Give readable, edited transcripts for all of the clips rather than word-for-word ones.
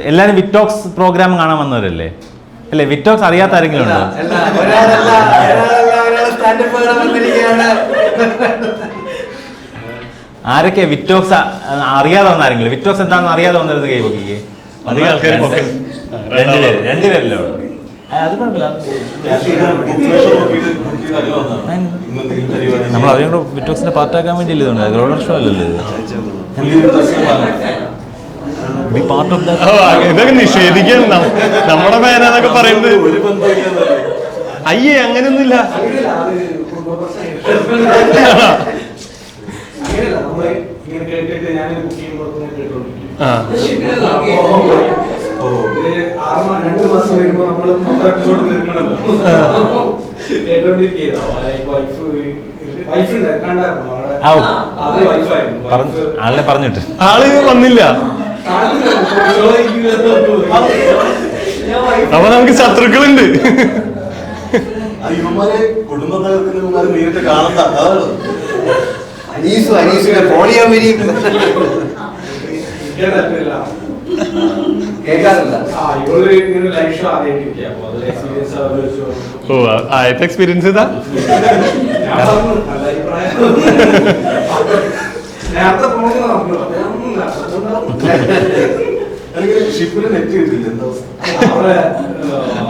എല്ലാരും വിറ്റോക്സ് പ്രോഗ്രാം കാണാൻ വന്നവരല്ലേ അല്ലേ? വിറ്റോക്സ് അറിയാത്ത ആരെങ്കിലും ഉണ്ടോ? ആരൊക്കെ വിറ്റോക്സ് അറിയാതെ വന്ന ആരെങ്കിലും? വിറ്റോക്സ് എന്താണെന്ന് അറിയാതെ വന്നിരുന്നത് കൈ പൊക്കിക്ക്. രണ്ടുപേരല്ലോ. നമ്മൾ അതിനും കൂടെ വിറ്റോക്സിന്റെ പാർട്ടാക്കാൻ വേണ്ടി ഇല്ലതുണ്ട്. ഗ്രോളർ ഷോ അല്ലല്ലോ ഇതൊക്കെ നിഷേധിക്കാൻ നമ്മുടെ പേരാന്നൊക്കെ പറയുന്നത്. അയ്യേ അങ്ങനെയൊന്നുമില്ല. ആളെ പറഞ്ഞിട്ട് ആള് വന്നില്ല. അപ്പൊ നമുക്ക് ശത്രുക്കളുണ്ട്. ഓ ആദ്യത്തെ എക്സ്പീരിയൻസ് ഇതാ.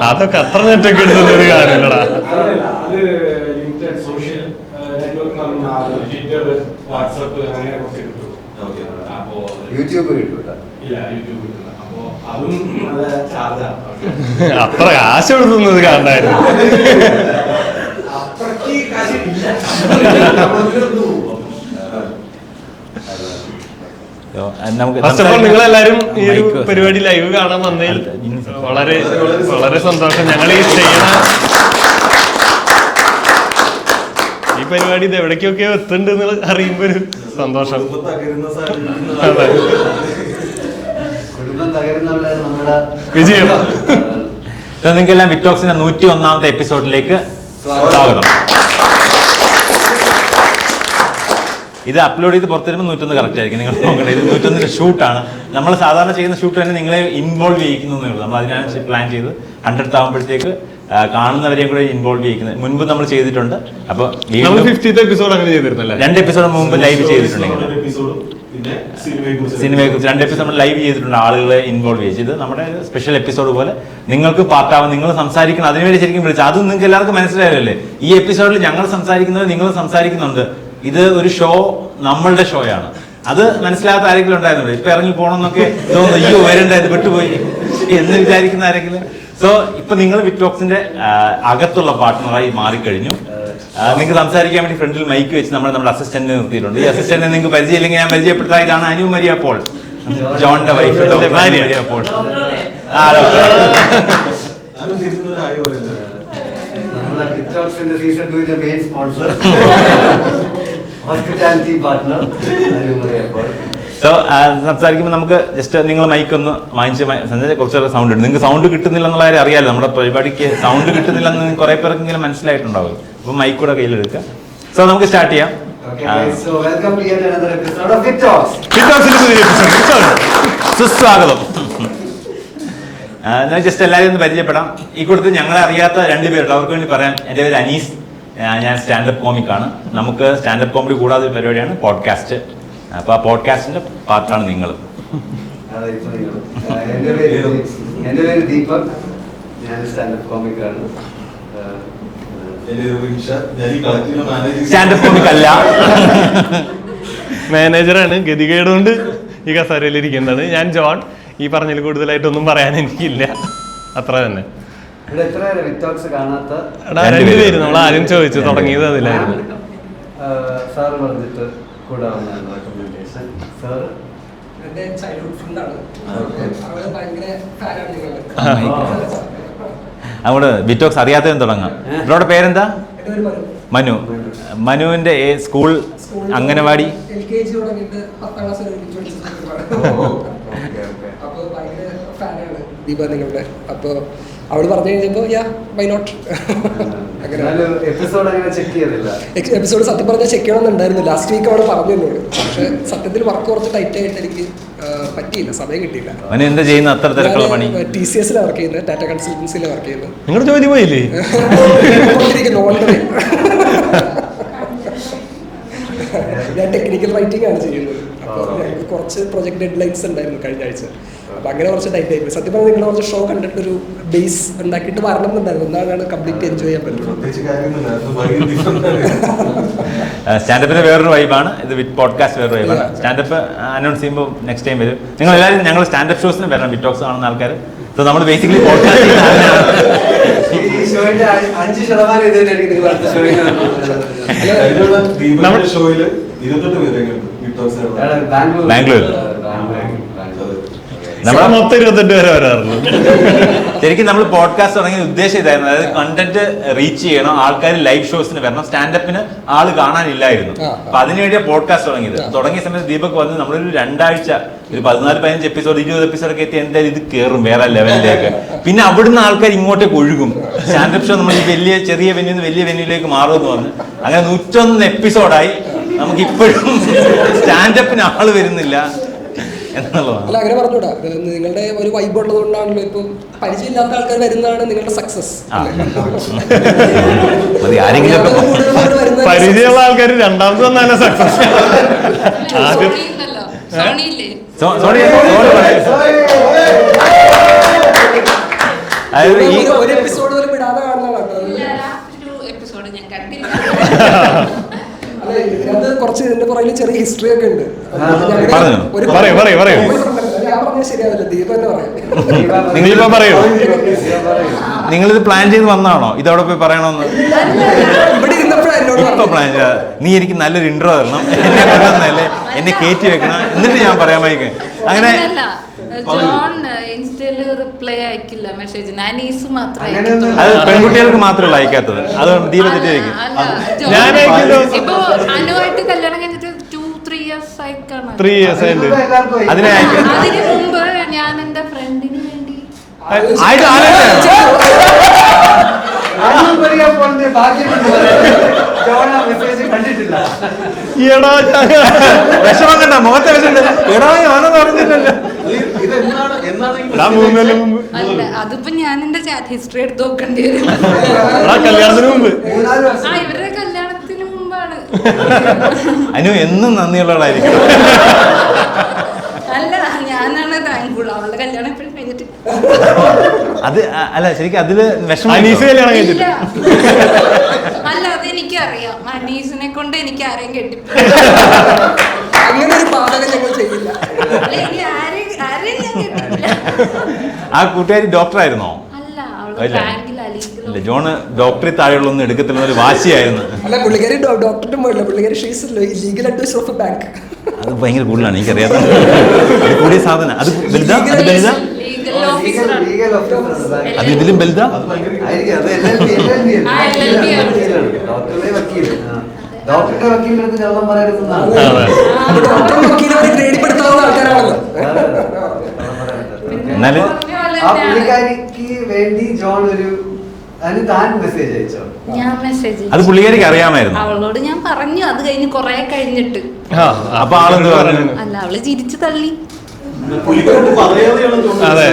അതൊക്കെ അത്ര നെറ്റൊക്കെ എടുത്തൊരു കാര്യങ്ങളാ. അത്ര കാശ് കൊടുക്കുന്നത് കാണായിരുന്നു. ഫസ്റ്റ് ഓഫ് ഓൾ നിങ്ങളെല്ലാരും ഈ ഒരു പരിപാടി ലൈവ് കാണാൻ വന്നതിൽ വളരെ വളരെ സന്തോഷം. ഞങ്ങൾ ഈ ചെയ്യണ ഈ പരിപാടി ഇത് എവിടേക്കൊക്കെ എത്തുന്നുണ്ട് എന്ന് അറിയുമ്പോ ഒരു സന്തോഷം. അതെ, വിജയം. നിങ്ങൾക്കെല്ലാം വിറ്റോക്സിന്റെ 101ാമത്തെ എപ്പിസോഡിലേക്ക് സ്വാഗതം. ഇത് അപ്ലോഡ് ചെയ്ത് പുറത്തിരുമ്പോൾ 101 കറക്റ്റ് ആയിരിക്കും. നിങ്ങൾ നോക്കണ്ടേ, ഇത് 101 ഷൂട്ടാണ്. നമ്മൾ സാധാരണ ചെയ്യുന്ന ഷൂട്ട് തന്നെ നിങ്ങളെ ഇൻവോൾവ് ചെയ്യിക്കുന്നതേ ഉള്ളൂ. നമ്മൾ അതിനനുസരിച്ച് പ്ലാൻ ചെയ്ത് 100th ആകുമ്പോഴത്തേക്ക് കാണുന്നവരെയും കൂടെ ഇൻവോൾവ് ചെയ്യിക്കുന്നത് മുൻപ് നമ്മൾ ചെയ്തിട്ടുണ്ട്. അപ്പോൾ 50th എപ്പിസോഡ് അങ്ങനെ ചെയ്തിരുന്നല്ലേ? 2 എപ്പിസോഡ് മുമ്പ് ലൈവ് ചെയ്തിട്ടുണ്ടെങ്കിൽ സിനിമയെ കുറിച്ച് 2 എപ്പിസോഡ് നമ്മൾ ലൈവ് ചെയ്തിട്ടുണ്ട്. ആളുകളെ ഇൻവോൾവ് ചെയ്ത് നമ്മുടെ സ്പെഷ്യൽ എപ്പിസോഡ് പോലെ നിങ്ങൾക്ക് പാർട്ടാവും. നിങ്ങൾ സംസാരിക്കണം, അതിനുവേണ്ടി ശരിക്കും വിളിച്ചു. അത് നിങ്ങൾക്ക് എല്ലാവർക്കും മനസ്സിലായല്ലേ? ഈ എപ്പിസോഡിൽ ഞങ്ങൾ സംസാരിക്കുന്നത് നിങ്ങൾ സംസാരിക്കുന്നുണ്ട്. ഇത് ഒരു ഷോ, നമ്മളുടെ ഷോയാണ്. അത് മനസ്സിലാകാത്ത ആരെങ്കിലും ഉണ്ടായിരുന്നുള്ളൂ. ഇപ്പൊ ഇറങ്ങി പോകണമെന്നൊക്കെ തോന്നുന്നു. അയ്യോ വരണ്ടായത് വിട്ടുപോയി എന്ന് വിചാരിക്കുന്ന ആരെങ്കിലും. സോ ഇപ്പൊ നിങ്ങൾ വിറ്റ്വോക്സിന്റെ അകത്തുള്ള പാർട്ട്ണറായി മാറിക്കഴിഞ്ഞു. നിങ്ങൾക്ക് സംസാരിക്കാൻ വേണ്ടി ഫ്രണ്ടിൽ മൈക്ക് വെച്ച് നമ്മുടെ അസിസ്റ്റന്റിനെ നിർത്തിയിട്ടുണ്ട്. ഈ അസിസ്റ്റന്റിനെ നിങ്ങൾക്ക് പരിചയമില്ലെങ്കിൽ ഞാൻ പരിചയപ്പെട്ട ഇതാണ് അനു മരിയ പോൾ, ജോണിന്റെ വൈഫ് മരിയ പോൾ. സംസാരിക്കുമ്പോൾ നമുക്ക് ജസ്റ്റ് നിങ്ങൾ മൈക്ക് ഒന്ന് വാങ്ങിച്ച് കുറച്ചൊരു സൗണ്ട് ഉണ്ട്. നിങ്ങൾക്ക് സൗണ്ട് കിട്ടുന്നില്ല എന്നുള്ള കാര്യം അറിയാലോ. നമ്മുടെ പരിപാടിക്ക് സൗണ്ട് കിട്ടുന്നില്ലെന്ന് കുറെ പേർക്കെങ്കിലും മനസ്സിലായിട്ടുണ്ടാവും. അപ്പൊ മൈക്ക് കൂടെ കയ്യിലെടുക്കുക. സോ നമുക്ക് സ്റ്റാർട്ട് ചെയ്യാം. സുസ്വാഗതം. ജസ്റ്റ് എല്ലാവരും ഒന്ന് പരിചയപ്പെടാം. ഈ കൂട്ടത്തിൽ ഞങ്ങളെ അറിയാത്ത 2 പേരുണ്ട്. അവർക്ക് വേണ്ടി പറയാം. എൻ്റെ പേര് അനീസ്, ഞാൻ സ്റ്റാൻഡപ്പ് കോമിക്കാണ്. നമുക്ക് സ്റ്റാൻഡപ്പ് കോമഡി കൂടാതെ ഒരു പരിപാടിയാണ് പോഡ്കാസ്റ്റ്. അപ്പൊ ആ പോഡ്കാസ്റ്റിന്റെ പാർട്ടാണ് നിങ്ങൾ. എൻ്റെ പേര് ദീപക്, ഞാൻ സ്റ്റാൻഡപ്പ് കോമിക്കാണ്. സ്റ്റാൻഡപ്പ് കോമിക് അല്ല, മാനേജറാണ്. ഗതികേടുകൊണ്ട് ഈ കസേരയിലിരിക്കുന്നതാണ്. ഞാൻ ജോൺ. ഈ പറഞ്ഞതിൽ കൂടുതലായിട്ടൊന്നും പറയാൻ എനിക്കില്ല, അത്ര തന്നെ. രണ്ടുപേര് നമ്മൾ ആരും ചോദിച്ചു തുടങ്ങിയത് അതിലായിരുന്നു. സാറ് പറഞ്ഞിട്ട് അവിടെ വിറ്റോക്സ് അറിയാത്തതും തുടങ്ങാം. ഇവരുടെ പേരെന്താ? മനു. മനുവിന്റെ സ്കൂൾ അംഗനവാടി അവള് പറഞ്ഞു കഴിഞ്ഞപ്പോൾ വൈ നോട്ട്. എപ്പിസോഡ് അങ്ങനെ ചെക്ക് ചെയ്തില്ല. എപ്പിസോഡ് സത്യം പറഞ്ഞാൽ ചെക്ക് ചെയ്യണമെന്നുണ്ടായിരുന്നു. ലാസ്റ്റ് വീക്ക് അവിടെ പറഞ്ഞു എന്നോട്. പക്ഷെ സത്യത്തിൽ വർക്ക് കുറച്ച് ടൈറ്റ് ആയിട്ട് എനിക്ക് പറ്റിയില്ല, സമയം കിട്ടിയില്ല. എന്താ ചെയ്യുന്ന അത്ര തിരക്കുള്ള പണി? TCS വർക്ക് ചെയ്യുന്നത്, ടാറ്റ കൺസൾട്ടൻസിയിലെ വർക്ക് ചെയ്യുന്നത്. നിങ്ങളുടെ ജോലി പോയില്ലേ? ഞാൻ ടെക്നിക്കൽ റൈറ്റിംഗ് ആണ് ചെയ്യുന്നത്. അപ്പോൾ ഞങ്ങൾക്ക് കുറച്ച് പ്രൊജക്ട് ഡെഡ് ലൈൻസ് ഉണ്ടായിരുന്നു കഴിഞ്ഞ ആഴ്ച. അപ്പോൾ അങ്ങനെ കുറച്ച് ടൈറ്റ് ആയിപ്പോയി. സത്യം പറഞ്ഞാൽ നിങ്ങളുടെ കുറച്ച് ഷോ കണ്ടിട്ടൊരു ബേസ് ഉണ്ടാക്കിയിട്ട് വരണം എന്നുണ്ടായിരുന്നു. എന്നാണ് കംപ്ലീറ്റ് എൻജോയ് ചെയ്യാൻ പറ്റുന്നത്. സ്റ്റാൻഡപ്പിന്റെ വേറൊരു വൈബാണ് ഇത്, വിത്ത് പോഡ്കാസ്റ്റ് വേറൊരു വൈബാണ്. സ്റ്റാൻഡപ്പ് അനൗൺസ് ചെയ്യുമ്പോൾ നെക്സ്റ്റ് ടൈം വരും. നിങ്ങൾ എല്ലാവരും ഞങ്ങൾ സ്റ്റാൻഡപ്പ് ഷോസിന് വരണം, വിറ്റ് ടോക്സ് കാണുന്ന ആൾക്കാർ. സോ നമ്മൾ ബേസിക്കലി പോഡ്കാസ്റ്റ് ഈ ഷോയുടെ 5% ഇത് തന്നെയായിരിക്കും നിങ്ങൾ അടുത്ത ഷോയില് 28 പേരെങ്കിലും ബാംഗ്ലൂർ. നമ്മളെ മൊത്തം 28 പേരെ വരാറുള്ളൂ. ശരിക്കും നമ്മൾ പോഡ്കാസ്റ്റ് തുടങ്ങിയ ഉദ്ദേശം ഇതായിരുന്നു. അതായത് കണ്ടന്റ് റീച്ച് ചെയ്യണം, ആൾക്കാർ ലൈവ് ഷോസിന് വരണം. സ്റ്റാൻഡപ്പിന് ആള് കാണാനില്ലായിരുന്നു. അപ്പൊ അതിനുവേണ്ടിയാണ് പോഡ്കാസ്റ്റ് തുടങ്ങിയത്. തുടങ്ങിയ സമയത്ത് ദീപക് വന്ന് നമ്മളൊരു 2 ആഴ്ച ഒരു 14-15 എപ്പിസോഡ് 20 എപ്പിസോഡൊക്കെ എത്തി എന്തായാലും ഇത് കയറും വേറെ ലെവലിലേക്ക്. പിന്നെ അവിടുന്ന് ആൾക്കാർ ഇങ്ങോട്ടേക്ക് ഒഴുകും. സ്റ്റാൻഡപ്പ് ഷോ നമ്മൾ ഈ ചെറിയ വെന്യൂന്ന് വലിയ വെന്യൂലേക്ക് മാറുമെന്ന് പറഞ്ഞു. അങ്ങനെ 101 എപ്പിസോഡായി. നമുക്ക് ഇപ്പോഴും സ്റ്റാൻഡപ്പിന് ആള് വരുന്നില്ല എന്നുള്ളതാണ്. അല്ല, അങ്ങനെ പറഞ്ഞൂടാ. നിങ്ങളുടെ ഒരു വൈബ് ഉള്ളത് കൊണ്ടാണല്ലോ ഇപ്പം പരിചയമില്ലാത്ത ആൾക്കാർ വരുന്നതാണ് നിങ്ങളുടെ സക്സസ്. പരിചയമുള്ള ആൾക്കാർ രണ്ടാമത് വന്നാലും സക്സസ്. ഒരു എപ്പിസോഡ് പോലും വിടാതെ കാണുന്നതാണ്. അത് കുറച്ച് ഇതിന്റെ പുറകിൽ ചെറിയ ഹിസ്റ്ററി ഒക്കെ ഉണ്ട്. ഞാൻ പറഞ്ഞാൽ ശരിയാവില്ല, ദീപ തന്നെ പറയാം. നിങ്ങളിപ്പോ പറയൂ. നിങ്ങളിത് പ്ലാൻ ചെയ്ത് വന്നാണോ ഇതവിടെ പോയി പറയണമെന്ന്? ഇവിടെ ഇരുന്നപ്പോഴാണ് പ്ലാൻ ചെയ്ത നീ എനിക്ക് നല്ലൊരു ഇൻട്രോ തരണം, എന്നെ കൊണ്ടുവന്നല്ലേ, എന്നെ കയറ്റി വെക്കണം, എന്നിട്ട് ഞാൻ പറയാൻ വൈകി. അങ്ങനെ റിപ്ലൈ അയക്കില്ല മെസ്സേജ്. അത് പെൺകുട്ടികൾക്ക് മാത്രമല്ല അയക്കാത്തത്. അത് ദീപ തെറ്റിയിരിക്കും. ഇപ്പൊ അനുവായിട്ട് കല്യാണം കഴിഞ്ഞിട്ട് 2-3 years ആയിക്കാണ്. 3 years ആയിട്ട് അതിന് മുമ്പ് ഞാൻ എന്റെ ഫ്രണ്ടിന് വേണ്ടി വിഷമം കണ്ട മുഖത്തെ വിഷമുണ്ട്. എടാ ഞാനൊന്നും അറിഞ്ഞില്ലല്ലോ. അല്ല, അതിപ്പോ ഞാൻ എന്റെ ചാറ്റ് ഹിസ്റ്ററി എടുത്ത് നോക്കേണ്ടി വരും. കല്യാണത്തിന് മുമ്പ് ഇവരുടെ കല്യാണത്തിന് മുമ്പാണ്. അനു എന്നും നന്ദിയുള്ളവളായിരിക്കും. അല്ല, ഞാനാണ് താങ്ക്ഫുൾ. അവളുടെ കല്യാണം എപ്പോഴും കഴിഞ്ഞിട്ട്. അത് അല്ല, ശരിക്കും അതില് വിഷമം. ഇല്ല. അല്ല, അതെനിക്കറിയാം. അനീസിനെ കൊണ്ട് എനിക്ക് ആരെയും കെട്ടിപ്പോ അങ്ങനെ ഒരു പാതകം ഞങ്ങൾ ചെയ്യില്ല. ആ കൂട്ടുകാരി ഡോക്ടറായിരുന്നോ? അല്ല, അവള് ഇല്ല, ജോണ് ഡോക്ടറെ താഴെയുള്ളൊന്നും എടുക്കത്തില്ലെന്നൊരു വാശിയായിരുന്നു. അല്ല, പുള്ളിക്കാരി ഡോക്ടറിന്റെ പോയില്ല. പുള്ളിക്കാരി she's legal adviser of bank. അത് ഭയങ്കര കൂടുതലാണ്, എനിക്കറിയാത്ത കൂടിയ സാധനം. അത് വലുതാ? അത് വലുതാ? അത് ഇതിലും വലുതാ? ഡോക്ടറുടെ വക്കീലിന്റെ അടുത്ത് കള്ളം പറയരുതെന്നാണ്. ഡോക്ടർ വക്കീലുമായി ഗ്രേഡിപ്പെടുത്താവുന്ന ആൾക്കാരാണല്ലോ. എന്നാലും ആ പുള്ളിക്കാരിക്ക് വേണ്ടി ജോൺ ഒരു താൻ മെസ്സേജ് അയച്ചോ? ഞാൻ മെസ്സേജ് അത് പുള്ളിക്കാരിക്ക് അറിയാമായിരുന്നു. അവളോട് ഞാൻ പറഞ്ഞു. അത് കഴിഞ്ഞ് കൊറേ കഴിഞ്ഞിട്ട്. അപ്പൊ ആളെന്ത് പറഞ്ഞു? അല്ല, അവള് ചിരിച്ചു തള്ളി. അതെ,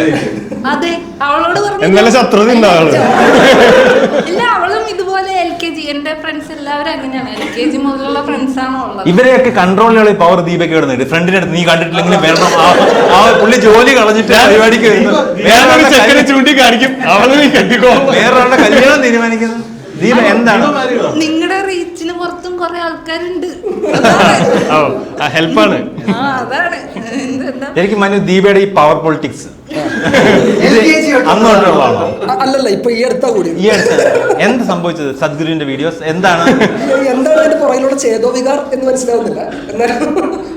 അതെ, അവളോട് പറഞ്ഞു. എന്നാലും ശത്രുത ഉണ്ടാവുള്ളൂ. ഇല്ല, അവളും ഇതുപോലെ LKG. എന്റെ ഫ്രണ്ട്സ് എല്ലാവരും അങ്ങനെയാണ്. LKG മുതലുള്ള ഫ്രണ്ട്സ് ആണോ ഉള്ളത്. ഇവരെയൊക്കെ കൺട്രോളിലുള്ള പവർ ദീപയ്ക്ക് ഇടുന്നുണ്ട്. ഫ്രണ്ടിന്റെ അടുത്ത് നീ കണ്ടിട്ടില്ലെങ്കിൽ വരണം. ആ പുള്ളി ജോലി കളഞ്ഞിട്ട് പരിപാടിക്ക് വരുന്നു. വേറെ ചൂണ്ടി കാണിക്കും. അവള് കെട്ടിക്കോ. വേറൊരാളുടെ കല്യാണം തീരുമാനിക്കുന്നു. ദീപ എന്താണ്? നിങ്ങളുടെ റീച്ചിന് പുറത്തും കുറെ ആൾക്കാരുണ്ട്. ഹെൽപ്പാണ്. അതാണ് ശരിക്കും മനു ദീപയുടെ ഈ പവർ പൊളിറ്റിക്സ് അങ്ങോട്ടുള്ളതാണോ? അല്ലല്ല, ഇപ്പൊ ഈ അടുത്താ കൂടി. ഈ അടുത്ത് എന്ത് സംഭവിച്ചത്? സദ്ഗുരുവിന്റെ വീഡിയോസ് എന്താണ് അതിന്റെ പുറകിലുള്ള ചേതോ വികാർ എന്ന് മനസ്സിലാവുന്നില്ല. എന്നാലും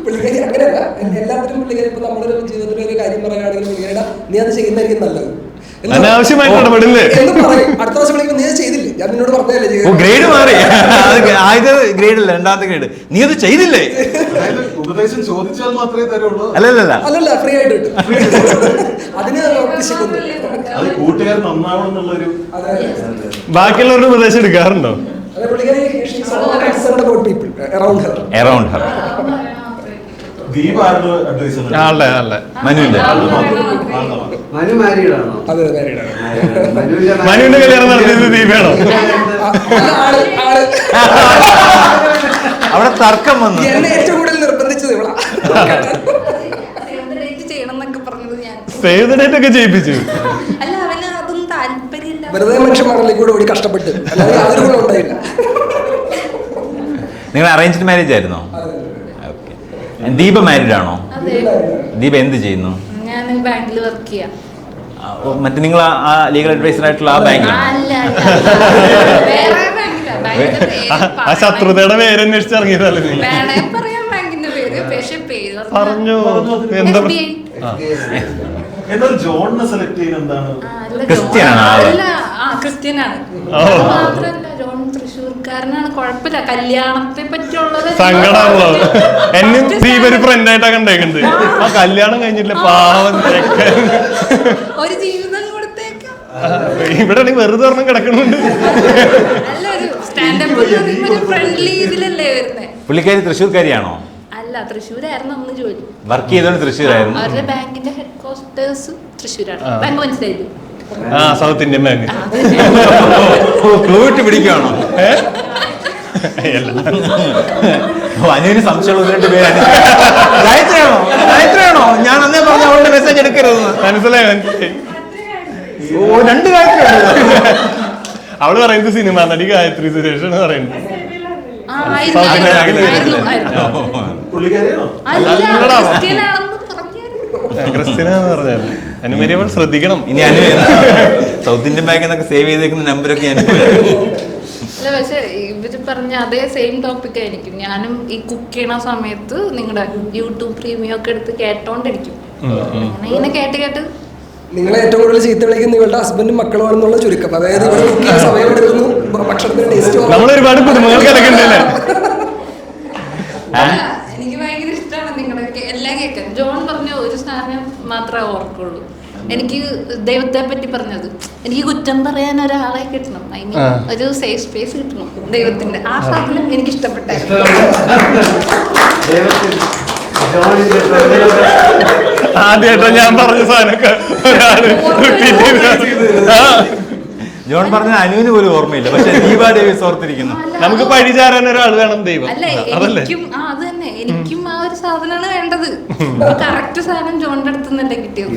പുള്ളിക്കാരി അങ്ങനെയല്ല. എല്ലാത്തിനും പുള്ളിക്കാരി ഇപ്പൊ നമ്മുടെ ജീവിതത്തിലെ ഒരു കാര്യം പറയുകയാണെങ്കിൽ പുള്ളിക്കാരിയുടെ നീ അത് ചെയ്യുന്നതായിരിക്കും നല്ലത്. അനാവശ്യമായിട്ട് ഇടപെടില്ലേ എന്ന് പറയും. അടുത്ത പ്രാവശ്യം വിളിക്കുമ്പോൾ നീ ചെയ്തില്ലേ, ഞാൻ നിന്നോട് പറഞ്ഞതല്ലേ. ഗ്രേഡ് മാറി. ഗ്രേഡ് അല്ല, രണ്ടാമത്തെ ഗ്രേഡ്. നീ അത് ചെയ്തില്ലേ? അതായത് ഉപദേശം ചോദിച്ചാൽ മാത്രമേ തരുള്ളൂ. അല്ലല്ല, അല്ലല്ല, ഫ്രീ ആയിട്ട് കിട്ടും. അതിന് ഉദ്ദേശിക്കുന്നു. അത് കൂട്ടുകാർ നന്നാവണം എന്നുള്ളൊരു ബാക്കിയുള്ളവരുടെ ഉപദേശം എടുക്കാറുണ്ടോ? അതെ, പുള്ളിക്കാരി she's all concerned about people around her. Around Har. Deepa ആരുടെ അഡ്വൈസ് ആളുടെ ആളുടെ മനുവിന്റെ മനു മാരീഡ് ആണോ? അതെ, married ആണ്. മനുവിന്റെ കല്യാണം നടത്തിയത് ദീപയാണോ? ആള് അവിടെ തർക്കം വന്നു. എന്നെ ഏറ്റവും കൂടുതൽ നിർബന്ധിച്ചത് ഇവളാ. ചെയ്യണം എന്നൊക്കെ പറഞ്ഞത് ഞാൻ. സേവ് ദ ഡേറ്റ് ഒക്കെ ചെയ്യിപ്പിച്ചു. അല്ല, അവന് അതൊന്നും താല്പര്യമില്ല. വെറുതെ മനുഷ്യന്മാരിലേക്ക് കൂടെ ഓടി കഷ്ടപ്പെട്ട്, അല്ലാതെ യാതൊരു ഗുണം ഉണ്ടായില്ല. നിങ്ങൾ അറേഞ്ച്ഡ് മാരേജ് ആയിരുന്നോ? ഓക്കെ. ദീപ മാരീഡ് ആണോ? അതെ, ദീപ എന്ത് ചെയ്യുന്നു? ഞാൻ ബാങ്കിൽ വർക്ക് ചെയ്യാം. മറ്റേ നിങ്ങൾ ആ ലീഗൽ അഡ്വൈസർ ആയിട്ടുള്ള ആ ബാങ്കിലാണ്? അല്ല, വേറെ ബാങ്കിലാ. ബാങ്കിന്റെ പേര് ആ ശത്രുതയുടെ പേരന്വേഷിച്ച് ഇറങ്ങിയതല്ലേ നീ? വേണേ പറയാം ബാങ്കിന്റെ പേര്, പക്ഷെ പേര് പറഞ്ഞു എന്താ SBI. എന്നാൽ ജോണിനെ സെലക്ട് ചെയ്യുന്നത് എന്താണ്? ക്രിസ്ത്യൻ ആണ് ആള്. അല്ല, ക്രിസ്ത്യനാണ്. ഓ. മാത്രല്ല ജോൺ തൃശ്ശൂർക്കാരനാണ്. കുഴപ്പമില്ല, കല്യാണത്തെ പറ്റിയുള്ളത് സങ്കടമാണല്ലോ. എന്നും ദീപ ഒരു ഫ്രണ്ടായിട്ടാ കണ്ടേക്കുന്നത്. ആ കല്യാണം കഴിഞ്ഞിട്ടില്ല, പാവം ചെക്കൻ. ഒരു ജീവിതം കൊടുത്തേക്കാം. ഇവിടെ ആണെങ്കിൽ വെറുതെ ഒരെണ്ണം കിടക്കണുണ്ട്. അല്ല, ഒരു സ്റ്റാൻഡപ്പ് ഒരു ഫ്രണ്ട്ലി ഇതിലല്ലേ വരുന്നേ. പുള്ളിക്കാരി തൃശ്ശൂർക്കാരിയാണോ? അല്ല, തൃശ്ശൂരായിരുന്നു അന്ന് ജോലി. വർക്ക് ചെയ്തോണ്ട് തൃശ്ശൂരായിരുന്നു. അവരുടെ ബാങ്കിന്റെ ഹെഡ് ക്വാർട്ടേഴ്സ് തൃശ്ശൂരാണ്. ബാങ്ക് മനസ്സിലായില്ലേ? ആ, സൗത്ത് ഇന്ത്യൻ ബാങ്ക്. ഫ്ലൂയിട്ട് പിടിക്കുകയാണോ? അനുവിന് സംശയമുള്ള രണ്ട് പേരാണ്. ഗായത്രിയാണോ? ഞാൻ അന്നേ പറഞ്ഞ അവളുടെ മെസ്സേജ് എടുക്കരുത്. മനസ്സിലായി. ഓ, രണ്ട് ഗായത്രി. അവള് പറയുന്നത് സിനിമ നടി ഗായത്രി സുരേഷ് ആണ് പറയുന്നത്. പുള്ളിക്കാരിയാണോ? ക്രിസ്ത്യനാന്ന് പറഞ്ഞാൽ അനുമതി അവൾ ശ്രദ്ധിക്കണം. ഇനി അനു സൗത്ത് ഇന്ത്യൻ ബാങ്കിൽ നിന്നൊക്കെ സേവ് ചെയ്തേക്കുന്ന നമ്പരൊക്കെ ഞാൻ. അല്ല, പക്ഷെ ഇവര് പറഞ്ഞ അതേ സെയിം ടോപ്പിക് ആയിരിക്കും. ഞാനും ഈ കുക്ക് ചെയ്യണ സമയത്ത് നിങ്ങളുടെ യൂട്യൂബ് പ്രീമിയം ഒക്കെ എടുത്ത് കേട്ടോണ്ടിരിക്കും. ഇങ്ങനെ കേട്ട് കേട്ട് നിങ്ങളെ ഏറ്റവും കൂടുതൽ ചീത്ത വിളിക്കുന്ന നിങ്ങളുടെ ഹസ്ബൻഡും മക്കളുമാണെന്നുള്ള ചുരുക്കം. അതായത് ഇവിടെ കുക്ക് ചെയ്യാൻ സമയം എടുക്കുന്നു, ഭക്ഷണത്തിന്റെ ടേസ്റ്റ്. നമ്മൾ ഒരുപാട് കുടുംബങ്ങൾക്ക് ഇടയ്ക്കുണ്ടല്ലേ? എനിക്ക് ഭയങ്കര ഇഷ്ടമാണ് നിങ്ങളുടെ എല്ലാം കേൾക്കാൻ. ജോൺ പറഞ്ഞ ഒരു സാധനം മാത്രമേ ഓർക്കുള്ളൂ. എനിക്ക് ദൈവത്തെ പറ്റി പറഞ്ഞത്, എനിക്ക് കുറ്റം പറയാൻ ഒരാളെ കിട്ടണം. ഐ മീൻ ഒരു സേഫ് സ്പേസ് കിട്ടണം ദൈവത്തിന്റെ. ആ സാധനം എനിക്ക് ഇഷ്ടപ്പെട്ടായിരുന്നു. ആദ്യമായിട്ടോ ഞാൻ പറഞ്ഞ സാധനമൊക്കെ ഒരാള് റിപ്പീറ്റ് ചെയ്ത്. ജോൺ പറഞ്ഞ അനുവിന് പോലും ഓർമ്മയില്ല, പക്ഷെ ദീപ ഡേവിസ് ഓർത്തിരിക്കുന്നു. നമുക്ക് പഴിചാരാൻ ഒരാൾ വേണം ദൈവം. അല്ല, അതല്ലേ? എനിക്കും അത് തന്നെ, എനിക്കും ആ ഒരു സാധനമാണ് വേണ്ടത്. കറക്റ്റ് സാധനം ജോണിന്റെ അടുത്ത് നിന്നല്ലേ കിട്ടിയത്.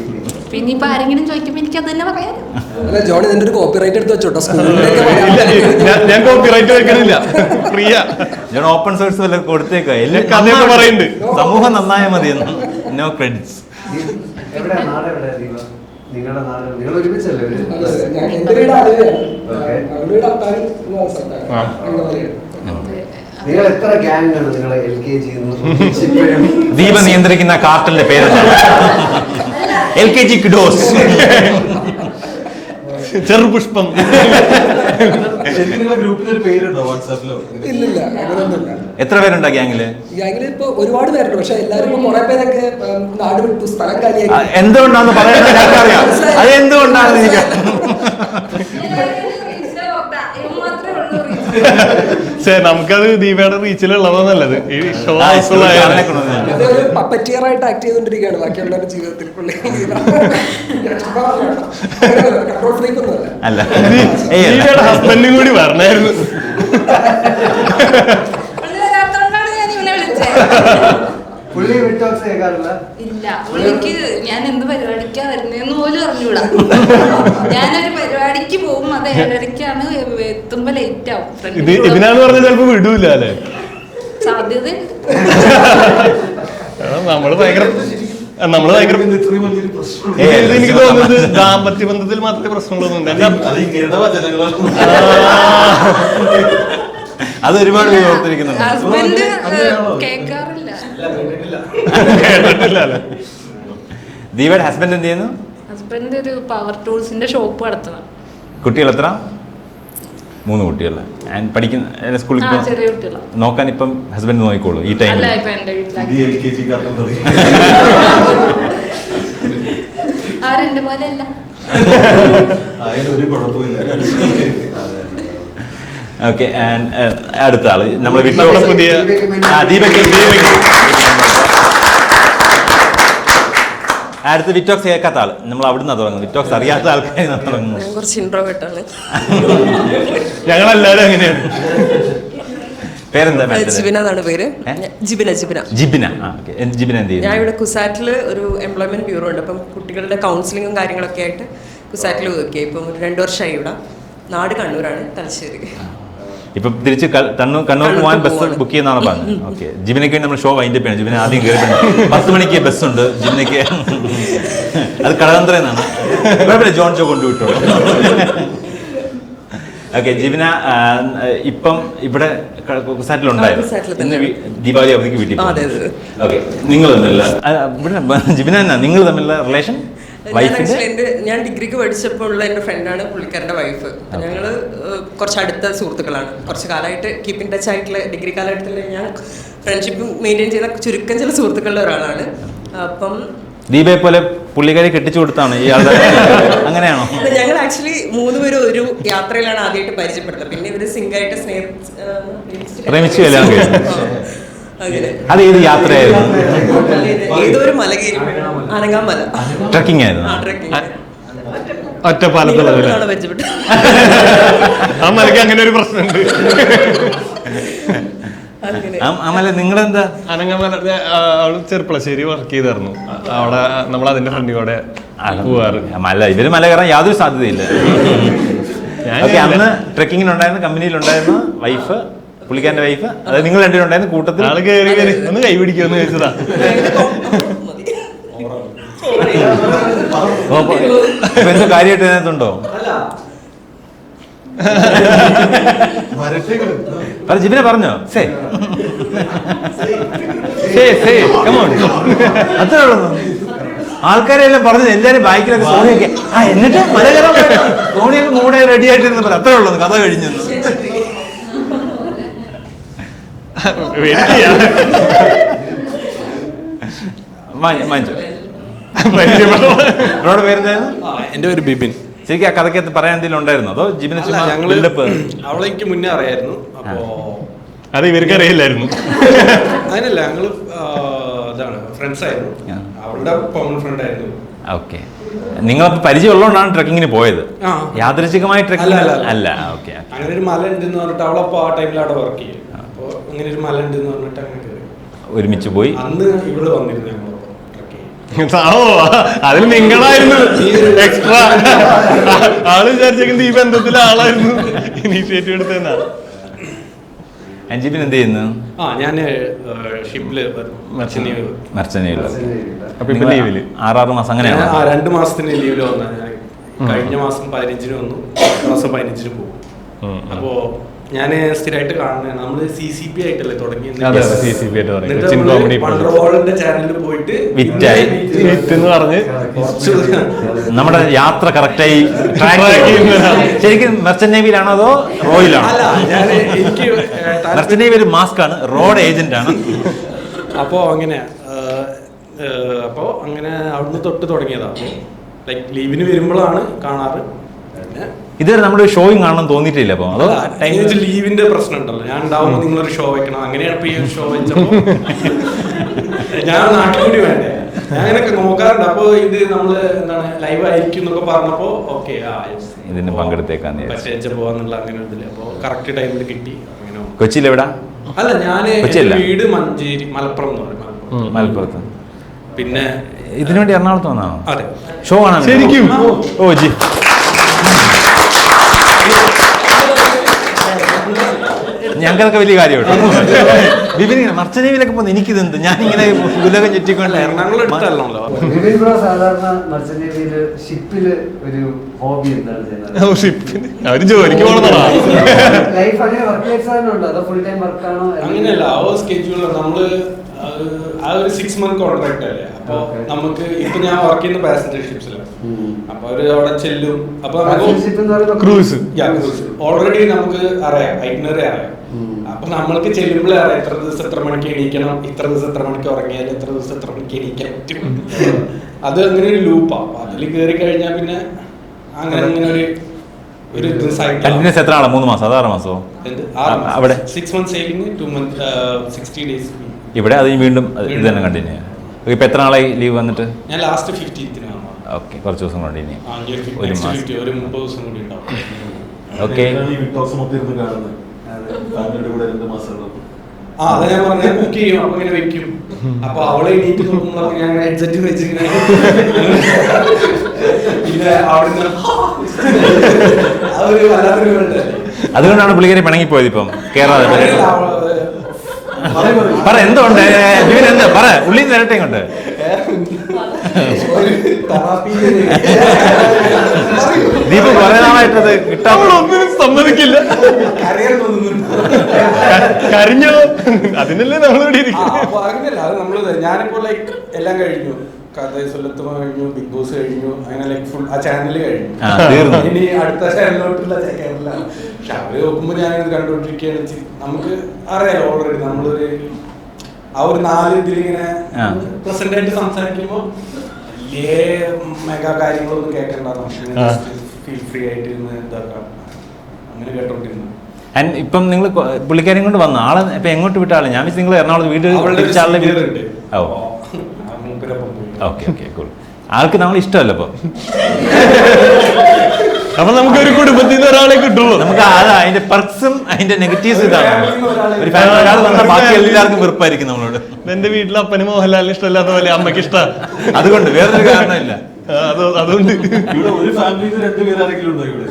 പിന്നെ ഇപ്പൊ ആരെങ്കിലും ചോദിക്കുമ്പോ എനിക്ക് അത് തന്നെ പറയാം. അല്ല, ജോൺ ഇതിന്റെ ഒരു കോപ്പിറൈറ്റ് എടുത്ത് വെച്ചോട്ടോ. ഞാൻ കോപ്പിറൈറ്റ് വെക്കണില്ല, ഫ്രീയാ. ജോൺ ഓപ്പൺ സോഴ്സ് വല്ല കൊടുത്തേക്ക. കഥയൊക്കെ പറയുന്നുണ്ട്. സമൂഹം നന്നായ മതി. No credits. എവിടെ നാട് എവിടെ ദീപ? നിങ്ങളുടെ നാട് നിങ്ങൾ ഒരുമിച്ചല്ലേ? എന്റെ വീട് ആലുവയാണ്. അവരുടെ വീട് അത്താണി എന്ന് പറഞ്ഞ സ്ഥലത്താണ്. നിങ്ങൾ എത്ര ഗ്യാങ് ആണ് നിങ്ങളെ LKG ദീപ നിയന്ത്രിക്കുന്ന കാർട്ടലിന്റെ പേരെന്താണ്? LKG kiddos. ചെറുപുഷ്പം. ശരിക്കും നിങ്ങളുടെ ഗ്രൂപ്പിന് ഒരു പേരുണ്ടോ വാട്സാപ്പിലോ? ഇല്ലില്ല, അങ്ങനെയൊന്നുമില്ല. എത്ര പേരുണ്ടാ ഗ്യാങ്ങില്? ഗ്യാങ്ങിൽ ഇപ്പൊ ഒരുപാട് പേരുണ്ട്. പക്ഷെ എല്ലാരും ഇപ്പൊ കുറെ പേരൊക്കെ നാട് വിട്ടു, സ്ഥലം കാലിയാക്കി. എന്തുകൊണ്ടാന്ന് പറയുന്നത് എനിക്കറിയാം. അത് എന്തുകൊണ്ടാണെന്ന് എനിക്ക് നമുക്കത് ദീപയുടെ റീച്ചിലുള്ളതോ നല്ലത്. ഈ ഷോ അതൊരു പപ്പറ്റിയറായിട്ട് ആക്ട് ചെയ്തോണ്ടിരിക്കുകയാണ് ബാക്കിയുള്ളവരുടെ ജീവിതത്തിൽ. കൺട്രോൾ ഫ്രീക്ക് ഒന്നുമല്ല. അല്ല, ദീപയുടെ ഹസ്ബൻഡും കൂടി പറഞ്ഞായിരുന്നു. പുള്ളി വിട്ടോക്സ് കേൾക്കാറില്ല. ഇല്ല, പുള്ളിക്ക് ഞാൻ എന്ത് പരിപാടിക്കാ വരുന്നതെന്ന് പോലും അറിഞ്ഞൂടാ. ഞാനൊരു പരിപാടിക്ക് പോകും, അത് 7:30 എത്തുമ്പോ ലേറ്റ് ആവും. ഇതിനാന്ന് പറഞ്ഞാൽ ചിലപ്പോ വിടൂല അല്ലേ? സാധ്യതയുണ്ട്. നമ്മള് ഭയങ്കര ഇത്രയും വലിയൊരു പ്രശ്നം എനിക്ക് തോന്നുന്നത് ദാമ്പത്യ ബന്ധത്തിൽ മാത്രമേ പ്രശ്നമുള്ളൂ. അത് ഇങ്ങനത്തെ വചനങ്ങളാണ്. അത് ഒരുപാട് പേര് ഓർത്തിരിക്കുന്നുണ്ട്. ഹസ്ബൻഡ് കേൾക്കാറില്ല. കേട്ടിട്ടില്ല അല്ലേ? ദീപയുടെ ഹസ്ബൻഡ് എന്ത് ചെയ്യുന്നു? ഹസ്ബൻഡ് ഒരു പവർ ടൂൾസിന്റെ ഷോപ്പ് നടത്തണം. കുട്ടികൾ എത്ര? 3 കുട്ടികൾ ആൻഡ് പഠിക്കുന്ന സ്കൂളിൽ ആ, ചെറിയ കുട്ടികളാണ്. നോക്കാൻ ഇപ്പം ഹസ്ബൻഡ് നോക്കിക്കോളൂ ഈ ടൈമിൽ. അല്ല ഇപ്പൊ എന്റെ വീട്ടിലാക്കി LKG ആരെന്റെ പോലെ അല്ല. അതിനൊരു കുഴപ്പമില്ല. ഓക്കെ ആൻഡ് അടുത്ത ആള് നമ്മൾ നമ്മുടെ പുതിയ ദീപക്. അടുത്ത് വിറ്റോക്സ് കേൾക്കാത്ത ആള്, നമ്മൾ അവിടുന്ന് തുടങ്ങുന്നത്. വിറ്റോക്സ് അറിയാത്ത ആൾക്കാർ തുടങ്ങുന്നു. ഞാൻ കുറച്ച് ഇൻട്രോവേർട്ടാണ്. ഞങ്ങളെല്ലാരും അങ്ങനെയാണ്. പേരെന്താ? ജിബിന എന്നാണ് പേര്. ജിബിന. ജിബിന. ജിബിന എന്ത് ഞാൻ ചെയ്യുന്നു? ഇവിടെ കുസാറ്റിൽ ഒരു എംപ്ലോയ്മെന്റ് ബ്യൂറോ ഉണ്ട്. അപ്പം കുട്ടികളുടെ കൗൺസിലിങ്ങും കാര്യങ്ങളൊക്കെ ആയിട്ട് കുസാറ്റിൽ വർക്ക് ചെയ്യും. ഇപ്പം 2 വർഷമായി ഇവിടെ. നാട് കണ്ണൂരാണ്, തലശ്ശേരി. ഇപ്പൊ തിരിച്ച് കണ്ണൂർ പോകാൻ ബസ് ബുക്ക് ചെയ്യുന്നതാണ് പറഞ്ഞത്. ഓക്കെ, ജിബിനയ്ക്ക് വേണ്ടി നമ്മൾ ഷോ വൈൻഡ് അപ്പ് ചെയ്യണം. ജിബിന ആദ്യം കയറിയിട്ടുണ്ട്. 10 മണിക്ക് ബസ് ഉണ്ട് ജിബിനയ്ക്ക്. അത് കടകന്തര എന്നാണ്. കുഴപ്പമില്ല, ജോൺ ജോ കൊണ്ടുവിട്ടോളൂ. ഓക്കെ, ജിബിന ഇപ്പം ഇവിടെ കുസാറ്റിലുണ്ടായിരുന്നു. ഇന്ന് ദീപാവലി അവധിക്ക് വീട്ടിൽ. ഓക്കെ, നിങ്ങൾ തമ്മിലുള്ള ജിബിന എന്നാ നിങ്ങൾ തമ്മിലുള്ള റിലേഷൻ? ഞാൻ ഡിഗ്രിക്ക് പഠിച്ചപ്പോൾ ഉള്ള എൻ്റെ ഫ്രണ്ടാണ് പുള്ളിക്കാരുടെ വൈഫ്. ഞങ്ങൾ കുറച്ച് അടുത്ത സുഹൃത്തുക്കളാണ്. കുറച്ച് കാലമായിട്ട് കീപ്പ് ഇൻ ടച്ച് ആയിട്ടുള്ള ഡിഗ്രി കാലഘട്ടത്തിൽ ഞാൻ ഫ്രണ്ട്ഷിപ്പ് മെയിൻറ്റെയിൻ ചെയ്ത ചുരുക്കം ചില സുഹൃത്തുക്കളുടെ ഒരാളാണ്. അപ്പം ദീപയെ പോലെ പുള്ളിക്കാരി കെട്ടിച്ചു കൊടുത്താണ് ഇയാളുടെ. അങ്ങനെയാണോ? ഞങ്ങൾ ആക്ച്വലി 3 പേരും ഒരു യാത്രയിലാണ് ആദ്യമായിട്ട് പരിചയപ്പെടുന്നത്. പിന്നെ ഇവര് സിംഗായിട്ട് പ്രേമിച്ചു കല്യാണം കഴിച്ചു. അത് ഏത് യാത്രയായിരുന്നു? ഏതോ ഒരു മല കയറി, ആനങ്ങാമല. ട്രക്കിംഗ് ആയിരുന്നു. ഒറ്റപ്പാലത്തുള്ള പരിചയപ്പെട്ടു. ആ മലയ്ക്ക് അങ്ങനെ ഒരു പ്രശ്നമുണ്ട്. അമല നിങ്ങളെന്താ? അനങ്ങമല അവള് ചെറുപ്പളശ്ശേരി വർക്ക് ചെയ്തായിരുന്നു. അവിടെ നമ്മൾ അതിന്റെ ഫ്രണ്ടിൽ കൂടെ പോവാറ്. മല ഇവര് മല കയറാൻ യാതൊരു സാധ്യതയില്ല. അന്ന് ട്രക്കിങ്ങിനുണ്ടായിരുന്ന കമ്പനിയിലുണ്ടായിരുന്ന വൈഫ്, പുള്ളിക്കാരന്റെ വൈഫ്, അതായത് നിങ്ങൾ രണ്ടുപേരുണ്ടായിരുന്ന കൂട്ടത്തിൽ ആള് കയറി ഒന്ന് കൈ പിടിക്കുമെന്ന് ചോദിച്ചതാ. എന്തോ കാര്യമായിട്ട് ഇതിനകത്തുണ്ടോ? ജിബിനെ പറഞ്ഞോ? അത്രേ ഉള്ളൂ. ആൾക്കാരെല്ലാം പറഞ്ഞത് എല്ലാരും ബൈക്കിലൊക്കെ സോണിയൊക്കെ എന്നിട്ട് മല കയറാൻ സോണിയൊക്കെ മൂടെ റെഡി ആയിട്ടിരുന്ന അത്രേ ഉള്ളൂ. കഥ കഴിഞ്ഞു. എന്റെ പേര് ബിബിൻ. ശരിക്കും ആ കഥയ്ക്കകത്ത് പറയാൻ എന്തെങ്കിലും ഉണ്ടായിരുന്നു? അതോ ജിബിനെ അവളെ എനിക്ക് മുന്നേ അറിയായിരുന്നു. അപ്പോ അത് ഇവർക്ക് അറിയില്ലായിരുന്നു. അതിനല്ല, ഞങ്ങള് ഇതാണ് ഫ്രണ്ട്സ് ആയിരുന്നു. അവളുടെ കോമൺ ഫ്രണ്ട് ആയിരുന്നു. ഓക്കെ, നിങ്ങൾ പരിചയം ഉള്ളതുകൊണ്ടാണ് ട്രക്കിങ്ങിന് പോയത്? യാദൃശികമായി ട്രക്കിംഗ് അല്ല. ഓക്കെ, അങ്ങനെ ഒരു മല ഉണ്ടെന്ന് പറഞ്ഞിട്ട് അവളപ്പോ ആ ടൈമിൽ അവിടെ വർക്ക് ചെയ്യും. അപ്പൊ അങ്ങനെ ഒരു മല ഉണ്ടെന്ന് പറഞ്ഞിട്ട് അങ്ങനെ ഒരുമിച്ച് പോയി. അന്ന് ഇവിടെ വന്നിരുന്നു ഞങ്ങൾ. അതിൽ നിങ്ങളായിരുന്നു എക്സ്ട്രാ. ആള് വിചാരിച്ചെങ്കിൽ ഈ ബന്ധത്തിലെ ആളായിരുന്നു ഇനീഷ്യേറ്റീവ് എടുത്തതെന്നാ. അഞ്ജിബിൻ എന്ത് ചെയ്യുന്നു? ഞാൻ ഷിപ്പില് മർച്ചനയില്. അപ്പൊ ഇപ്പൊ ലീവില് 6 മാസം അങ്ങനെയാണ്. 2 മാസത്തിന് ലീവില് വന്ന ഞാൻ. കഴിഞ്ഞ മാസം 15 വന്നു, മാസം 15 പോകും. അപ്പോ ഞാൻ സ്ഥിരമായിട്ട് കാണുന്നത് നമ്മള് CCP ആയിട്ടല്ലേ തുടങ്ങിയത്. ചാനലിൽ പോയിട്ട് നമ്മുടെ യാത്ര കറക്റ്റായി ശരിക്കും മെർച്ചന്റ് നേവിയിലാണോ അതോ റോയിലാണോ? എനിക്ക് മെർച്ചന്റ് നേവി ഒരു മാസ്ക് ആണ്, റോഡ് ഏജന്റ് ആണ്. അപ്പോ അങ്ങനെ അവിടുന്ന് തൊട്ട് തുടങ്ങിയതാണ്. ലൈക്ക് ലീവിന് വരുമ്പോഴാണ് കാണാറ്. ഇതുവരെ നമ്മുടെ ഷോയും കാണണം തോന്നിയിട്ടില്ല. അപ്പൊ അതോ ലീവിന്റെ പ്രശ്നം ഉണ്ടല്ലോ, ഞാൻ ഉണ്ടാവുമ്പോൾ നിങ്ങളൊരു ഷോ വെക്കണം. അങ്ങനെയാണ് ഇപ്പൊ ഈ ഷോ വെച്ചപ്പോ ഞാൻ നാട്ടിൽ കൂടി വേണ്ടേ, ഞാൻ അങ്ങനെയൊക്കെ നോക്കാറുണ്ട്. അപ്പൊ ഇത് നമ്മള് എന്താണ് ലൈവ് ആയിരിക്കും എന്നൊക്കെ പറഞ്ഞപ്പോ ഓക്കെ ഇതിന് പങ്കെടുത്തേക്കാന്ന് പോവാന്നുള്ള അങ്ങനെ ഇതില് അപ്പൊ കറക്റ്റ് ടൈമിൽ കിട്ടി. അങ്ങനെ കൊച്ചിയിൽ എവിടാ? അല്ല, ഞാൻ വീട് മഞ്ചേരി, മലപ്പുറം എന്ന് പറയും. മലപ്പുറത്ത്. പിന്നെ ഇതിനുവേണ്ടി എറണാകുളത്ത് വന്നാണോ? അതെ, ഷോ ആണ് ശരിക്കും. ഓ ജി, ഞങ്ങൾക്കൊക്കെ വലിയ കാര്യമാണ്. വിപിൻ മർച്ചനേവിയിലൊക്കെ പോകുന്നത് എനിക്കിതെന്ത്, ഞാനിങ്ങനെ ഉലകം ചുറ്റിക്കൊണ്ട്. എറണാകുളം എടുത്തല്ലോ. സാധാരണ മർച്ചന്റ് നേവിയില് ഷിപ്പില് ഒരു ഹോബി എന്താണ് ചെയ്യുന്നത്? അവര് ജോലിക്ക് പോകണതാ. ലൈഫ് അങ്ങനെ വർക്ക് ലൈഫ് സാധനം ഉണ്ടോ അതോ ഫുൾ ടൈം വർക്കാണോ? അങ്ങനെയല്ല, ആ സ്കെഡ്യൂൾ നമ്മള് ആ ഒരു 6 month കോൺട്രാക്ട് അല്ലേ. അപ്പൊ നമുക്ക് ഇപ്പൊ ഞാൻ വർക്ക് ചെയ്യുന്ന പാസഞ്ചർ ഷിപ്സിലാണ്. അപ്പൊ അവര് അവിടെ ചെല്ലും. അപ്പൊ ക്രൂസ് ഓൾറെഡി നമുക്ക് അറിയാം, ഐറ്റിനറി അറിയാം. അപ്പൊ നമ്മൾക്ക് ചെല്ലുമ്പോഴേ അറിയാം ഇത്ര ദിവസം എത്ര മണിക്ക് എണീക്കണം, ഇത്ര ദിവസം എത്ര മണിക്ക് ഉറങ്ങിയാൽ എത്ര ദിവസം എത്ര മണിക്ക് എണീക്കാൻ പറ്റും. അത് അങ്ങനെ ഒരു ലൂപ്പാണ്. അതിൽ കയറി കഴിഞ്ഞാൽ പിന്നെ അങ്ങനെ അങ്ങനെ ഒരു കണ്ടിന്യൂസ് എത്ര ആളാണ്? 3 മാസം? 6 മാസമോ? അവിടെ 6 months sailing, 2 months 60 days. ഇവിടെ അത് വീണ്ടും ഇത് തന്നെ കണ്ടിന്യൂ. ഇപ്പൊ എത്ര നാളായി ലീവ് വന്നിട്ട്? ഞാൻ ലാസ്റ്റ് 15th ഓക്കെ, കുറച്ച് ദിവസം കൊണ്ട് ഇനി ഒരു 30 ദിവസം കൂടി ഉണ്ടാവും. ഓക്കെ. അതാ ഞാൻ പറഞ്ഞ കുക്ക് ചെയ്യും. അപ്പൊ ഇങ്ങനെ വെക്കും. അപ്പൊ അവളെ എണീറ്റ് നോക്കുമ്പോൾ ഞാൻ ഹെഡ്സെറ്റ് വെച്ചിങ്ങനെ പിന്നെ അവിടെ അതൊരു വല്ലാത്തൊരു വേണ്ടല്ലേ. അതുകൊണ്ടാണ് പുള്ളിക്കാരി പിണങ്ങിപ്പോയത് ഇപ്പം കേറാതെ. പറ, എന്തുകൊണ്ട് എന്താ പറ, ഉള്ളി തരട്ടെ കൊണ്ട്. ദീപ് കുറെ നാളായിട്ടത് കിട്ടാൻ സമ്മതിക്കില്ല. കരഞ്ഞോ? അതിനല്ലേ നമ്മളിവിടെ ഇരിക്കുന്നത്. അപ്പൊ അങ്ങനെയല്ല, അത് നമ്മള് ഞാനിപ്പോ ലൈക്ക് എല്ലാം കഴിഞ്ഞു. കഥ സ്വലത്തുമ കഴിഞ്ഞു, ബിഗ് ബോസ് കഴിഞ്ഞു, അങ്ങനെ ലൈക്ക് ഫുൾ ആ ചാനൽ കഴിഞ്ഞു. ഇനി അടുത്ത ചാനലിലോട്ടുള്ള ചാനലാണ്. പക്ഷെ അവര് നോക്കുമ്പോ ഞാനിത് കണ്ടുകൊണ്ടിരിക്കുകയാണ്. നമുക്ക് അറിയാലോ ഓൾറെഡി നമ്മളൊരു ആ ഒരു 4 ഇതിലിങ്ങനെ പ്രസന്റ് ആയിട്ട് സംസാരിക്കുമ്പോ വലിയ മെഗാ കാര്യങ്ങളൊന്നും കേൾക്കണ്ട. ഫീൽ ഫ്രീ ആയിട്ട് ഇരുന്ന് ഇതാക്കാം. അങ്ങനെ കേട്ടോണ്ടിരുന്നു. ഇപ്പം നിങ്ങൾ പുള്ളിക്കാരും കൊണ്ട് വന്ന ആളെ ഇപ്പൊ എങ്ങോട്ട് വിട്ട ആളെ? ഞാൻ നിങ്ങൾ എറണാകുളത്ത് വീട് ഓക്കെ ഓക്കെ കൂൾ. ആൾക്ക് നമ്മൾ ഇഷ്ടമല്ല ഇപ്പൊ. അപ്പൊ നമുക്ക് ഒരു കുടുംബത്തിൽ നിന്ന് ഒരാളെ കിട്ടുള്ളൂ. നമുക്ക് അതാ അതിന്റെ പെർക്സും അതിന്റെ നെഗറ്റീവ്സ് ഇതാണ്. ഒരു ഫാമിലി ഒരാൾ വന്നാൽ ബാക്കി എല്ലാവർക്കും വെറുപ്പായിരിക്കും നമ്മളോട്. എന്റെ വീട്ടിൽ അപ്പനും മോഹൻലാലിന് ഇഷ്ടമല്ലാത്ത പോലെ അമ്മയ്ക്ക് ഇഷ്ടം. അതുകൊണ്ട് വേറൊരു കാരണമില്ല. അതുകൊണ്ട് ഇവിടെ ഒരു ഫാമിലിയിൽ 2 പേരാരെങ്കിലും ഉണ്ടോ ഇവിടെ?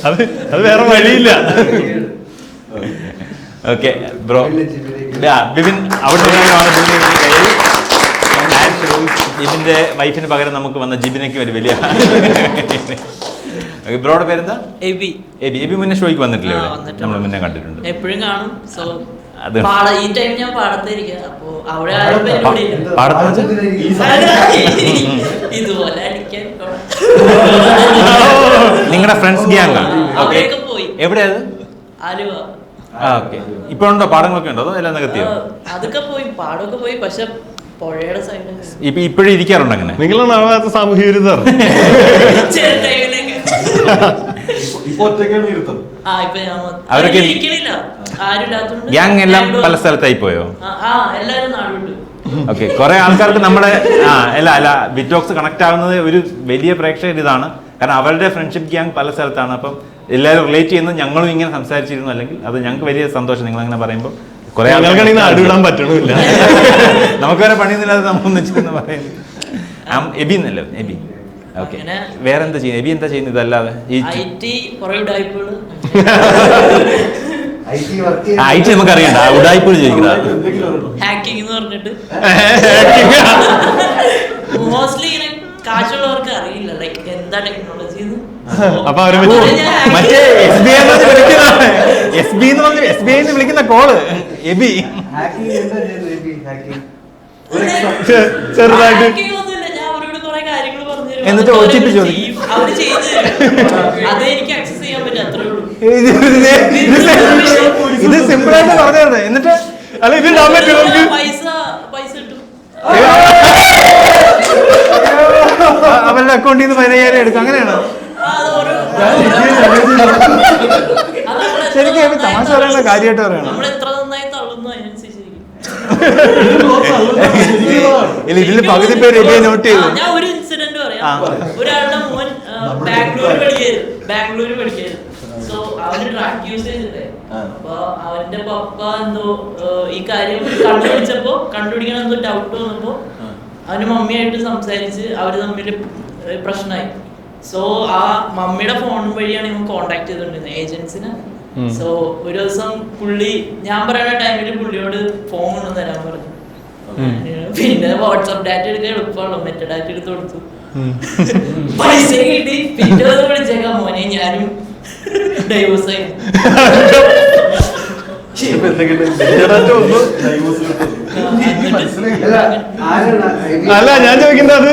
അത് വേറെ വഴിയില്ല. Okay bro. ബിബിൻ അവിടെ ജിബിന്റെ വൈഫിന് പകരം നമുക്ക് വന്ന ജിബിനേക്ക് ഒരു വലിയ. ബ്രോയുടെ പേരെന്താ? എബി. എബി മുന്നേ ഷോയ്ക്ക് വന്നിട്ടില്ലേ? നമ്മൾ മുന്നേ കണ്ടിട്ടുണ്ട്. എപ്പോഴും കാണും. സോ അത് ഈ ടൈം ഞാൻ പാടത്തിരിക്കുക. അപ്പൊ അവിടെ ഇതുപോലെ അടിക്കാൻ നിങ്ങളുടെ ഫ്രണ്ട്സ് ഗ്യാങ് ആണ്? അവിടെയൊക്കെ പോയി. എവിടെയത്? ആലുവ. ഓക്കെ. ഇപ്പൊ ഉണ്ടോ? പാടങ്ങളൊക്കെ ഉണ്ടോ? അതോ എല്ലാം നികത്തിയോ? അതൊക്കെ പോയി, പാടമൊക്കെ പോയി. പക്ഷെ പുഴയുടെ സൈഡിൽ ഇപ്പൊ ഇപ്പോഴും ഇരിക്കാറുണ്ട് അങ്ങനെ? നിങ്ങളാണ് അവിടെ സാമൂഹ്യ വിരുദ്ധർ. അവരൊക്കെ ഗ്യാങ് എല്ലാം പല സ്ഥലത്തായി പോയോ? എല്ലാരും നാടുണ്ട്. ഓക്കെ. കുറെ ആൾക്കാർക്ക് നമ്മുടെ അല്ല ബിറ്റോക്സ് കണക്ട് ആവുന്നത് ഒരു വലിയ പ്രേക്ഷകർ ഇതാണ്. കാരണം അവരുടെ ഫ്രണ്ട്ഷിപ്പ് ഗ്യാങ് പല സ്ഥലത്താണ്. അപ്പം എല്ലാവരും റിലേറ്റ് ചെയ്യുന്നത് ഞങ്ങളും ഇങ്ങനെ സംസാരിച്ചിരുന്നു. അല്ലെങ്കിൽ അത് ഞങ്ങൾക്ക് വലിയ സന്തോഷം നിങ്ങൾ അങ്ങനെ പറയുമ്പോൾ. കുറെ ആൾക്കാർക്കാണെങ്കിൽ പറ്റണില്ല. നമുക്ക് വേറെ പണിയൊന്നുമില്ലാതെ നമ്മൾ ഒന്നിച്ചെന്ന് പറയുന്നത്. എബി എന്നല്ലോ എബി. ഓക്കെ. വേറെ എന്താ ചെയ്യുന്നത്? എബി എന്താ ചെയ്യുന്നത് ഇതല്ലാതെ? ഐ ടി നമുക്ക് അറിയണ്ട. ഉടായ്പ ചോദിക്കുന്നത് ഹാക്കിംഗ് എന്ന് പറഞ്ഞിട്ട് മോസ്റ്റ്ലി ഇങ്ങനെ കാശുള്ളവർക്ക് അറിയില്ല ലൈക്ക് എന്താ ടെക്നോളജി. മറ്റേ എസ് ബി ഐ വിളിക്കുന്ന കോള് എബി. ചെറുതായിട്ട് എന്നിട്ട് OTP ചോദിക്കും. അവര് ചെയ്ത് അതെനിക്ക് ആക്സസ് ചെയ്യാൻ പറ്റും. അത്രേ ഉള്ളൂ. ഇത് സിമ്പിൾ ആയിട്ട് പറഞ്ഞത്. എന്നിട്ട് അല്ല ഇത് പൈസ കിട്ടും. അവരുടെ അക്കൗണ്ടിൽ നിന്ന് 15,000 എടുക്കും. അങ്ങനെയാണോ? ശരിക്കും തമാശ പറയണ കാര്യമായിട്ട് പറയണം. നമ്മൾ എത്ര നന്നായി തള്ളുന്നു അതിനനുസരിച്ചിരിക്കും. ഇതില് പകുതി പേര് എബിയെ നോട്ട് ചെയ്തു. ഞാൻ ഒരു ഇൻസിഡന്റ് പറയാം. ഒരാളുടെ മോൻ ബാംഗ്ലൂർ പഠിക്കായിരുന്നു. സോ അവന് ട്രാക്ക് യൂസ് ചെയ്തിട്ടേ. അപ്പൊ അവന്റെ പപ്പ എന്തോ ഈ കാര്യം കണ്ടുപിടിക്കണം എന്തോ ഡൗട്ട് വന്നപ്പോ അവന് മമ്മിയായിട്ട് സംസാരിച്ച് അവര് തമ്മിൽ പ്രശ്നമായി. സോ ആ മമ്മിയുടെ ഫോൺ വഴിയാണ് ഇവൻ കോണ്ടാക്ട് ചെയ്തോണ്ടിരുന്നത് ഏജൻസിന്. സോ ഒരു ദിവസം പുള്ളി ഞാൻ പറയുന്ന ടൈമിൽ പുള്ളിയോട് ഫോൺ കൊണ്ടു തരാൻ പറഞ്ഞു. പിന്നെ വാട്സ്ആപ്പ് ഡാറ്റ എടുക്കാൻ എളുപ്പമാണല്ലോ, മെറ്റ ഡാറ്റ എടുത്ത് കൊടുത്തു. പൈസ കിട്ടി. പിന്നെ വിളിച്ചേക്കാം മോനെ ഞാനും ഡൈവോഴ്സ് ആയി. അല്ല ഞാൻ ചോദിക്കുന്നത് അത്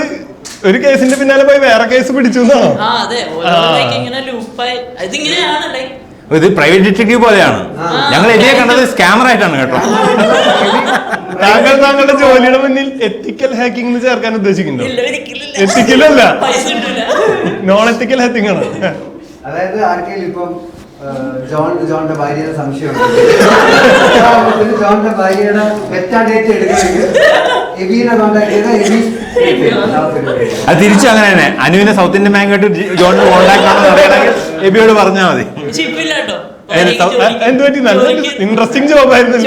ഒരു കേസിന്റെ പിന്നാലെ പോയി വേറെ കേസ് പിടിച്ചു എന്നാണോ? ആ അതെ, ഓരോ ഇങ്ങനെ ലൂപ്പായി ഇതിങ്ങനെയാണ് ലൈക്ക് ഇത് പ്രൈവറ്റ് ഡിറ്റക്റ്റീവ് പോലെയാണ്. ഞങ്ങൾ എതിരെ കണ്ടത് സ്കാമർ ആയിട്ടാണ് കേട്ടോ. താങ്കൾ താങ്കളുടെ ജോലിയുടെ മുന്നിൽ എത്തിക്കൽ ഹാക്കിംഗ് ചേർക്കാൻ ഉദ്ദേശിക്കുന്നുണ്ടോ? എത്തിക്കലല്ല, നോൺ എത്തിക്കൽ ഹാക്കിംഗ് ആണ്. അതായത് ആർക്കെങ്കിലും ഇപ്പം ജോണിന്റെ ഭാര്യയുടെ സംശയമുണ്ട്, ജോണിന്റെ ഭാര്യയുടെ മെറ്റാ ഡേറ്റ് എടുക്കണമെങ്കിൽ എബിനെ കോൺടാക്ട് ചെയ്താൽ എബി അത് തിരിച്ചു അങ്ങനെ തന്നെ. അനുവിനെ സൗത്ത് ഇന്ത്യൻ ബാങ്കായിട്ട് ജോണിന് കോൺടാക്ട് ആണെന്ന് അറിയണമെങ്കിൽ എബിയോട് പറഞ്ഞാൽ മതി. എന്ത് പറ്റി? നല്ല ഇൻട്രസ്റ്റിംഗ് ജോബ് ആയിരുന്നു.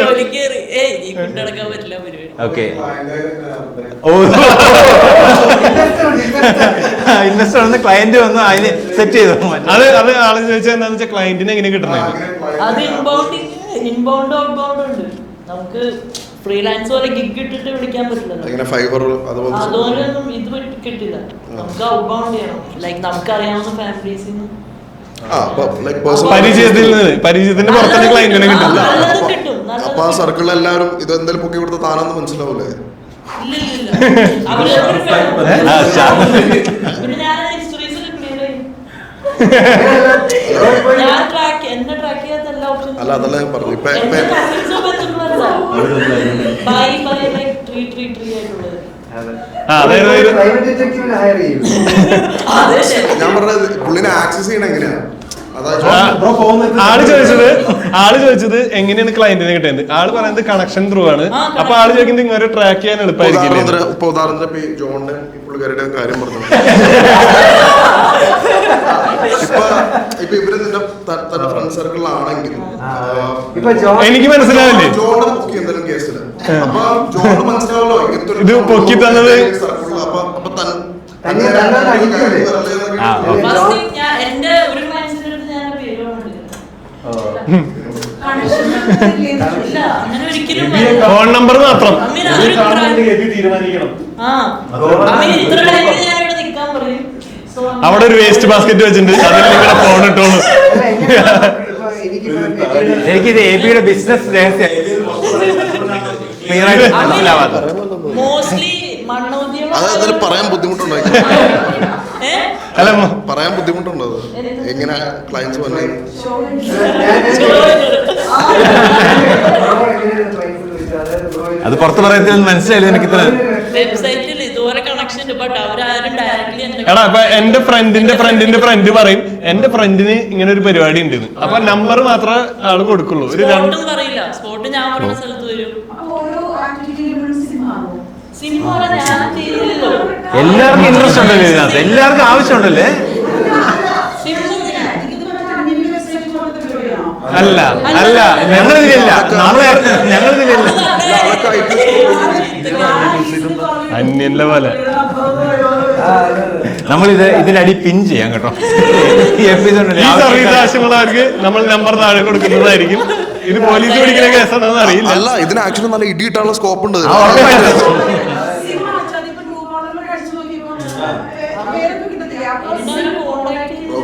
ഓക്കെ, ഇൻവെസ്റ്റർ വന്ന് ക്ലയന്റ് വന്ന് അതിന് സെറ്റ് ചെയ്തു. അത് ആള് ചോദിച്ചാൽ എന്താന്ന് വെച്ചാൽ ക്ലയന്റിനെ എങ്ങനെ കിട്ടണേ? അത് ഇൻബൗണ്ട് ഔട്ട്ബൗണ്ട് ഉണ്ട്. നമുക്ക് ഫ്രീലാൻസ് പോലെ ഗിഗ് ഇട്ടിട്ട് വിളിക്കാൻ പറ്റില്ല. അതുപോലെ ഒന്നും ഇത് കിട്ടില്ല. നമുക്ക് ഔട്ട്ബൗണ്ട് ചെയ്യണം. ലൈക്ക് നമുക്ക് അറിയാവുന്ന ഫാമിലീസിന് പരിചയത്തിന്റെ പുറത്തുള്ള ക്ലയന്റിനെ കിട്ടില്ല. അപ്പൊ ആ സർക്കിളിൽ എല്ലാവരും ഇത് എന്തായാലും പൊക്കി കൊടുത്ത താനാന്ന് മനസ്സിലാവൂലേ? അല്ല അതല്ല ഞാൻ പറഞ്ഞു. ഇപ്പൊ ഞാൻ പറഞ്ഞത് പുള്ളിനെ ആക്സസ് ചെയ്യണം എങ്ങനെയാണ്? ആള് ചോദിച്ചത് എങ്ങനെയാണ് ക്ലയന്റിനെ കിട്ടുന്നത്. ആള് പറയുന്നത് കണക്ഷൻ ത്രൂ ആണ്. അപ്പൊ ആള് ചോദിക്കുന്നത് ഇങ്ങനെ ട്രാക്ക് ചെയ്യാൻ എളുപ്പമായിരിക്കില്ല. ഇപ്പൊ ഉദാഹരണത്തിന് ജോണിന്റെ പുള്ളിക്കാരുടെ കാര്യം പറഞ്ഞു. ഇപ്പൊ ഇവര് നിന്റെ തന്നെ ഫ്രണ്ട് സർക്കിളിലാണെങ്കിൽ എനിക്ക് മനസ്സിലാവില്ലേ ജോണിനെ പൊക്കി എന്തെങ്കിലും കേസില്, അപ്പൊ ജോണിന് മനസ്സിലാവല്ലോ ഇത് പൊക്കി തന്നത്. അപ്പൊ എന്റെ ഒരു അങ്ങനെ ഒരിക്കലും ഫോൺ നമ്പർ മാത്രം അവിടെ ഒരു വേസ്റ്റ് ബാസ്കറ്റ് വെച്ചിട്ടുണ്ട്, അതിൽ നിങ്ങളുടെ ഫോൺ ഇട്ടോളൂ. എനിക്കിത് എബിയുടെ ബിസിനസ് രഹസ്യം ക്ലിയർ ആയിട്ട് മനസ്സിലാവാത്ത. മോസ്റ്റ്ലി അത് പറയാൻ ബുദ്ധിമുട്ടുണ്ടോ? അല്ല പറയാൻ ബുദ്ധിമുട്ടുണ്ടോ? എങ്ങനെ ക്ലയൻസ് വന്നേ? അത് പുറത്ത് പറയത്തില്ലെന്ന് മനസ്സിലായില്ല എനിക്ക്. ഇത്ര വെബ്സൈറ്റിൽ ഇതുപോലെ കണക്ഷൻ ഉണ്ട്, ബട്ട് അവരാരും ഡയറക്ട്ലി എടാ അപ്പൊ എന്റെ ഫ്രണ്ടിന്റെ ഫ്രണ്ട് പറയും എന്റെ ഫ്രണ്ടിന് ഇങ്ങനെ ഒരു പരിപാടി ഉണ്ട്. അപ്പൊ നമ്പർ മാത്രമേ ആള് കൊടുക്കുള്ളൂ. ഒരു പറയില്ല. സ്പോട്ട് ഞാൻ പറഞ്ഞ സ്ഥലത്ത് വരും. എല്ലാവർക്കും ഇൻട്രസ്റ്റ് ഉണ്ടല്ലോ ഇതിനകത്ത്, എല്ലാവർക്കും ആവശ്യമുണ്ടല്ലേ? അല്ല അല്ല ഞങ്ങളിതിലില്ല, ഞങ്ങളിതിലില്ല. അന്യന്റെ പോലെ നമ്മളിത് ഇതിനടി പിൻ ചെയ്യാം കേട്ടോ. ഈ എപ്പിസോഡ് ഈ സർവീസ് ആവശ്യമുള്ളവർക്ക് നമ്മൾ നമ്പർ താഴെ കൊടുക്കുന്നതായിരിക്കും. ഇത് പോലീസ് പിടിക്കുന്ന കേസാണെന്ന് അറിയില്ല. അല്ല, ഇതിന് ആക്ച്വലി നല്ല ഇടിയിട്ടാനുള്ള സ്കോപ്പ് ഉണ്ട്.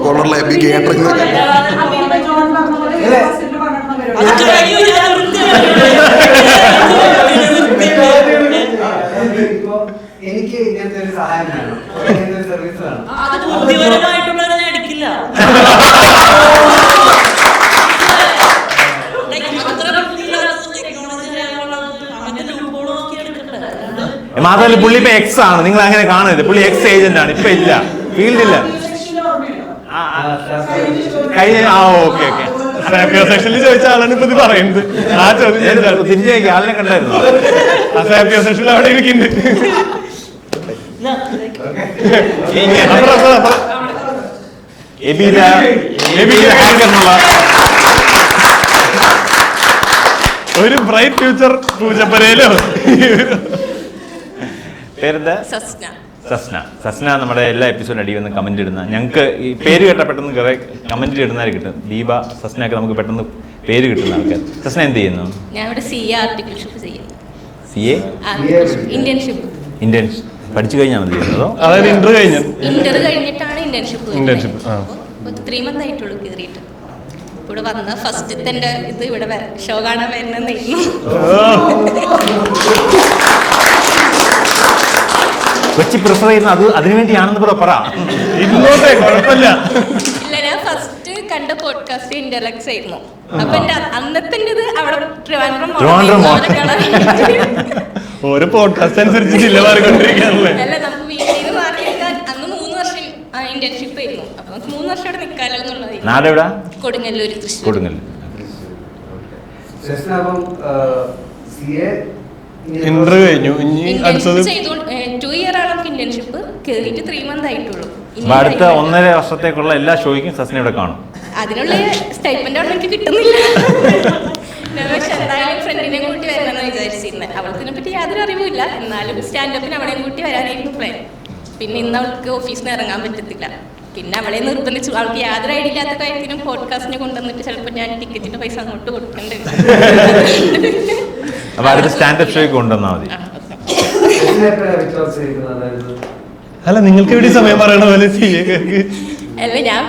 കോളറിലെ കേറ്ററിംഗ് എനിക്ക് ഇങ്ങനത്തെ ഒരു സഹായം വേണം, ഇങ്ങനത്തെ ഒരു സർവീസ് വേണം. ബുദ്ധിപരമായിട്ടുള്ളവരെ എടുക്കില്ല. മാത്രമല്ല പുള്ളി ഇപ്പൊ എക്സ് ആണ്, നിങ്ങൾ അങ്ങനെ കാണരുത്. പുള്ളി എക്സ് ഏജന്റ് ആണ്, ഇപ്പൊ ഇല്ല, ഫീൽഡില്ല. ഓക്കെ സെക്ഷനിൽ ചോദിച്ച ആളാണ് ഇപ്പൊ ഇത് പറയുന്നത്. ആ ചോദ്യം തിരിച്ചു ചോദിക്കുക, ആളിനെ കണ്ടായിരുന്നു. ആ സെക്ഷനിൽ അവിടെ ഇരിക്കുന്നുണ്ട്. ഒരു ബ്രൈറ്റ് ഫ്യൂച്ചർ പൂജപ്പരയിലോ. പേരെന്താ? സസ്ന നമ്മുടെ എല്ലാ എപ്പിസോഡും അടി വന്ന് കമന്റ് ഇടുന്ന, ഞങ്ങൾക്ക് ഈ പേര് കേട്ട പെട്ടെന്ന് കുറെ കമന്റിൽ ഇടുന്നവർ കിട്ടും. ദീപ, സസ്നയൊക്കെ നമുക്ക് പെട്ടെന്ന് പേര് കിട്ടുന്ന ആൾക്കാർ. സസ്ന എന്ത് ചെയ്യുന്നു? ഞാൻ ഇവിടെ CA ആർട്ടിക്കിൾഷിപ്പ് ചെയ്യുന്നു. CA ഇന്ത്യൻ പഠിച്ചു കഴിഞ്ഞാണ് ചെയ്യുന്നതോ? അതായത് ഇന്റർ കഴിഞ്ഞിട്ടാണ് ഇന്റേൺഷിപ്പ് 3 months ആയിട്ടുള്ളൂ കയറിയിട്ട്. അപ്പോൾ ഇവിടെ വന്ന ഫസ്റ്റത്തെ എൻ്റെ ഇത് ഇവിടെ ഷോ കാണാൻ വരുന്നതായിരുന്നു. കൊച്ചി പ്രിഫർ ചെയ്യുന്നത് അതിനുവേണ്ടിയാണെന്ന് പറ. കുഴപ്പമില്ല. ഇല്ല, ഞാൻ ഫസ്റ്റ് കണ്ട പോഡ്കാസ്റ്റ് ഇന്റർലക്സ് ആയിരുന്നു. അപ്പൊ എന്റെ അന്നത്തെ അവിടെ ട്രിവാൻഡ്രം ഓരോ പോഡ്കാസ്റ്റ് അനുസരിച്ച് ജില്ല മാറിക്കൊണ്ടിരിക്കാനല്ലേ. അല്ല, നമുക്ക് വീട്ടിൽ നിന്ന് മാറിയെടുക്കാൻ അന്ന് 3 വർഷം ഇന്റേൺഷിപ്പ് ആയിരുന്നു. അപ്പൊ നമുക്ക് 3 വർഷം അവിടെ നിൽക്കാലോ എന്നുള്ളതായിരുന്നു. നാടെവിടാ? കൊടുങ്ങല്ലൂർ, തൃശ്ശൂർ. കൊടുങ്ങല്ലൂർ. ഇന്റർവ്യൂ കഴിഞ്ഞു. ഇനി അടുത്തത് 2 ഇയർ ആണ് നമുക്ക് ഇന്റേൺഷിപ്പ്. കേറിയിട്ട് 3 മന്ത് ആയിട്ടുള്ളൂ. അടുത്ത 1.5 വർഷത്തേക്കുള്ള എല്ലാ ഷോയ്ക്കും സസ്ന ഇവിടെ കാണും. അതിനുള്ള സ്റ്റൈപ്പൻഡ് അവിടെ എനിക്ക് കിട്ടുന്നില്ല. പക്ഷെ എന്തായാലും ഫ്രണ്ടിനെ കൂട്ടി വരണമെന്ന് വിചാരിച്ചിരുന്നത്. അവൾക്കിനെ പറ്റി യാതൊരു അറിവുമില്ല. എന്നാലും സ്റ്റാൻഡപ്പിന് അവളെയും കൂട്ടി വരാനായിരുന്നു പ്ലാൻ. പിന്നെ ഇന്ന് അവൾക്ക് ഓഫീസിൽ നിന്ന് ഇറങ്ങാൻ പറ്റത്തില്ല. പിന്നെ അവളെ നിർബന്ധിച്ചു. അവൾക്ക് യാതൊരു ഐഡിയ ഇല്ലാത്ത കാര്യത്തിനും പോഡ്കാസ്റ്റിനെ കൊണ്ടുവന്നിട്ട് ചിലപ്പോൾ ഞാൻ ടിക്കറ്റിന്റെ പൈസ അങ്ങോട്ട് കൊടുക്കേണ്ടി വരും. അപ്പൊ അടുത്ത സ്റ്റാൻഡപ്പ് ഷോയ്ക്ക് കൊണ്ടുവന്നാൽ മതി. അല്ല, നിങ്ങൾക്ക് എവിടെ സമയം പറയണ പോലെ അല്ല, ഞാൻ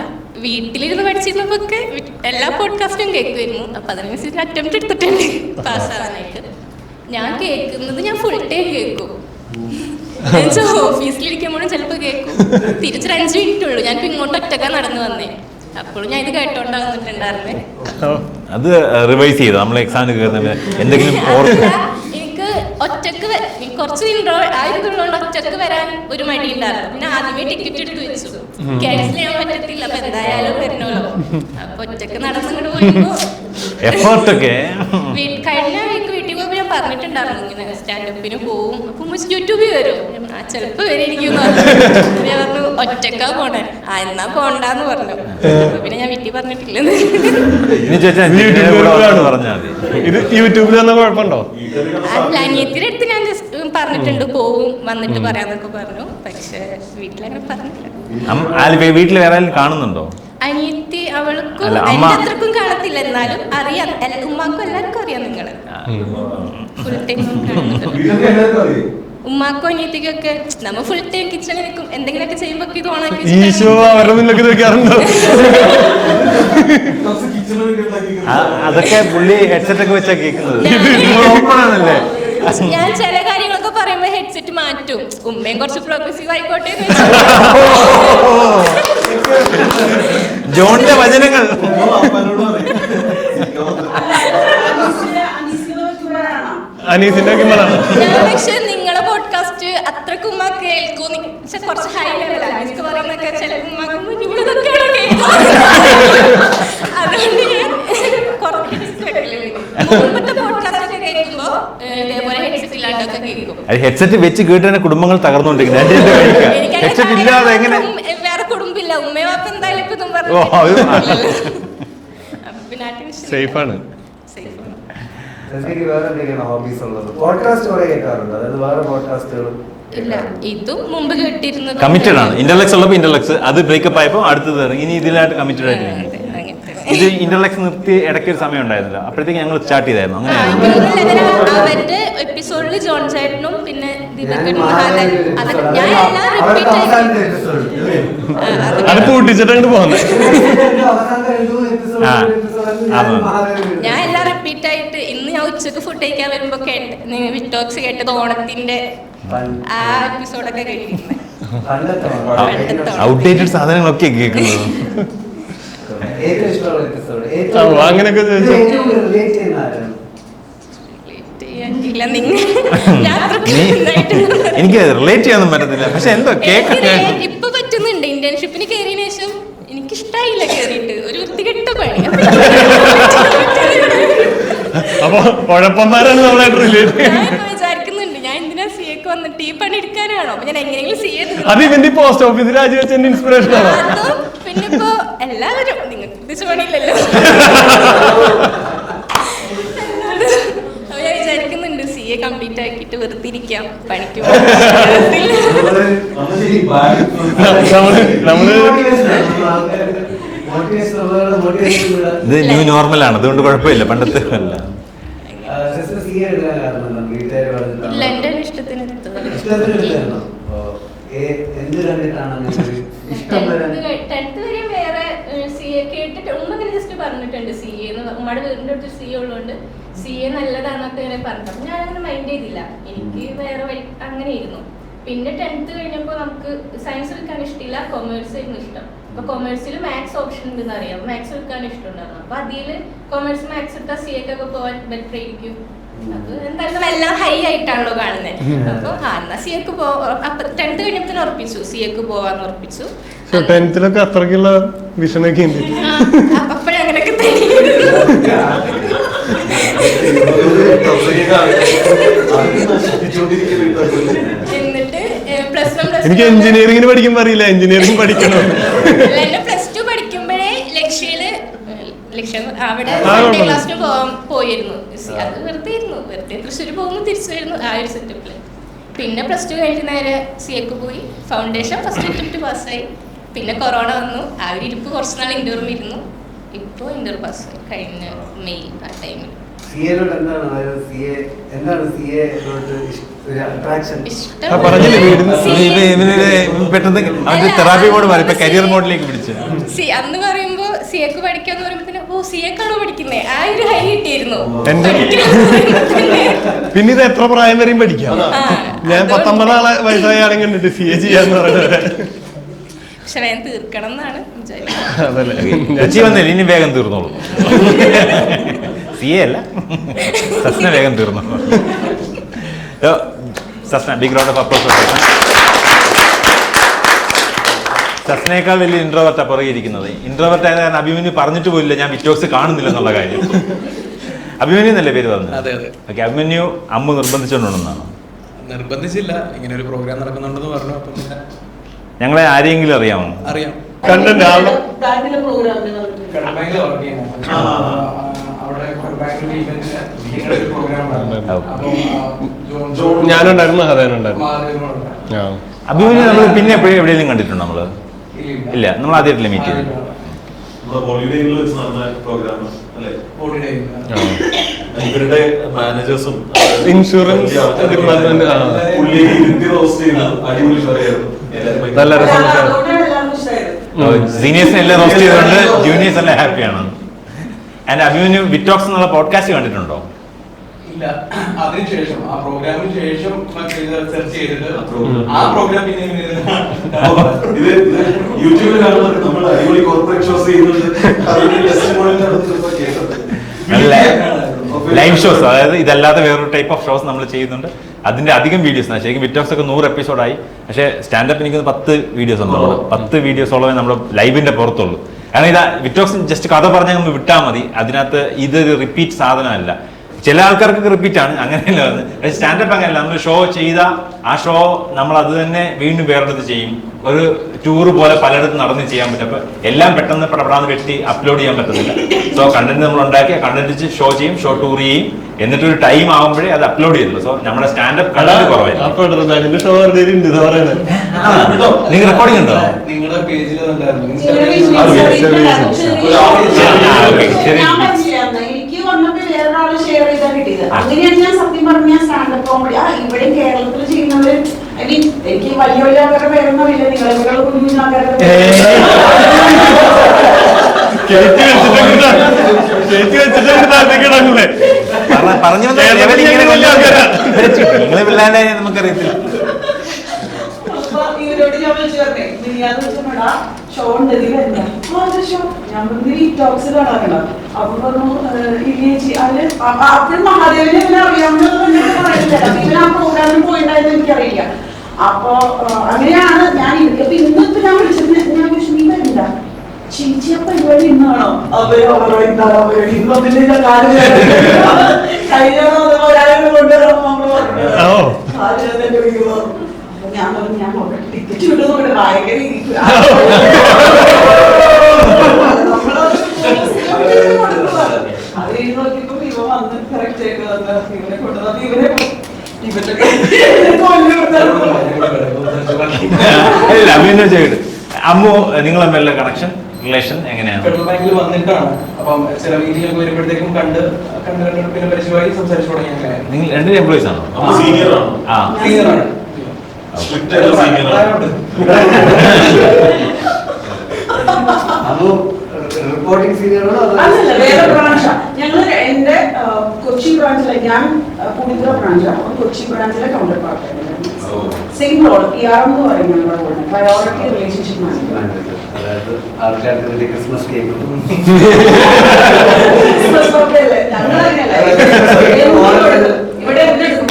വീട്ടിലിരുന്ന് പഠിച്ചിരുന്നപ്പോ ഒക്കെ എല്ലാ പോഡ്കാസ്റ്റും കേൾക്കുമായിരുന്നു. അപ്പൊ അതിനനുസരിച്ച് അറ്റംപ്റ്റ് എടുത്തിട്ടുണ്ട് പാസ്സാവാനായിട്ട്. ഞാൻ കേൾക്കുന്നത് ഞാൻ ഫുൾ ടൈം കേൾക്കും. ഓഫീസിലിരിക്കുമ്പോഴും ചിലപ്പോൾ കേൾക്കും. തിരിച്ചൊരു 5 മിനിറ്റ് ഉള്ളൂ. ഞാൻ ഇങ്ങോട്ട് ഒറ്റക്കാൻ നടന്നു വന്നേ. അപ്പോഴും ഞാൻ ഇത് കേട്ടോണ്ടാ വന്നിട്ടുണ്ടായിരുന്നേ. അത് റിവൈസ് ചെയ്തു നമ്മൾ എക്സാമിന് കയറുന്നത് എന്തെങ്കിലും എനിക്ക് ഒറ്റക്ക് കുറച്ച് ആയതുള്ളതുകൊണ്ട് ഒറ്റക്ക് വരാൻ ഒരു മടി ഉണ്ടായിരുന്നു. പിന്നെ ആദ്യമേ ടിക്കറ്റ് എടുത്ത് വെച്ചു. ക്യാൻസൽ ചെയ്യാൻ പറ്റത്തില്ല. അപ്പൊ എന്തായാലും വരണല്ലോ. അപ്പൊ ഒറ്റക്ക് നടന്നിങ്ങോട്ട് പോയപ്പോ കഴിഞ്ഞ വീക്ക് വീട്ടിൽ പോയപ്പോ ഞാൻ പറഞ്ഞിട്ടുണ്ടായിരുന്നു ഇങ്ങനെ സ്റ്റാൻഡപ്പിന് പോവും. അപ്പൊ യൂട്യൂബിൽ വരും. ചിലപ്പോ വരെയിരിക്കും. ഞാൻ പറഞ്ഞു ഒറ്റക്കാ പോണേ. എന്നാ പോണ്ടാന്ന് പറഞ്ഞു. പിന്നെ ഞാൻ വീട്ടിൽ പറഞ്ഞിട്ടില്ലെന്ന്. ഇത് യൂട്യൂബിൽ വന്ന കുഴപ്പമുണ്ടോ? അനിയത്തിന്റെ അടുത്ത് ഞാൻ പറഞ്ഞിട്ടുണ്ട് പോവും വന്നിട്ട് പറയാന്നൊക്കെ പറഞ്ഞു. പക്ഷെ വീട്ടിലങ്ങനെ പറഞ്ഞില്ല. വീട്ടിൽ വേറെ കാണുന്നുണ്ടോ? അനിയത്തി അവൾക്കും എന്റെ അത്രക്കും കാണത്തില്ല. എന്നാലും അറിയാം. ഉമ്മാക്കും എല്ലാവർക്കും അറിയാം. നിങ്ങള് ഫുൾ ടൈം ഉമ്മാക്കും അനിയത്തിക്കൊക്കെ നമ്മ ഫുൾ ടൈം കിച്ചണിൽ നിൽക്കും. എന്തെങ്കിലുമൊക്കെ ചെയ്യുമ്പോ ഇത് ഓണാക്കി അതൊക്കെ പുള്ളി ഹെഡ്സെറ്റ് ഒക്കെ വെച്ചാ കേൾക്കുന്നത്. ഞാൻ ചില കാര്യങ്ങളൊക്കെ പറയുമ്പോ ഹെഡ്സെറ്റ് മാറ്റും. ഉമ്മയും കുറച്ച് പ്രോഗ്രസീവ് ആയിക്കോട്ടെ. ജോണിന്റെ വചനങ്ങൾ. അനീസിന്റെ പക്ഷെ നിങ്ങളെ പോഡ്കാസ്റ്റ് അത്രക്കും ഉമ്മ കേൾക്കും. പക്ഷെ കുറച്ച് ഹൈ ലെവലാണ്. അനീസ് പറയുന്നൊക്കെ ചില ഉമ്മക്കും ഇവിടെയൊക്കെയാണോ കേൾക്കും. അതുകൊണ്ട് ഞാൻ മുമ്പത്തെ പോഡ്കാസ്റ്റ് ഒക്കെ കേൾക്കുമ്പോ ഇതേപോലെ ഹെഡ്സെറ്റ് ഇല്ലാണ്ടൊക്കെ കേൾക്കും. ഹെഡ്സെറ്റ് വെച്ച് കേട്ട് കുടുംബങ്ങൾ തകർന്നുകൊണ്ടിരിക്കുന്നത്. ഹെഡ്സെറ്റ് ഇല്ലാതെ എങ്ങനെ? വേറെ കുടുംബമില്ല. ഉമ്മയും വാപ്പ എന്തായാലും ഇപ്പൊ ഇതും പറഞ്ഞു. സേഫാണ്. ഇല്ല, ഇതും മുമ്പ് കേട്ടിരുന്നത് കമ്മിറ്റഡ് ആണ്. ഇന്റർലക്സ് ഉള്ളപ്പോ ഇന്റർലക്സ് അത് ബ്രേക്കപ്പ് ആയപ്പോ അടുത്തത് ഇറങ്ങി. ഇനി ഇതിലായിട്ട് കമ്മിറ്റഡ് ആയിട്ട് ഇത് ഇന്റർലക്സ് നിർത്തി ഇടയ്ക്ക് ഒരു സമയം ഉണ്ടായിരുന്നല്ലോ. അപ്പോഴത്തേക്ക് ഞങ്ങൾ സ്റ്റാർട്ട് ചെയ്തായിരുന്നു. അവന്റെ എപ്പിസോഡിൽ ജോൺ ചേട്ടനും പിന്നെ ഞാൻ എല്ലാം റിപ്പീറ്റ് ആയിട്ട് ഇന്ന് ഞാൻ ഉച്ചക്ക് ഫുഡ് കഴിക്കാൻ വരുമ്പോ വിറ്റോക്സ് കേട്ടത് ഓണത്തിന്റെ ആ എപ്പിസോഡൊക്കെ കേട്ടിരുന്നത്. ഔട്ട്ഡേറ്റഡ് സാധനങ്ങളൊക്കെ കേൾക്കുന്നത്. അങ്ങനെയൊക്കെ എനിക്ക് റിലേറ്റ് ചെയ്യാനൊന്നും പറ്റത്തില്ല. പക്ഷെ എന്തോ ഇപ്പൊ പറ്റുന്നുണ്ട്. ഇന്റേൺഷിപ്പിന് കയറിയതിനു ശേഷം എനിക്കിഷ്ടായില്ല കേറിയിട്ട്. ഒരു വൃത്തികെട്ട പണി. അപ്പൊ കുഴപ്പന്മാരാണ് നമ്മളായിട്ട് റിലേറ്റ്. ഞാനിപ്പോ വിചാരിക്കുന്നുണ്ട് ഞാൻ എന്തിനാ സി എക്ക് വന്നിട്ട് ഈ പണി എടുക്കാനാണോ? അപ്പൊ ഞാൻ എങ്ങനെയെങ്കിലും സി എ അത് ഇവന്റെ പോസ്റ്റ് ഓഫീസിൽ രാജിവെച്ചതിന്റെ ഇൻസ്പിറേഷൻ ആണോ? പിന്നെ ഇപ്പൊ എല്ലാവരും നിങ്ങൾക്ക് ഉദ്ദേശിച്ച പണിയില്ലല്ലോ. ഞാൻ വിചാരിക്കുന്നുണ്ട് സി എ കംപ്ലീറ്റ് ആക്കിയിട്ട് വെറുതെ ഇരിക്കാം, പണിക്ക് ഇത് ന്യൂ നോർമൽ ആണ്. അതുകൊണ്ട് കുഴപ്പമില്ല. പണ്ടത്തെ അല്ല. ഇല്ല, എന്റെ ഇഷ്ടത്തിന് ടെൻത്ത് വരെ വേറെ സി എ കേട്ടിട്ട് ഉമ്മ ജസ്റ്റ് പറഞ്ഞിട്ടുണ്ട് CA നമ്മുടെ വീടിൻ്റെ അടുത്ത് CA ഉള്ളതുകൊണ്ട് CA നല്ലതാണെന്നൊക്കെ ഇങ്ങനെ പറഞ്ഞു. അപ്പം ഞാനങ്ങനെ മൈൻഡ് ചെയ്തില്ല, എനിക്ക് വേറെ വഴി അങ്ങനെ ഇരുന്നു. പിന്നെ 10th കഴിഞ്ഞപ്പോൾ നമുക്ക് സയൻസ് എടുക്കാൻ ഇഷ്ടമില്ല, കൊമേഴ്സ് ആയിരുന്നു ഇഷ്ടം. അപ്പോൾ കൊമേഴ്സിൽ മാത്സ് ഓപ്ഷൻ ഉണ്ടെന്ന് അറിയാം, മാത്സ് എടുക്കാൻ ഇഷ്ടമുണ്ടായിരുന്നു. അപ്പോൾ അതിൽ കൊമേഴ്സ് മാത്സ് എടുത്താൽ CA ക്കൊക്കെ പോകാൻ ബെറ്റർ ആയിരിക്കും. അത് എന്തായാലും എല്ലാം ഹൈ ആയിട്ടാണല്ലോ കാണുന്നത്. അപ്പോൾ എന്നാൽ CA ക്ക് പോവാം. അപ്പം 10th കഴിഞ്ഞപ്പോൾ തന്നെ ഉറപ്പിച്ചു, CA ക്ക് പോവാന്ന് ഉറപ്പിച്ചു. 10th അത്രയ്ക്കുള്ള വിഷനൊക്കെ ഉണ്ട്. അപ്പോഴങ്ങനെയൊക്കെ എന്നിട്ട് എനിക്ക് എഞ്ചിനീയറിംഗിന് പഠിക്കുമ്പോ അറിയില്ല എഞ്ചിനീയറിംഗ് പഠിക്കണോ. എന്നെ +2 പഠിക്കുമ്പോഴേ ലക്ഷ്യം അവിടെ ക്ലാസ്സിന് പോയിരുന്നു. അത് വെറുതെ ഇരുന്നു, വെറുതെ തൃശ്ശൂർ പോകുന്നു തിരിച്ചു വരുന്നു, ആ ഒരു സെറ്റപ്പിൽ. പിന്നെ +2 കഴിഞ്ഞ് നേരെ CA ക്ക് പോയി. ഫൗണ്ടേഷൻ ഫസ്റ്റ് അറ്റംപ്റ്റ് പാസ്സായി. പിന്നെ കൊറോണ വന്നു, ആ ഒരു ഇരിപ്പ് കുറച്ച് നാൾ ഇൻഡോറും ഇരുന്നു. ഇപ്പോൾ ഇൻഡോർ പാസ്സായി കഴിഞ്ഞ മെയ് ആ ടൈമിൽ. പെട്ടെന്ന് അവന്റെ തെറാപ്പി മോഡ് മാറി, ഇപ്പൊ കരിയർ മോഡിലേക്ക് പിടിച്ചു. അന്ന് പറയുമ്പോ CA ക്ക് പഠിക്കാന്ന് പറയുമ്പോ CA ക്കാണോ പഠിക്കുന്നേ, ആ ഒരു ഹൈ കിട്ടിയിരുന്നു. പിന്നെ ഇത് എത്ര പ്രായം വരെയും പഠിക്കാം. ഞാൻ 19 വയസ്സായ ആളെ കണ്ടിട്ട് CA ചെയ്യാന്ന് പറയുന്നത്. പക്ഷെ വേഗം തീർക്കണം എന്നാണ് വിചാരിക്കുന്നത്. ഇനി വേഗം തീർന്നോളൂ. CA അല്ല, സസ്ന വേഗം തീർന്നു. Sasna, big round of applause. സസ്നയേക്കാൾ വലിയ ഇൻട്രോവർട്ടാ പുറകെ ഇരിക്കുന്നത്. ഇൻട്രോവർട്ട് ആയത് കാരണം അഭിമന്യു പറഞ്ഞിട്ട് പോലില്ല ഞാൻ വിറ്റോക്സ് കാണുന്നില്ല എന്നുള്ള കാര്യം. അഭിമന്യു എന്നല്ലേ പേര് പറഞ്ഞത്? ഓക്കെ. അഭിമന്യു അമ്മ നിർബന്ധിച്ചുകൊണ്ടുണ്ടെന്നാണ്? നിർബന്ധിച്ചില്ല, ഇങ്ങനെ ഒരു പ്രോഗ്രാം നടക്കുന്നുണ്ടെന്ന് പറഞ്ഞു. അപ്പം ഞങ്ങളെ ആരെങ്കിലും അറിയാമോ? അറിയാം. ഞാനുണ്ടായിരുന്നു, ഹദാനുണ്ടായിരുന്നു. അഭിമന്യു നമ്മൾ പിന്നെ എപ്പോഴും എവിടെയെങ്കിലും കണ്ടിട്ടുണ്ടോ? നമ്മള് ഇല്ല, നമ്മൾ ആദ്യമായിട്ടില്ല മീറ്റ് ചെയ്തത്. ഇവരുടെ മാനേജേഴ്സും ഇൻഷുറൻസ് നല്ല സീനിയേഴ്സിനെ എല്ലാം റോസ്റ്റ് ചെയ്തുകൊണ്ട് ജൂനിയേഴ്സ് എല്ലാം ഹാപ്പിയാണ്. ആൻഡ് അഭിമന്യു വിറ്റോക്സ് എന്നുള്ള പോഡ്കാസ്റ്റ് കണ്ടിട്ടുണ്ടോ? ഇല്ല, അതിനുശേഷം ആ പ്രോഗ്രാമിന് ശേഷം സെർച്ച് ചെയ്തിട്ട് ആ പ്രോഗ്രാം പിന്നെ ഇത് യൂട്യൂബിൽ കാണുമ്പോൾ നമ്മൾ അടിപൊളി കോർപ്പറേറ്റ് ഷോസ് ചെയ്യുന്നുണ്ട്. ലൈവ് ഷോസ്, അതായത് ഇതല്ലാതെ വേറൊരു ടൈപ്പ് ഓഫ് ഷോസ് നമ്മൾ ചെയ്യുന്നുണ്ട്. അതിന്റെ അധികം വീഡിയോസ് ശരിക്കും വിറ്റോക്സ് ഒക്കെ 100 എപ്പിസോഡായി. പക്ഷേ സ്റ്റാൻഡപ്പ് എനിക്ക് 10 വീഡിയോസ് ഉണ്ട്. 10 വീഡിയോസോളമേ നമ്മുടെ ലൈവിന്റെ പുറത്തുള്ളൂ. കാരണം ഇതാ വിറ്റോക്സ് ജസ്റ്റ് കഥ പറഞ്ഞാൽ നമ്മൾ വിട്ടാൽ മതി. അതിനകത്ത് ഇതൊരു റിപ്പീറ്റ് സാധനമല്ല. ചില ആൾക്കാർക്ക് റിപ്പീറ്റ് ആണ്, അങ്ങനെയല്ല. പക്ഷേ സ്റ്റാൻഡപ്പ് അങ്ങനെയല്ല. നമ്മൾ ഷോ ചെയ്ത ആ ഷോ നമ്മൾ അത് തന്നെ വീണ്ടും വേറെടുത്ത് ചെയ്യും. ഒരു ടൂർ പോലെ പലയിടത്തും നടന്ന് ചെയ്യാൻ പറ്റും. അപ്പൊ എല്ലാം പെട്ടെന്ന് പടപടാന്ന് വെട്ടി അപ്ലോഡ് ചെയ്യാൻ പറ്റത്തില്ല. സോ കണ്ടന്റ് നമ്മൾ ഉണ്ടാക്കി കണ്ടന്റ് ഷോ ചെയ്യും, ഷോ ടൂർ ചെയ്യും, എന്നിട്ടൊരു ടൈം ആകുമ്പോഴേ അത് അപ്ലോഡ് ചെയ്യുള്ളൂ. സോ നമ്മുടെ സ്റ്റാൻഡപ്പ് കണ്ടന്റ് കുറവായിരിക്കും. നിങ്ങൾ റെക്കോർഡിംഗ് ഉണ്ടോ? നിങ്ങളുടെ പേജിൽ അങ്ങനെയാണ് ഞാൻ സത്യം പറഞ്ഞ സ്റ്റാൻഡപ്പ് കോമഡി ഇവിടെ കേരളത്തിൽ ചെയ്യുന്നത്. ഐ മീൻ എനിക്ക് വലിയ വലിയ ആൾക്കാരുടെ പേരൊന്നും ഇല്ല, നിങ്ങളെക്കാൾ കുഞ്ഞു ആൾക്കാരുടെ നമുക്കറിയത്തില്ല. ഇവരോട് ഞാൻ വിളിച്ചു പറഞ്ഞേ മിനിയാന്ന് ഷോ ഉണ്ട് ഇതിലെന്താ ഷോ ഞാൻ ടോക്സ് കാണാറുണ്ടോ. അപ്പൊ പറഞ്ഞു ചേച്ചി അതില് അപ്പോഴും മഹാദേവനെ ഇങ്ങനെ അറിയാവുന്ന ഇവൻ ആ പ്രോഗ്രാമിൽ പോയിട്ടായിരുന്നു എനിക്കറിയില്ല. അപ്പൊ അങ്ങനെയാണ് ഞാൻ അപ്പൊ ഇന്നിപ്പോ ഞാൻ വിളിച്ചത്. ഞാൻ വിഷമിക്കില്ല ചേച്ചി ആ പരിപാടി ഇന്നാണോ? ഇന്നത്തിന്റെ കഴിഞ്ഞാണോ ഒരാളെ കൊണ്ടുവരാൻ ഞാൻ പറഞ്ഞു ഞാൻ ടിക്കറ്റ് വിടുന്നു ഭയങ്കര അത് നോക്കിയപ്പോ ഇവ വന്ന് കറക്റ്റ് ആയിട്ട് ഇവനെ കൊണ്ടുവന്നു. ഇവനെ അമ്മു നിങ്ങൾ തമ്മിലുള്ള കണക്ഷൻ റിലേഷൻ എങ്ങനെയാണ്? ഫെഡറൽ ബാങ്കിൽ വന്നിട്ടാണ്. അപ്പം ചില വീഡിയോക്ക് വരുമ്പോഴത്തേക്കും കണ്ട് പിന്നെ പരിചയമായി സംസാരിച്ചു തുടങ്ങി. നിങ്ങൾ 2 എംപ്ലോയീസ് ആണോ? സീനിയർ ആണ്. സീനിയർ ആണ്. അത് റിപ്പോർട്ടിംഗ് സീനിയറാണോ അല്ലല്ല, വേറെ ബ്രാഞ്ചാ. ഞങ്ങൾ എന്റെ കൊച്ചി ബ്രാഞ്ചിലെ, ഞാൻ പുളിത്തുറ ബ്രാഞ്ചാ, കൊച്ചി ബ്രാഞ്ചിലെ കൗണ്ടർ പാർട്ടാണ്. സെയിം റോൾ, PR എന്ന് പറയും ഞങ്ങളുടെ റോളിന്, പ്രയോറിറ്റി റിലേഷൻഷിപ്പ് മാനേജർ. അതായത് ആൾക്കാർക്ക് വേണ്ടി ക്രിസ്മസ് കേക്ക് ഇവിടെ എന്തെടുക്കും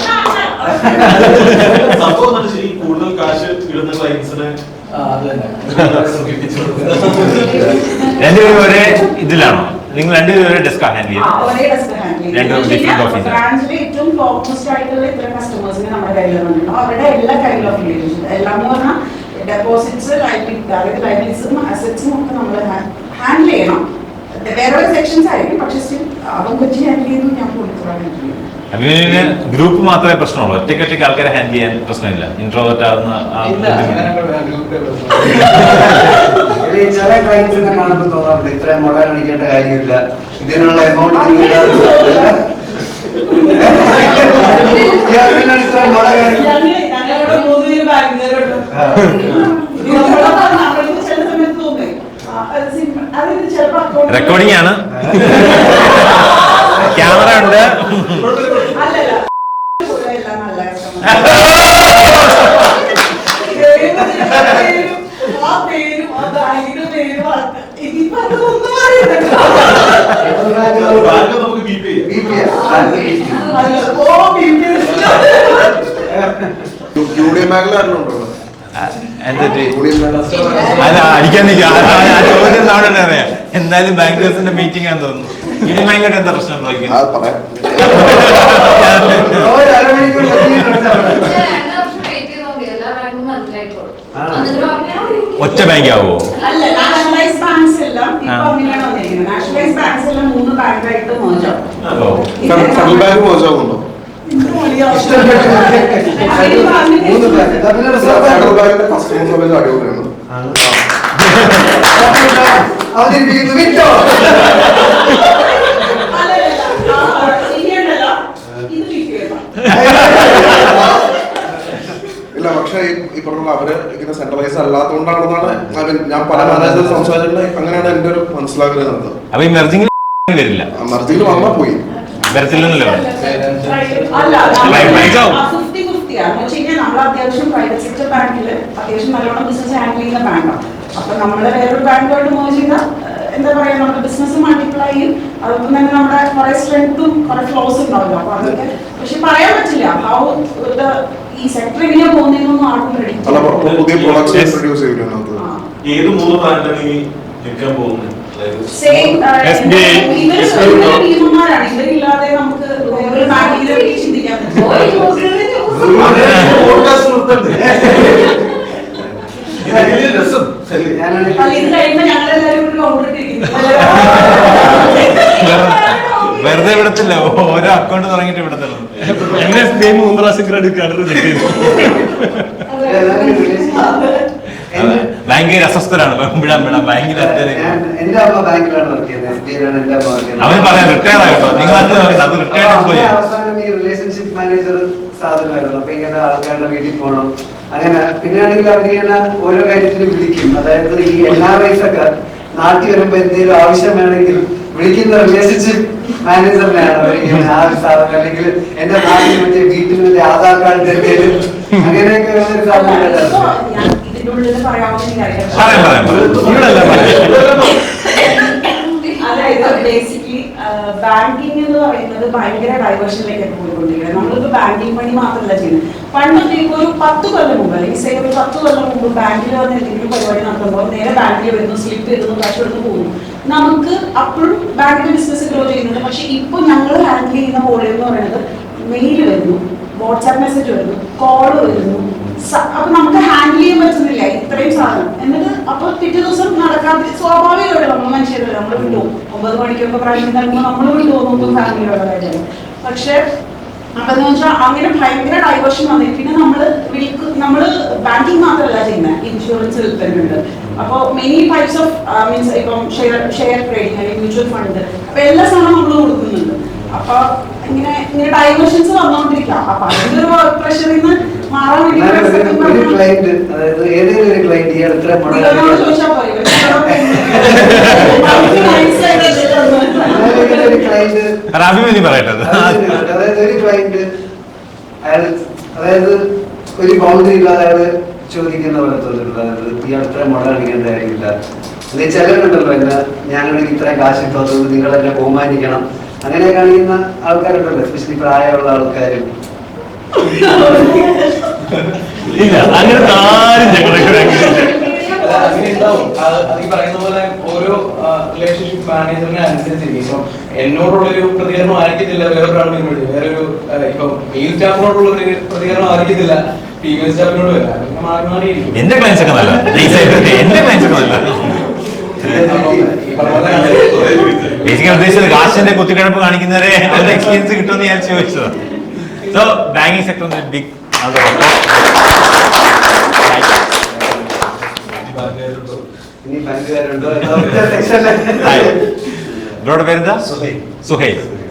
സംഭവം ശരി, കൂടുതൽ കാശ് ഇടുന്ന ക്ലയൻസിന് രണ്ടുപേരും ഒരേ ഇതിലാണോ? നിങ്ങൾ രണ്ടുപേരും ഒരേ ഡെസ്ക് ഹാൻഡിൽ ചെയ്യും? ഒരേ ഡെസ്ക് ഹാൻഡിൽ ചെയ്യും. ബ്രാഞ്ചിലെ ഏറ്റവും ടോപ്മോസ്റ്റ് ആയിട്ടുള്ള ഇത്ര കസ്റ്റമേഴ്സിന് നമ്മുടെ കയ്യിലുണ്ടോ അവരുടെ എല്ലാ കൈൻഡ് ഓഫ് റിലേഷൻഷിപ്പ്, എല്ലാം എന്ന് പറഞ്ഞാൽ ഡെപ്പോസിറ്റ്സ്, അതായത് ലൈബിലിറ്റീസും അസറ്റ്സും ഒക്കെ നമ്മൾ ഹാൻഡിൽ ചെയ്യണം. വേറെ സെക്ഷൻസ് ആയിരിക്കും, പക്ഷേ സ്റ്റിൽ അവൻ കൊച്ചി ഹാൻഡിൽ ചെയ്തു, ഞാൻ പുളിത്തുറ ഹാൻഡിൽ ചെയ്യും. അഭിനയിന് ഗ്രൂപ്പ് മാത്രമേ പ്രശ്നമുള്ളൂ, ഒറ്റയ്ക്ക് ആൾക്കാരെ ഹാൻഡിൽ ചെയ്യാൻ പ്രശ്നമില്ല. ഇൻട്രോവേർട്ട് ആവുന്ന ചില ക്ലയൻസിനെ കാണുമ്പോൾ തോന്നാറുണ്ട് ഇത്രയും മുള കാണിക്കേണ്ട കാര്യമില്ല, ഇതിനുള്ള എമൗണ്ട് ഞങ്ങളുടെ 3 പേര് ബാങ്കിനേരുണ്ട്. ചില സമയത്ത് തോന്നേ അതിന് ചിലപ്പോ റെക്കോർഡിംഗ് ആണ്, ക്യാമറ ഉണ്ട്. അല്ലല്ല, എല്ലാം നല്ല ആ പേരും ആ ബാങ്കിന്റെ പേരും ഇതിപ്പോ അതൊന്നും നമുക്ക് ബീപ്പ് ചെയ്യാം. യൂണിയൻ മേഖല ആരുണ്ടോ? അല്ല, അടിക്കാൻ ചോദ്യം അറിയാം. എന്തായാലും ബാങ്കേഴ്സിന്റെ മീറ്റിംഗ് ആണെന്ന് തോന്നുന്നു. ഇനി ഭയങ്കര എന്താ പ്രശ്നം ഒറ്റ ബാങ്ക് ആവുമോ? അല്ല, നാഷണലൈസ് ബാങ്ക്സ് എല്ലാം ഇപ്പൊ അങ്ങനെയാണ് വന്നിരിക്കുന്നത്. നാഷണലൈസ് ബാങ്ക്സ് എല്ലാം 3 ബാങ്കായിട്ട് മോജോ. ഫെഡറൽ ബാങ്ക് മോശമാകുന്നുണ്ടോ? ഫെഡറൽ ബാങ്കിന്റെ കസ്റ്റമർ സർവീസ് അടിപൊളിയാണ്. ഇല്ല, പക്ഷെ ഈ പറഞ്ഞ അവര് ഇങ്ങനെ സെൻട്രലൈസ് അല്ലാത്തതുകൊണ്ടാണെന്നാണ് ഞാൻ പല മാനേജർ സംസാരിച്ചിട്ട് അങ്ങനെയാണ് എന്റെ ഒരു മനസ്സിലാക്കുന്നത്. അപ്പൊ ഈ മെർജിംഗ് വരില്ല, മർജിയിൽ വന്നാൽ പോയി വരത്തില്ലെന്നല്ലോ. നമ്മൾ അത്യാവശ്യം പ്രൈവറ്റ് സെക്ടർ ബാങ്കിൽ അത്യാവശ്യം നല്ലോണം ബിസിനസ് ഹാൻഡിൽ ചെയ്യുന്ന ബാങ്കാണ്. അപ്പൊ നമ്മള് വേറൊരു ബാങ്കുമായിട്ട് മോച് ചെയ്ത എന്താ പറയാ, നമ്മുടെ ബിസിനസ് മൾട്ടിപ്ലൈ ചെയ്യും. അതൊപ്പം തന്നെ നമ്മുടെ കുറെ സ്ട്രെങ്ത്തും കുറെ ഫ്ലോസ് ഉണ്ടാവില്ല. അപ്പൊ അതൊക്കെ പക്ഷെ പറയാൻ പറ്റില്ല ഹൗ ഈ സെക്ടർ എങ്ങനെയാ പോകുന്നതെന്നൊന്നും ആർക്കും പുതിയ പ്രൊഡക്ട്സ് ഇൻട്രൊഡ്യൂസ് ചെയ്തിട്ടുണ്ട്. ഏത് 3 ബ്രാൻഡാണ് ഈ നിൽക്കാൻ പോകുന്നത്? ടീമന്മാരാണ്. ഇവരില്ലാതെ നമുക്ക് ഒരു ബാങ്കിനെ പറ്റി ചിന്തിക്കാൻ പറ്റും. ഇത് കഴിയുമ്പോ ഞങ്ങളെല്ലാവരും കൂടി കൊണ്ടിട്ടിരിക്കുന്നു. വെറുതെ വിടത്തില്ല, ഓരോ അക്കൗണ്ട് തുടങ്ങിയിട്ട് വിടത്തുള്ളൂ. എന്നെ 3 പ്രാവശ്യം ക്രെഡിറ്റ് കാർഡ് റിജക്ട് ചെയ്തു. ഭയങ്കര അസ്വസ്ഥരാണ്. ഭയങ്കര എന്റെ അമ്മ ബാങ്കിലാണ് വർക്ക് ചെയ്യുന്നത്. അവന് പറയാം റിട്ടയർ ആയിട്ടോ, നിങ്ങൾ അത് റിട്ടയർഡ് അവസാനം ഈ റിലേഷൻഷിപ്പ് മാനേജർ സാധനമായിരുന്നു. അപ്പൊ ഇങ്ങനെ ആൾക്കാരുടെ വീട്ടിൽ പോകണം, അങ്ങനെ പിന്നെയാണെങ്കിൽ അവരിങ്ങനെ ഓരോ കാര്യത്തിനും വിളിക്കും. അതായത് ഈ NRIs ഒക്കെ നാട്ടിൽ വരുമ്പോ എന്തെങ്കിലും ആവശ്യം വേണമെങ്കിൽ വിളിക്കുന്ന റിലേഷൻഷിപ്പ് മാനേജറിനെയാണ് അവരിങ്ങനെ ആ ഒരു സാധനം, അല്ലെങ്കിൽ എന്റെ നാട്ടിൽ മറ്റേ വീട്ടിൽ മറ്റേ ആധാർ കാർഡ് എന്തെങ്കിലും അങ്ങനെയൊക്കെ ഒരു സാധനം. ഇതിനുള്ളിൽ പറയാവുന്ന അതായത് ബേസിക്കലി ബാങ്കിങ് എന്ന് പറയുന്നത് ഭയങ്കര ഡൈവേർഷനിലേക്കൊക്കെ പോയിക്കൊണ്ടിരിക്കുന്നത്. നമ്മളിപ്പോ ബാങ്കിങ് പണി മാത്രമല്ല ചെയ്യുന്നത്. പണ്ടൊക്കെ ഇപ്പൊ ഒരു 10 കൊല്ലം മുമ്പ്, അല്ലെങ്കിൽ സേ ഒരു 10 കൊല്ലം മുമ്പ് ബാങ്കിൽ വന്ന് എന്തെങ്കിലും പരിപാടി നടത്തുമ്പോൾ നേരെ ബാങ്കിൽ വരുന്നു, സ്ലിപ്പ് എടുക്കുന്നു, കാശ് എടുത്ത് പോകുന്നു. നമുക്ക് അപ്പോഴും ബാങ്കിന്റെ ബിസിനസ് ഗ്രോ ചെയ്യുന്നുണ്ട്. പക്ഷെ ഇപ്പൊ ഞങ്ങൾ ഹാൻഡിൽ ചെയ്യുന്ന വോളിയം എന്ന് പറയുന്നത് മെയിൽ വരുന്നു, വാട്സാപ്പ് മെസ്സേജ് വരുന്നു, കോള് വരുന്നു. അപ്പൊ നമുക്ക് ഹാൻഡിൽ ചെയ്യാൻ പറ്റുന്നില്ല ഇത്രയും സാധനം. എന്നിട്ട് അപ്പൊ പിറ്റേ ദിവസം നടക്കാതെ സ്വാഭാവികമായിട്ട് നമ്മൾ മനുഷ്യരല്ല, നമ്മൾ വിട്ടുപോകും. 9 മണിക്കൊക്കെ പ്രായം നൽകുമ്പോൾ നമ്മൾ വിട്ടുപോകുമ്പോൾ ഫാമിലിയുള്ള കാര്യമാണ്. പക്ഷെ അപ്പൊ എന്ന് വെച്ചാൽ അങ്ങനെ ഭയങ്കര ഡൈവേർഷൻ വന്നു. പിന്നെ നമ്മള് ബാങ്കിങ് മാത്രമല്ല ചെയ്യുന്നത്, ഇൻഷുറൻസ് വിൽപ്പനുണ്ട്. അപ്പോൾ മെനി ടൈപ്സ് ഓഫ് മീൻസ് ഇപ്പം ഷെയർ ട്രേഡിങ് അല്ലെങ്കിൽ മ്യൂച്വൽ ഫണ്ട്, അപ്പൊ എല്ലാ സാധനവും നമ്മൾ കൊടുക്കുന്നുണ്ട്. അപ്പൊ ഇങ്ങനെ ഡൈവേർഷൻസ് വന്നുകൊണ്ടിരിക്കാം. അപ്പൊ അതിന്റെ ഒരു വർക്ക് പ്രഷറിൽ നിന്ന് മാറാൻ വേണ്ടി എന്നാലും സത്യം ഒരു പറഞ്ഞാൽ ക്ലയന്റ്, അതായത് ഏതെങ്കിലും ഒരു ക്ലയന്റ് ഈ അടുത്ത നിങ്ങളോട് ചോദിച്ചാൽ പോരെ, ഒരു ക്ലയന്റ് അഭിമന്യു പറയട്ടത്. അതായത് ഒരു ക്ലയന്റ് അയാൾ, അതായത് ഒരു ബൗണ്ടറി ഇല്ലാതെ അയാള് ചോദിക്കുന്ന പോലെ തോന്നിട്ടുണ്ട്. അതായത് ഈ അടുത്ത മുട കാണിക്കേണ്ട കാര്യമില്ല. അല്ലെങ്കിൽ ചിലരുണ്ടല്ലോ, എന്നാ ഞങ്ങൾക്ക് ഇത്രയും കാശ് കിട്ടുന്നത് നിങ്ങൾ എന്നെ ബഹുമാനിക്കണം, അങ്ങനെ കാണിക്കുന്ന ആൾക്കാരുണ്ടല്ലോ, എസ്പെഷ്യലി പ്രായമുള്ള ആൾക്കാരും. ഇല്ല അങ്ങനത്തെ ആരും ഞങ്ങളുടെ അങ്ങനെ ഉണ്ടാവും. അത് ഈ പറയുന്ന പോലെ ഓരോ റിലേഷൻഷിപ്പ് മാനേജറിനെ അനുസരിച്ചിരിക്കും. ഇപ്പൊ എന്നോടുള്ളൊരു പ്രതികരണം ആയിരിക്കത്തില്ല വേറൊരാളുടെ വേറൊരു ഇപ്പൊ മെയിൽ സ്റ്റാഫിനോടുള്ള ഒരു പ്രതികരണം ആയിരിക്കത്തില്ല ഫീമെയിൽ സ്റ്റാഫിനോട് വരാം. അങ്ങനെ മാറി മാറിയിരിക്കും. എന്റെ ക്ലയൻസ് ഒക്കെ നല്ല എന്റെ ക്ലയൻസ് ഒക്കെ നല്ല ബേസിക്കലി ഉദ്ദേശിച്ചത് കാശിന്റെ കുത്തിക്കിഴപ്പ് കാണിക്കുന്നവരെ എക്സ്പീരിയൻസ് കിട്ടുമെന്ന് ഞാൻ ചോദിച്ചത്. സോ ബാങ്കിങ് സെക്ടർ ബിഗ് ഇനി ബാങ്കുകാരുണ്ടോ? ഇവരുടെ പേരെന്താ? സുഹൈൽ.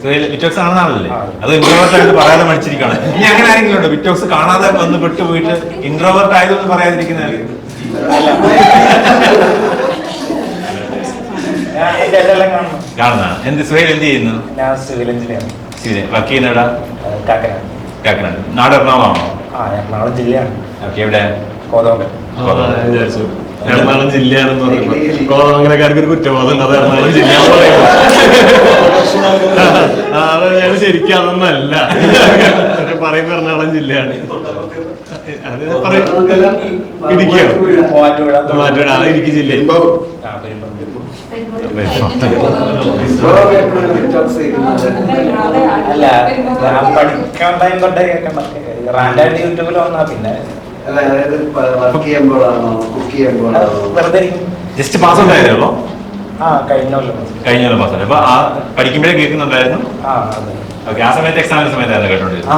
സുഹൈൽ വിറ്റോക്സ് കാണുന്നതാണല്ലേ? അത് ഇൻട്രോവേർട്ട് ആയിട്ട് പറയാതെ മടിച്ചിരിക്കണം. ഇനി അങ്ങനെ ആരെങ്കിലും ഉണ്ടോ വിറ്റോക്സ് കാണാതെ വന്ന് പെട്ടുപോയിട്ട് ഇൻട്രോവേർട്ട് ആയതൊന്നും പറയാതിരിക്കുന്ന കാണുന്നതാണ്? എന്ത് സുഹൈൽ എന്ത് ചെയ്യുന്നു? Civil engineer. സിവിൽ വർക്ക് ചെയ്യുന്നടാ? കാക്കനാട്. കാക്കനാട്. നാട് എറണാകുളമാണോ? എറണാകുളം ജില്ലയാണ്. ഓക്കെ. എവിടെ? കോതമംഗലം. എറണാകുളം ജില്ലയാണെന്ന് പറയുമ്പോൾ കോതമംഗലക്കാർക്ക് ഒരു കുറ്റബോധം ഉണ്ട്. അത് എറണാകുളം ജില്ലയാണെന്ന് പറയുമ്പോൾ ഞാൻ ശരിക്കും അതൊന്നല്ല പറയുമ്പോ എറണാകുളം ജില്ലയാണ്. അത് ഇടുക്കിയോ? മൂവാറ്റുപുഴ. ഇടുക്കി ജില്ല. അല്ല ഞാൻ പഠിക്കാൻ ടൈം തൊട്ടേ കേൾക്കണ്ട. റാൻഡായിട്ട് യൂട്യൂബിൽ വന്നാ പിന്നെ വെറുതെ ജസ്റ്റ് പാസ് ഉണ്ടായിരുന്നോ? കഴിഞ്ഞ കൊല്ലം പാസ്. അപ്പൊ ആ പഠിക്കുമ്പോഴേ കേൾക്കുന്നുണ്ടായിരുന്നു. ഓക്കെ. ആ സമയത്ത് എക്സാമിന്റെ സമയത്തായിരുന്നു കേട്ടോണ്ടിരുന്നത്.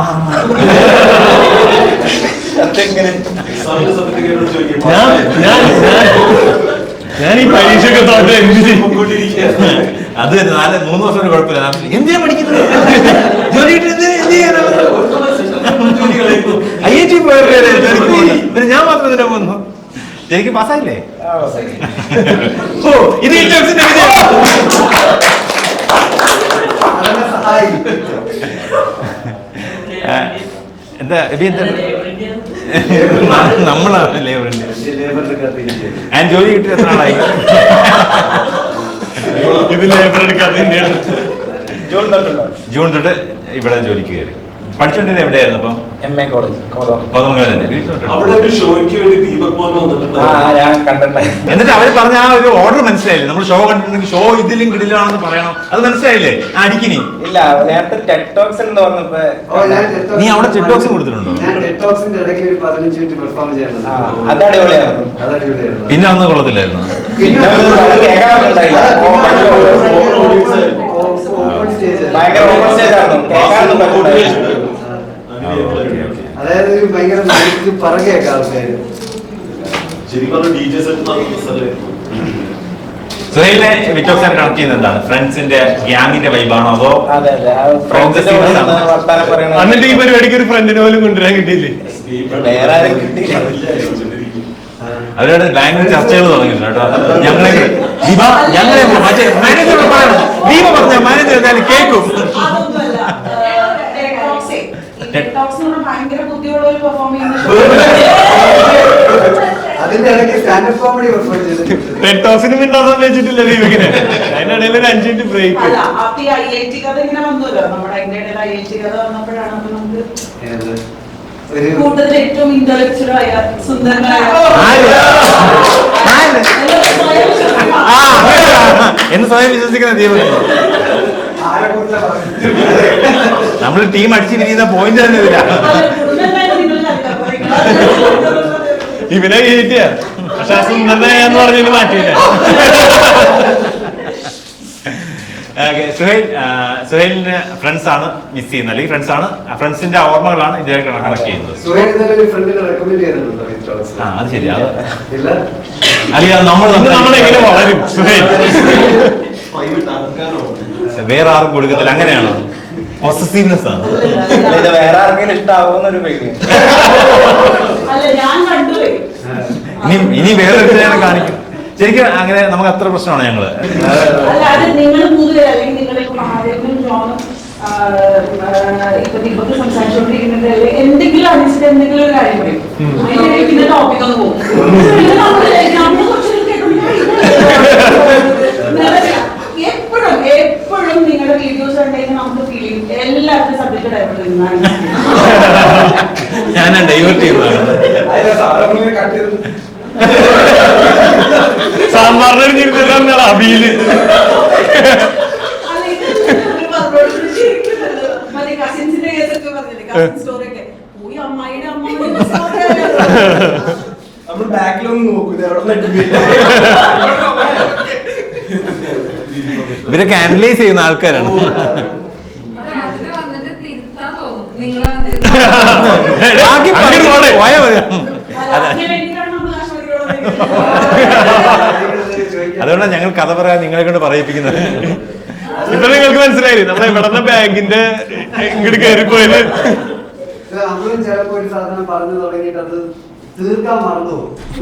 ഞാൻ ഈ പരീക്ഷയൊക്കെ തോറ്റ എന്ത് ചെയ്യും? അത് 3 വർഷം ഒരു കുഴപ്പമില്ല. എന്തിനാ പഠിക്കുന്നത്? ജോലി IIT പോയവരെ പിന്നെ ഞാൻ മാത്രം ഇതിനെ വന്നു. ശരിക്കും പാസ്സായില്ലേ? ഓ ഇത് എന്താ നമ്മളാണ് ലേബറിന്റെ. ഞാൻ ജോലി കിട്ടി എത്ര ആളായി? ഇത് ലേബർ എടുക്കാതെ തന്നെയാണ്. ജൂൺ തൊട്ട് ഇവിടെ ജോലിക്ക് കയറി. പഠിച്ചോണ്ടിരുന്നത് എവിടെയായിരുന്നു? അപ്പം MA കോളേജ് കോതമംഗലം തന്നെ. എന്നിട്ട് അവര് പറഞ്ഞ ആ ഒരു ഓർഡർ മനസ്സിലായില്ലേ? നമ്മൾ ഷോ കണ്ടിട്ടുണ്ടെങ്കിൽ ഷോ ഇതിലും കിടിലാണെന്ന് പറയണം. അത് മനസ്സിലായില്ലേ? അടിക്കിനി ഇല്ല. നേരത്തെ ടെക് ടോക്സ് എന്ന് പറഞ്ഞപ്പോ നീ അവിടെ ടെക് ടോക്സ് കൊടുത്തിട്ടുണ്ടോ? അത് അടിപൊളിയായിരുന്നു. പിന്നെ അന്ന് കൊള്ളത്തില്ലായിരുന്നു. ഭയങ്കര ഓപ്പൺ സ്റ്റേജ് ആയിരുന്നു. അതായത് ഭയങ്കര പറകയൊക്കെ ആൾക്കാര് സുഹൈലിനെ വിറ്റോക്സ് കണക്ട് ചെയ്യുന്നത് എന്താണ്? ഫ്രണ്ട്സിന്റെ ഗ്യാങ്ങിന്റെ വൈബാണോ അതോ എന്നിട്ട് ഈ പരിപാടിക്ക് ഒരു ഫ്രണ്ടിനെ പോലും കൊണ്ടുവരാൻ കിട്ടിയില്ലേ? വേറെ ആരും കിട്ടിയില്ല. അവരുടെ ബാങ്കിങ് ചർച്ചകൾ തുടങ്ങിയിട്ടുണ്ട് കേട്ടോ. ഞങ്ങളെ മറ്റേ മാനേജർ പറയണം. ദീപ പറഞ്ഞ മാനേജർ എന്തായാലും കേൾക്കും. ഭയങ്കര ബുദ്ധിയുള്ള ഒരു പെർഫോം ചെയ്യുന്ന അതിന്റെ ഇടയ്ക്ക് സ്റ്റാൻഡപ്പ് കോമഡി പെർഫോം ചെയ്തിട്ടുണ്ട്. ടെക് ടോക്സിന് മിണ്ടാൻ സമ്മതിച്ചിട്ടില്ല ദീപകിനെ. അതിനിടയിൽ ഒരു 5 മിനിറ്റ് ബ്രേക്ക്. അല്ല അപ്പൊ ഈ IIT കഥ ഇങ്ങനെ വന്നല്ലോ. നമ്മുടെ അതിന്റെ ഇടയിൽ IIT കഥ വന്നപ്പോഴാണ് അപ്പൊ നമുക്ക് കൂട്ടത്തിൽ ഏറ്റവും ഇന്റലക്ച്വൽ ആയ സുന്ദരനായ എന്ന് സ്വയം വിശ്വസിക്കുന്ന ദീപക്. നമ്മൾ ടീം അടിച്ചു പിരിയുന്ന പോയിന്റ് തന്നെ ഇതില്ല. ഇവനെ കയറ്റിയ പക്ഷെ ആ സുന്ദരനായെന്ന് പറഞ്ഞതിന് മാറ്റിയില്ല. സുഹൈലിന് ഫ്രണ്ട്സ് ആണ് മിസ് ചെയ്യുന്നത്, അല്ലെങ്കിൽ ഫ്രണ്ട്സ് ആണ് ഫ്രണ്ട്സിന്റെ ഓർമ്മകളാണ് ഇതിനെ കണക്ട് ചെയ്യുന്നത്. അത് ശരി. അല്ലെങ്കിൽ നമ്മളെങ്ങനെ വളരും? വേറെ ആർക്കും കൊടുക്കത്തില്ല, അങ്ങനെയാണോ? പോസസീവ്നെസ് ആണ്. ഇത് വേറെ ആർക്കെങ്കിലും ഇഷ്ടാവുമെന്നൊരു പേടി. അല്ല ഞാൻ കണ്ടുപോയി. ഇനി വേറെ കാണിക്കും. ശരിക്കും അങ്ങനെ നമുക്ക് അത്ര പ്രശ്നമാണ് ഞങ്ങള്. അല്ല അത് നിങ്ങൾ മൂന്ന് അല്ലെങ്കിൽ നിങ്ങൾ മഹാദേവനും ജോണും ഇപ്പൊ ദീപക് സംസാരിച്ചുകൊണ്ടിരിക്കുന്നത് എന്തെങ്കിലും അനുസരിച്ച് എന്തെങ്കിലും ഒരു കാര്യം പറയും, അതിന്റെ പിന്നെ ടോപ്പിക് ഒന്ന് പോകും. എപ്പോഴും നിങ്ങളുടെ വീഡിയോസ് ഉണ്ടെങ്കിൽ നമുക്ക് ഫീൽ ചെയ്യും എല്ലാവർക്കും സബ്ജക്ട് ഡൈവേർട്ട് ചെയ്യുന്നതാണ്. ഞാൻ ഡൈവേർട്ട് ചെയ്യുന്നതാണ്. സാമ്പാറിന് അബിയില് കസിൻസിന്റെ കേസൊക്കെ പറഞ്ഞില്ലേ, കസിൻ സ്റ്റോറി ഒക്കെ പോയി അമ്മായിയുടെ നമ്മൾ ബാക്കിലൊന്നും നോക്കൂല, ഇവരൊക്കെ അനലൈസ് ചെയ്യുന്ന ആൾക്കാരാണ്. അതുകൊണ്ടാണ് ഞങ്ങൾ കഥ പറയാൻ നിങ്ങളെ കൊണ്ട് പറയിപ്പിക്കുന്നത്. ഇപ്പൊ നിങ്ങൾക്ക് മനസ്സിലായി നമ്മളെ ഇവിടുന്ന് ബാങ്കിന്റെ ഇങ്ങോട്ട് കയറിപ്പോയത്. നമ്മളും ചിലപ്പോ ഒരു സാധനം പറഞ്ഞു തുടങ്ങിയിട്ട് അത് തീർക്കാൻ മറന്നു.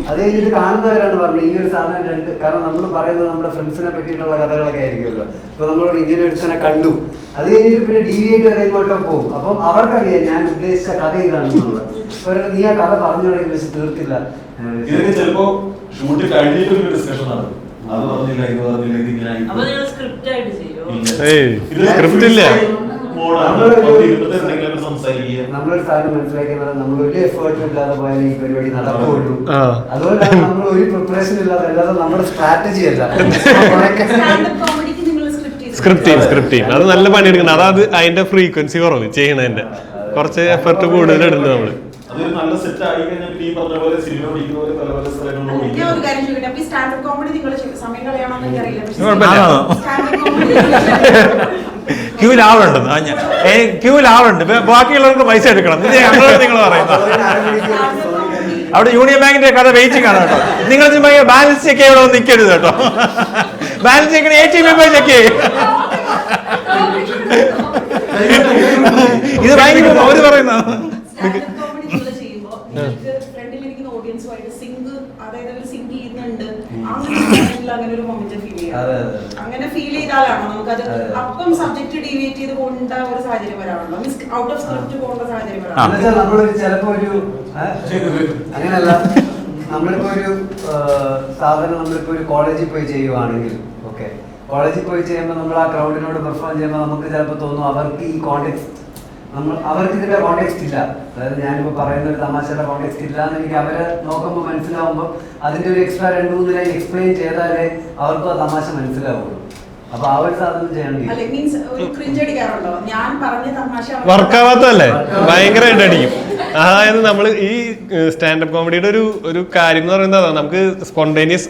അത് കഴിഞ്ഞിട്ട് കാണുന്നവരാണ് പറഞ്ഞത് ഈ ഒരു സാധനം രണ്ട്. കാരണം നമ്മൾ പറയുന്നത് നമ്മുടെ ഫ്രണ്ട്സിനെ പറ്റിയിട്ടുള്ള കഥകളൊക്കെ ആയിരിക്കുമല്ലോ. ഇപ്പൊ നമ്മളോട് ഇങ്ങനെ ഒരുത്തനെ കണ്ടു, അത് കഴിഞ്ഞിട്ട് പിന്നെ ഡീവിയേറ്റ് വരെ ഇങ്ങോട്ടോ പോകും. അപ്പം അവർക്കറിയാം ഞാൻ ഉദ്ദേശിച്ച കഥ ഇതാണെന്നുള്ളത്. നീ ആ കഥ പറഞ്ഞു തുടങ്ങി വെച്ച് തീർത്തില്ല. ഇതൊക്കെ ചിലപ്പോ ഷൂട്ട് കഴിഞ്ഞിട്ടൊരു ഡിസ്കഷൻ ആണ്. അത് പറഞ്ഞില്ല, ഇത് പറഞ്ഞില്ല, ഇതിങ്ങനെ സ്ക്രിപ്റ്റ് ആയിട്ട് ചെയ്യോ? സ്ക്രിപ്റ്റ് ഇല്ല. നമ്മളൊരു സാധനം മനസ്സിലാക്കുന്നത് നമ്മൾ ഒരു എഫേർട്ടും ഇല്ലാതെ പോയാൽ ഈ പരിപാടി നടക്കുകയുള്ളൂ. അതുകൊണ്ടാണ് നമ്മൾ ഒരു പ്രിപ്പറേഷൻ ഇല്ലാതെ, അല്ലാതെ നമ്മുടെ സ്ട്രാറ്റജി അല്ല. സ്ക്രിപ്റ്റ് ചെയ്യും അത് നല്ല പണിയെടുക്കണം. അതായത് അതിന്റെ ഫ്രീക്വൻസി കുറവ് ചെയ്യണതിന്റെ കുറച്ച് എഫർട്ട് കൂടുതൽ ഇടുന്നത് നമ്മള്. അതൊരു നല്ല സെറ്റ് ആയി കഴിഞ്ഞാൽ ഈ പറഞ്ഞ പോലെ സിനിമ പഠിക്കുന്ന പോലെ പല പല സ്ഥലങ്ങളിലും ഞാൻ ഒരു കാര്യം ചോദിക്കട്ടെ, അപ്പൊ ഈ സ്റ്റാൻഡപ്പ് കോമഡി നിങ്ങൾ സമയം കളയാണോന്ന് എനിക്കറിയില്ല. ക്യൂവിൽ ആളുണ്ട്, ബാക്കിയുള്ളവർക്ക് പൈസ എടുക്കണം. ഇത് ഞങ്ങളോട് നിങ്ങൾ പറയുന്നത്. അവിടെ യൂണിയൻ ബാങ്കിന്റെ കഥ വെയിറ്റിംഗ് ആണ് കേട്ടോ. നിങ്ങൾ ബാലൻസ് ചെക്ക് ഇവിടെ നിൽക്കരുത് കേട്ടോ. ബാലൻസ് ചെക്കിന് ATM ചെക്ക് ചെയ്യും. ഇത് ബാങ്കിൽ അവര് പറയുന്ന അങ്ങനെ ഫീൽ ചെയ്താലാണോ നമുക്കത് അപ്പം സബ്ജക്ട് ഡീവിയേറ്റ് ചെയ്ത് പോകേണ്ട ഒരു സാഹചര്യം വരാറുണ്ടോ? മീൻസ് ഔട്ട് ഓഫ് സ്ക്രിപ്റ്റ് പോകേണ്ട സാഹചര്യം വരാറുണ്ടോ? നമ്മളൊരു ചിലപ്പോ ഒരു അങ്ങനെയല്ല, നമ്മളിപ്പോ ഒരു സാധനം നമ്മളിപ്പോ ഒരു കോളേജിൽ പോയി ചെയ്യുവാണെങ്കിൽ, ഓക്കെ, കോളേജിൽ പോയി ചെയ്യുമ്പോൾ നമ്മൾ ആ ക്രൗഡിനോട് പെർഫോം ചെയ്യുമ്പോൾ നമുക്ക് ചിലപ്പോൾ തോന്നും അവർക്ക് ഈ കോണ്ടെക്സ്റ്റ് അവർക്ക് ഇതിന്റെ കോണ്ടെക്സ്റ്റ് ഇല്ല. അതായത് ഞാനിപ്പോൾ പറയുന്ന ഒരു തമാശയുടെ കോണ്ടെക്സ്റ്റ് ഇല്ല എന്ന് എനിക്ക് അവരെ നോക്കുമ്പോൾ മനസ്സിലാവുമ്പോൾ അതിന്റെ ഒരു എക്സ്ട്രാ 2-3 ലൈൻ എക്സ്പ്ലെയിൻ ചെയ്താലേ അവർക്കും ആ തമാശ മനസ്സിലാവുള്ളൂ. അപ്പൊ ആ ഒരു സാധനം ചെയ്യണമെങ്കിൽ വർക്കാവാത്തല്ലേ, ഭയങ്കരമായിട്ട് അടിക്കും. അതായത് നമ്മൾ ഈ സ്റ്റാൻഡപ്പ് കോമഡിയുടെ ഒരു കാര്യം എന്ന് പറയുന്നത് നമുക്ക് സ്പോണ്ടേനിയസ്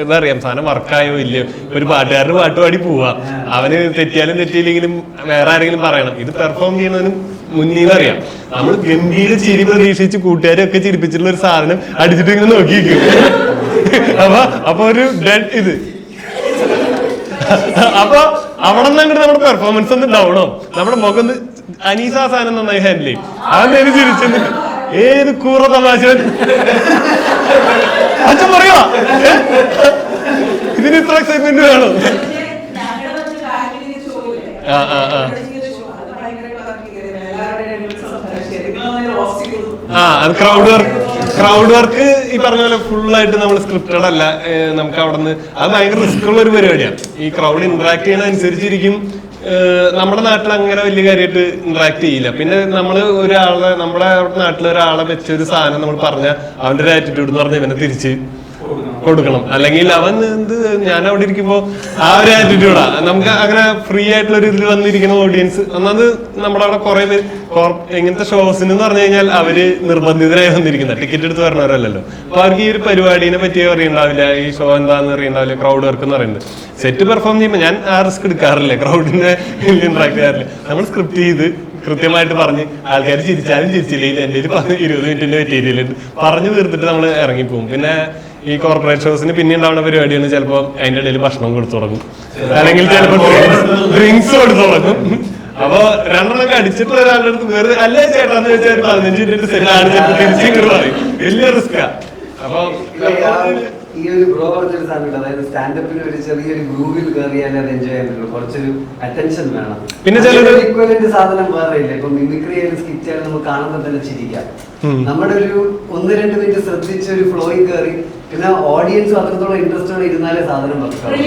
ഇതറിയാം, സാധനം വർക്കായോ ഇല്ലയോ. ഒരു പാട്ടുകാരന് പാട്ട് പാടി പോവാ, അവന് തെറ്റിയാലും തെറ്റിയില്ലെങ്കിലും വേറെ ആരെങ്കിലും പറയണം. ഇത് പെർഫോം ചെയ്യുന്നതിനും മുന്നീന്ന് അറിയാം. നമ്മൾ ഗംഭീര ചിരി പ്രതീക്ഷിച്ച് കൂട്ടുകാരെ ഒക്കെ ചിരിപ്പിച്ചിട്ടുള്ള ഒരു സാധനം അടിച്ചിട്ട് ഇങ്ങനെ നോക്കിയിരിക്കും. അപ്പൊ ഒരു ഡെഡ് ഇത്. അപ്പൊ അവിടെ നിന്ന് അങ്ങോട്ട് നമ്മുടെ പെർഫോമൻസ് ഒന്ന് ഡൗണോ, നമ്മുടെ മുഖം അനീസ സാധനം നന്നായി ഹാൻഡിൽ ചെയ്യും. അതെന്തായാലും ചിരിച്ചു ഏത് കൂറ തമാശ അച്ഛൻ പറയുവാ, ഇതിന് ഇത്ര എക്സൈറ്റ്മെന്റ് വേണോ? അത് ക്രൗഡ് വർക്ക് ഈ പറഞ്ഞ പോലെ ഫുള്ളായിട്ട് നമ്മൾ സ്ക്രിപ്റ്റഡ് അല്ല. നമുക്ക് അവിടെ നിന്ന് അത് ഭയങ്കര റിസ്ക് ഉള്ള ഒരു പരിപാടിയാണ്. ഈ ക്രൗഡ് ഇന്ററാക്ട് ചെയ്യുന്ന അനുസരിച്ചിരിക്കും. നമ്മുടെ നാട്ടിൽ അങ്ങനെ വലിയ കാര്യമായിട്ട് ഇന്ററാക്ട് ചെയ്യില്ല. പിന്നെ നമ്മൾ നമ്മുടെ നാട്ടിൽ ഒരാളെ വെച്ചൊരു സാധനം നമ്മൾ പറഞ്ഞ അവന്റെ ഒരു ആറ്റിറ്റ്യൂഡ് എന്ന് പറഞ്ഞാൽ ഇവനെ തിരിച്ച് കൊടുക്കണം. അല്ലെങ്കിൽ അവൻ എന്ത് ഞാൻ അവിടെ ഇരിക്കുമ്പോ ആ ഒരു ആറ്റിറ്റ്യൂഡാ. നമുക്ക് അങ്ങനെ ഫ്രീ ആയിട്ടുള്ള ഒരു ഇതിൽ വന്നിരിക്കുന്ന ഓഡിയൻസ് ഒന്നത് നമ്മുടെ അവിടെ കുറെ പേര് ഇങ്ങനത്തെ ഷോസിന് എന്ന് പറഞ്ഞു കഴിഞ്ഞാൽ അവര് നിർബന്ധിതരായി വന്നിരിക്കുന്നത്, ടിക്കറ്റ് എടുത്ത് വരണവരല്ലല്ലോ. അപ്പൊ അവർക്ക് ഈ ഒരു പരിപാടിനെ പറ്റി അറിയണ്ടാവില്ല, ഈ ഷോ എന്താന്ന് അറിയണ്ടാവില്ല, ക്രൗഡ് വർക്ക് എന്ന് പറയുന്നത്. സെറ്റ് പെർഫോം ചെയ്യുമ്പോൾ ഞാൻ ആ റിസ്ക് എടുക്കാറില്ല, ക്രൗഡിന്റെ ഇന്ററാക്ട് ചെയ്യാറില്ല. നമ്മൾ സ്ക്രിപ്റ്റ് ചെയ്ത് കൃത്യമായിട്ട് പറഞ്ഞ് ആൾക്കാർ ചിരിച്ചാലും ചിരിച്ചില്ലെങ്കിൽ എൻ്റെ 20 മിനിറ്റിന്റെ മെറ്റീരിയൽ പറഞ്ഞു തീർത്തിട്ട് നമ്മൾ ഇറങ്ങിപ്പോകും. പിന്നെ ഈ കോർപ്പറേറ്റ് ഷോസിന് പിന്നെ ഉണ്ടാവുന്ന പരിപാടിയാണ് ചിലപ്പോൾ അതിന്റെ ഇടയിൽ ഭക്ഷണം കൊടുത്തു തുടങ്ങും, അല്ലെങ്കിൽ ചിലപ്പോൾ ഡ്രിങ്ക്സ് കൊടുത്തു തുടങ്ങും. അപ്പൊ രണ്ടെണ്ണൊക്കെ അടിച്ചിട്ടുള്ള ഒരാളുടെ അടുത്ത് വേറെ അല്ലേ ചേട്ടാന്ന് ചോദിച്ചാൽ 15 മിനിറ്റ് സെറ്റ് ആണ് തിരിച്ചിങ്ങോട്ട് പറയും. വലിയ റിസ്കാ. അപ്പൊ ഈ ഒരു ബ്രോ പറഞ്ഞൊരു സാധനം, അതായത് സ്റ്റാൻഡപ്പിന് ഒരു ചെറിയൊരു ഗ്രൂവിൽ കയറിയാലേ അത് എൻജോയ് ചെയ്യാൻ പറ്റുള്ളൂ. കുറച്ചൊരു അറ്റൻഷൻ വേണം. പിന്നെ ചിലര് ഇക്വലന്റ് സാധനം വേറെ ഇല്ല. ഇപ്പൊ മിമിക്രി ആയാലും സ്കിറ്റ് ആയാലും നമുക്ക് കാണുമ്പോൾ തന്നെ ചിരിക്കാം. നമ്മുടെ ഒരു 1-2 മിനിറ്റ് ശ്രദ്ധിച്ച് ഒരു ഫ്ലോയിൽ കയറി പിന്നെ ഓഡിയൻസ് അത്രത്തോളം ഇൻട്രസ്റ്റോടെ ഇരുന്നാലേ സാധനം വർക്കാവുള്ളൂ.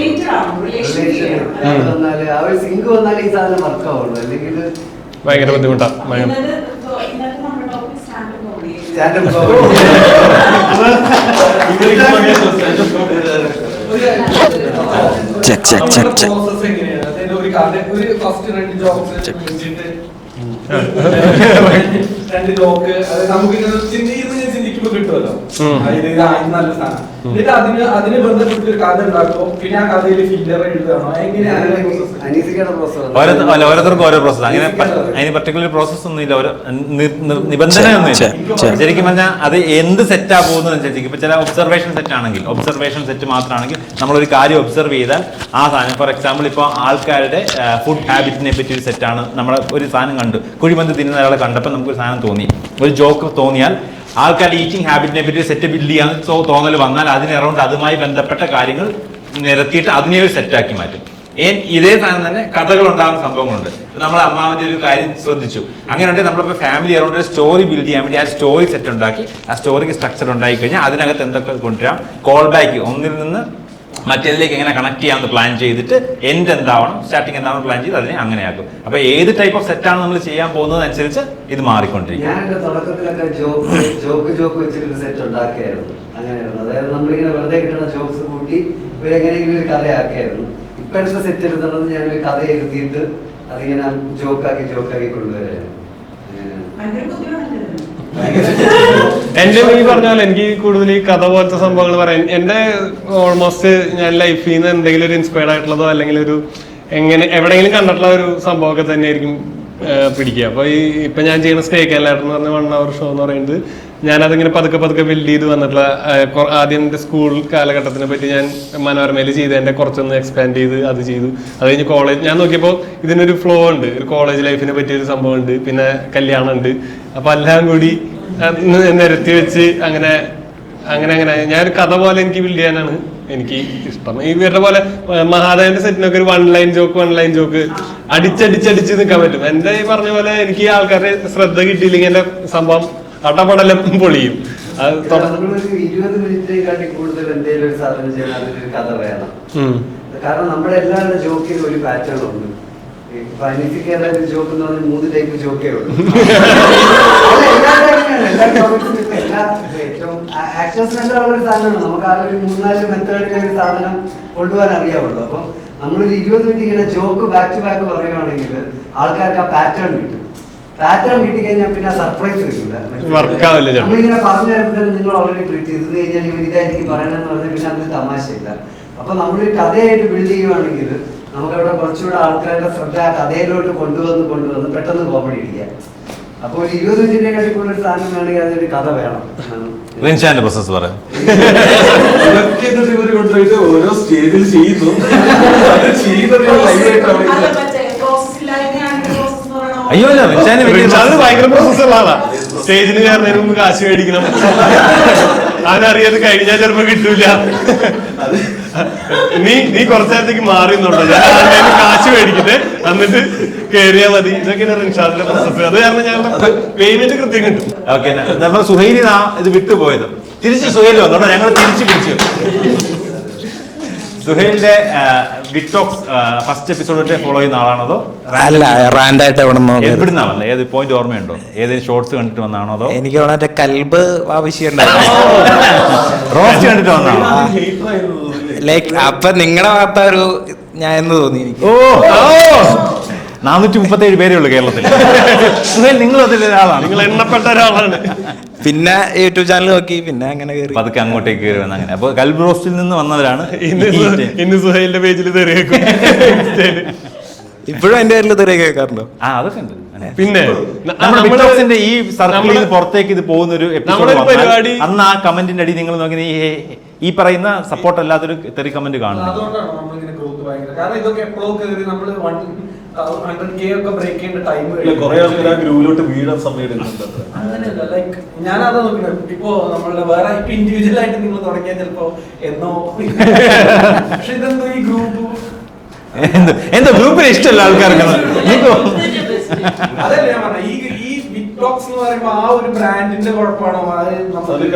ആ ഒരു സിങ്ക് വന്നാലേ ഈ സാധനം വർക്കാവുള്ളൂ. അല്ലെങ്കിൽ ഭയങ്കര ബുദ്ധിമുട്ടാണ്. സ്റ്റാൻഡപ്പ് രണ്ട് ജോക്ക് നമുക്ക് ചിന്തിക്കുമ്പോ കിട്ടുമല്ലോ, നല്ല സാധനം. എന്നിട്ട് അതിന് ബന്ധപ്പെട്ട് ഒരു കഥ ഉണ്ടാക്കുമോ, പിന്നെ ആ കഥയിൽ ഫില്ലർ എഴുതണോ, എങ്ങനെയാണ് ഓരോരുത്തർക്കും ഓരോ പ്രോസസ്. അങ്ങനെ അതിന് പർട്ടിക്കുലർ പ്രോസസ് ഒന്നുമില്ല, ഓരോ നിബന്ധനയൊന്നുമില്ല. ശരിക്കും പറഞ്ഞാൽ അത് എന്ത് സെറ്റാ പോകുന്നതനുസരിച്ച് ഇപ്പൊ ചില ഒബ്സർവേഷൻ സെറ്റ് ആണെങ്കിൽ, ഒബ്സർവേഷൻ സെറ്റ് മാത്രമാണെങ്കിൽ നമ്മളൊരു കാര്യം ഒബ്സർവ് ചെയ്താൽ ആ സാധനം, ഫോർ എക്സാമ്പിൾ ഇപ്പോൾ ആൾക്കാരുടെ ഫുഡ് ഹാബിറ്റിനെ പറ്റി ഒരു സെറ്റാണ്. നമ്മൾ ഒരു സാധനം കണ്ടു, കുഴിമന്തി തിന്നുന്ന ഒരാളെ കണ്ടപ്പോൾ നമുക്കൊരു സാധനം തോന്നി, ഒരു ജോക്ക് തോന്നിയാൽ ആൾക്കാരുടെ ഈറ്റിംഗ് ഹാബിറ്റിനെ പറ്റി സെറ്റ് ബിൽഡ് ചെയ്യാൻ തോന്നൽ വന്നാൽ അതിന് അറൗണ്ട് അതുമായി ബന്ധപ്പെട്ട കാര്യങ്ങൾ നിരത്തിയിട്ട് അതിനെ ഒരു സെറ്റാക്കി മാറ്റും. ഇതേ സാധനം തന്നെ കഥകൾ ഉണ്ടാകുന്ന സംഭവങ്ങളുണ്ട്. നമ്മൾ അമ്മാവിന്റെ ഒരു കാര്യം ശ്രദ്ധിച്ചു, അങ്ങനെയുണ്ടെങ്കിൽ നമ്മളിപ്പോൾ ഫാമിലി അറൗണ്ട് ഒരു സ്റ്റോറി ബിൽഡ് ചെയ്യാൻ വേണ്ടി ആ സ്റ്റോറി സെറ്റ് ഉണ്ടാക്കി ആ സ്റ്റോറിക്ക് സ്ട്രക്ചർ ഉണ്ടാക്കി കഴിഞ്ഞാൽ അതിനകത്ത് എന്തൊക്കെ കൊണ്ടുവരാം, കോൾ ബാക്ക് ഒന്നിൽ നിന്ന് മറ്റേതിലേക്ക് എങ്ങനെ കണക്ട് ചെയ്യാമെന്ന് പ്ലാൻ ചെയ്തിട്ട് എൻഡ് എന്താവണം, സ്റ്റാർട്ടിങ് എന്താവണം പ്ലാൻ ചെയ്ത് അതിനെ അങ്ങനെയാക്കും. അപ്പൊ ഏത് ടൈപ്പ് ഓഫ് സെറ്റാണ് നമ്മൾ ചെയ്യാൻ പോകുന്നത് അനുസരിച്ച് ഇത് മാറിക്കൊണ്ടിരിക്കും. ഞാൻ എന്റെ തുടക്കത്തിലൊക്കെ ജോക്ക് വെച്ചിട്ട് സെറ്റ് ഉണ്ടാക്കിയായിരുന്നു. അങ്ങനെയായിരുന്നു, അതായത് നമ്മളിങ്ങനെ വെറുതെ കിട്ടുന്ന ജോക്സ് കൂട്ടി എങ്ങനെയെങ്കിലും ഒരു കഥയാക്കിയായിരുന്നു. ഇപ്പോഴത്തെ സെറ്റ് എടുത്തുള്ളത് ഞാനൊരു കഥ എഴുതിയിട്ട് അതിങ്ങനെ ജോക്കാക്കി കൊണ്ടുവരായിരുന്നു. എന്റെ ഈ പറഞ്ഞ പോലെ എനിക്ക് കൂടുതൽ ഈ കഥ പോലത്തെ സംഭവങ്ങൾ പറയാൻ, എന്റെ ഓൾമോസ്റ്റ് ഞാൻ ലൈഫിൽ നിന്ന് എന്തെങ്കിലും ഒരു ഇൻസ്പയർഡ് ആയിട്ടുള്ളതോ അല്ലെങ്കിൽ ഒരു എവിടെയെങ്കിലും കണ്ടിട്ടുള്ള ഒരു സംഭവമൊക്കെ തന്നെയായിരിക്കും പിടിക്കുക. അപ്പൊ ഇപ്പൊ ഞാൻ ചെയ്യുന്ന സ്റ്റേക്ക് എല്ലാവരും എന്ന് പറഞ്ഞ 1 hour ഷോ എന്ന് പറയുന്നത് ഞാനതിങ്ങനെ പതുക്കെ ബിൽഡ് ചെയ്ത് വന്നിട്ടുള്ള, ആദ്യം എൻ്റെ സ്കൂൾ കാലഘട്ടത്തിനെ പറ്റി ഞാൻ മനോരമയിൽ ചെയ്തതിൻ്റെ കുറച്ചൊന്ന് എക്സ്പാൻഡ് ചെയ്ത് അത് ചെയ്തു. അത് കഴിഞ്ഞ് കോളേജ് ഞാൻ നോക്കിയപ്പോൾ ഇതിനൊരു ഫ്ലോ ഉണ്ട്, ഒരു കോളേജ് ലൈഫിനെ പറ്റിയൊരു സംഭവം ഉണ്ട്, പിന്നെ കല്യാണം ഉണ്ട്. അപ്പം എല്ലാം കൂടി നിരത്തി വെച്ച് അങ്ങനെ ഞാനൊരു കഥ പോലെ എനിക്ക് ബിൽഡ് ചെയ്യാനാണ് എനിക്ക് ഇഷ്ടം. ഇവരുടെ പോലെ മഹാദേവന്റെ സെറ്റിനൊക്കെ ഒരു വൺ ലൈൻ ജോക്ക് അടിച്ചടിച്ച് നിൽക്കാൻ പറ്റും. എന്റെ ഈ പറഞ്ഞ പോലെ എനിക്ക് ആൾക്കാരുടെ ശ്രദ്ധ കിട്ടിയില്ലെങ്കിൽ എന്റെ സംഭവം അടപടലം പൊളിയും. അത് 20 മിനിറ്റിനെക്കാട്ടി കൂടുതൽ എന്തെങ്കിലും ഒരു സാധനം ചെയ്യാൻ അതിനൊരു കഥ വേണം. കാരണം നമ്മുടെ എല്ലാവരുടെ ജോക്കിനും ഒരു പാറ്റേൺ ഉണ്ട്. ഇപ്പൊ അനിഫിക്കേണ്ട ഒരു ജോക്ക് എന്ന് പറഞ്ഞാൽ 3 ടൈപ്പ് ജോക്കേ ഉള്ളൂ. ഏറ്റവും ആക്ടേഴ്സിനെല്ലാം ഉള്ള ഒരു സാധനമാണ്. നമുക്ക് ആ ഒരു 3-4 മെത്തേഡിലെ ഒരു സാധനം കൊണ്ടുപോകാൻ അറിയാവുള്ളൂ. അപ്പം നമ്മളൊരു 20 മിനിറ്റ് ഇങ്ങനെ ജോക്ക് ബാക്ക് ടു ബാക്ക് പറയുവാണെങ്കിൽ ആൾക്കാർക്ക് ആ പാറ്റേൺ കിട്ടും. പാറ്റേൺ കിട്ടിക്കഴിഞ്ഞാൽ പിന്നെ സർപ്രൈസ് കിട്ടില്ല. നമ്മളിങ്ങനെ പറഞ്ഞു തരുമ്പോൾ നിങ്ങൾ ഓൾറെഡി ട്രീറ്റ് ചെയ്ത് കഴിഞ്ഞാൽ ഇവർ ഇതായിരിക്കും പറയണമെന്ന് പറഞ്ഞാൽ പിന്നെ അതിന് തമാശയില്ല. അപ്പൊ നമ്മളൊരു കഥയായിട്ട് ബിൽഡ് ചെയ്യുവാണെങ്കിൽ നമുക്കവിടെ കുറച്ചുകൂടെ ആൾക്കാരുടെ ശ്രദ്ധ ആ കഥയിലോട്ട് കൊണ്ടുവന്ന് പെട്ടെന്ന് കോമഡി ഇടിക്കുക. അപ്പൊ ഒരു 20 മിനിറ്റിനെ കാട്ടി കൂടുതൽ സാധനം വേണമെങ്കിൽ അതൊരു കഥ വേണം. പ്രോസസ് പറയാം. ഓരോ സ്റ്റേജിൽ ചെയ്യുന്നു. അയ്യോ ഭയങ്കര പ്രോസസ്സുള്ള ആളാ. സ്റ്റേജിന് കയറുന്നതിന് മുമ്പ് കാശ് മേടിക്കണം, അവനറിയാതെ കഴിഞ്ഞാൽ ചിലപ്പോ കിട്ടൂല. നീ കുറച്ചു നേരത്തേക്ക് മാറിയുന്നുണ്ടോ, ഞാൻ കാശ് മേടിക്കട്ടെ എന്നിട്ട് കേറിയാ മതി. ഇതൊക്കെയാണ് റിൻഷാദിന്റെ പ്രോസസ്. അത് കാരണം ഞങ്ങളുടെ പേയ്മെന്റ് കൃത്യം കിട്ടും. ഓക്കെ, നമ്മൾ സുഹൈലി ഇത് വിട്ടുപോയത് തിരിച്ച് സുഹൈൽ വന്നോട്ടോ, ഞങ്ങൾ തിരിച്ചു പിടിച്ചു. സുഹൈലിന്റെ വിക്ടോക്സ് ഫസ്റ്റ് എപ്പിസോഡ് ഫോളോ ചെയ്യുന്ന ആളാണോ എവിടുന്നാ വന്നത്? ഏത് പോയിന്റ് ഓർമ്മയുണ്ടോ? ഏതെങ്കിലും ഷോർട്സ് കണ്ടിട്ട് വന്നാണോ അതോ? എനിക്ക് കൽബ് ആവശ്യം റോസ്റ്റ് കണ്ടിട്ട് വന്നാണോ? ലൈക്ക് അപ്പൊ നിങ്ങളുടെ ഭാഗത്ത ഒരു ഞാൻ എന്ന് തോന്നി എനിക്ക്. 437 പേരേ ഉള്ളൂ കേരളത്തിൽ. നിങ്ങൾ അതിലൊരാളാണ്, നിങ്ങൾ എണ്ണപ്പെട്ട ഒരാളാണ്. പിന്നെ യൂട്യൂബ് ചാനൽ നോക്കി പിന്നെ അങ്ങനെ കയറി അതൊക്കെ അങ്ങോട്ടേക്ക് കയറി വന്ന അങ്ങനെ. അപ്പൊ കൽബ് റോസ്റ്റിൽ നിന്ന് വന്നവരാണ്. ഇന്ന് സുഹൈലിന്റെ പേജിൽ തെറിയേക്കും. ഇപ്പോഴും എന്റെ പേരിൽ തെറിയ കേൾക്കാറുണ്ടോ? അതൊക്കെ ഉണ്ട്. പിന്നെ നമ്മുടെ ഈ സർക്കിളിൽ നിന്ന് പുറത്തേക്ക് ഇത് പോകുന്ന ഒരു എപ്പിസോഡ് അന്ന് ആ കമന്റിന്റെ അടി നിങ്ങൾ നോക്കി ഈ പറയുന്ന സപ്പോർട്ട് അല്ലാത്തൊരു തെറി കമന്റ് കാണുന്നു. അതുകൊണ്ടാണ് നമ്മളിങ്ങനെ ഗ്രോത്ത് ഭയങ്കര. കാരണം ഇതൊക്കെ എപ്പോഴും കയറി നമ്മള് 100K ഒക്കെ ബ്രേക്ക് ചെയ്യേണ്ട ടൈം കുറെ ആൾക്കാർ ആ ഗ്രൂവിലോട്ട് വീഴാൻ സമയം എടുക്കുന്നുണ്ട്. അങ്ങനെയല്ല, ലൈക്ക് ഞാനതാ നോക്കുന്നത്. ഇപ്പോ നമ്മളുടെ വേറെ ഇപ്പൊ ഇൻഡിവിജ്വൽ ആയിട്ട് നിങ്ങൾ തുടങ്ങിയാൽ ചിലപ്പോ എന്നോ, പക്ഷെ ഇതെന്തോ ഈ ഗ്രൂപ്പ് എന്തോ ഗ്രൂപ്പിന് ഇഷ്ടമല്ല ആൾക്കാർക്ക്. അതല്ലേ ഞാൻ പറഞ്ഞ ഈ ബിഗ് ടോക്സ് എന്ന് പറയുമ്പോ ആ ഒരു ബ്രാൻഡിന്റെ കുഴപ്പമാണോ?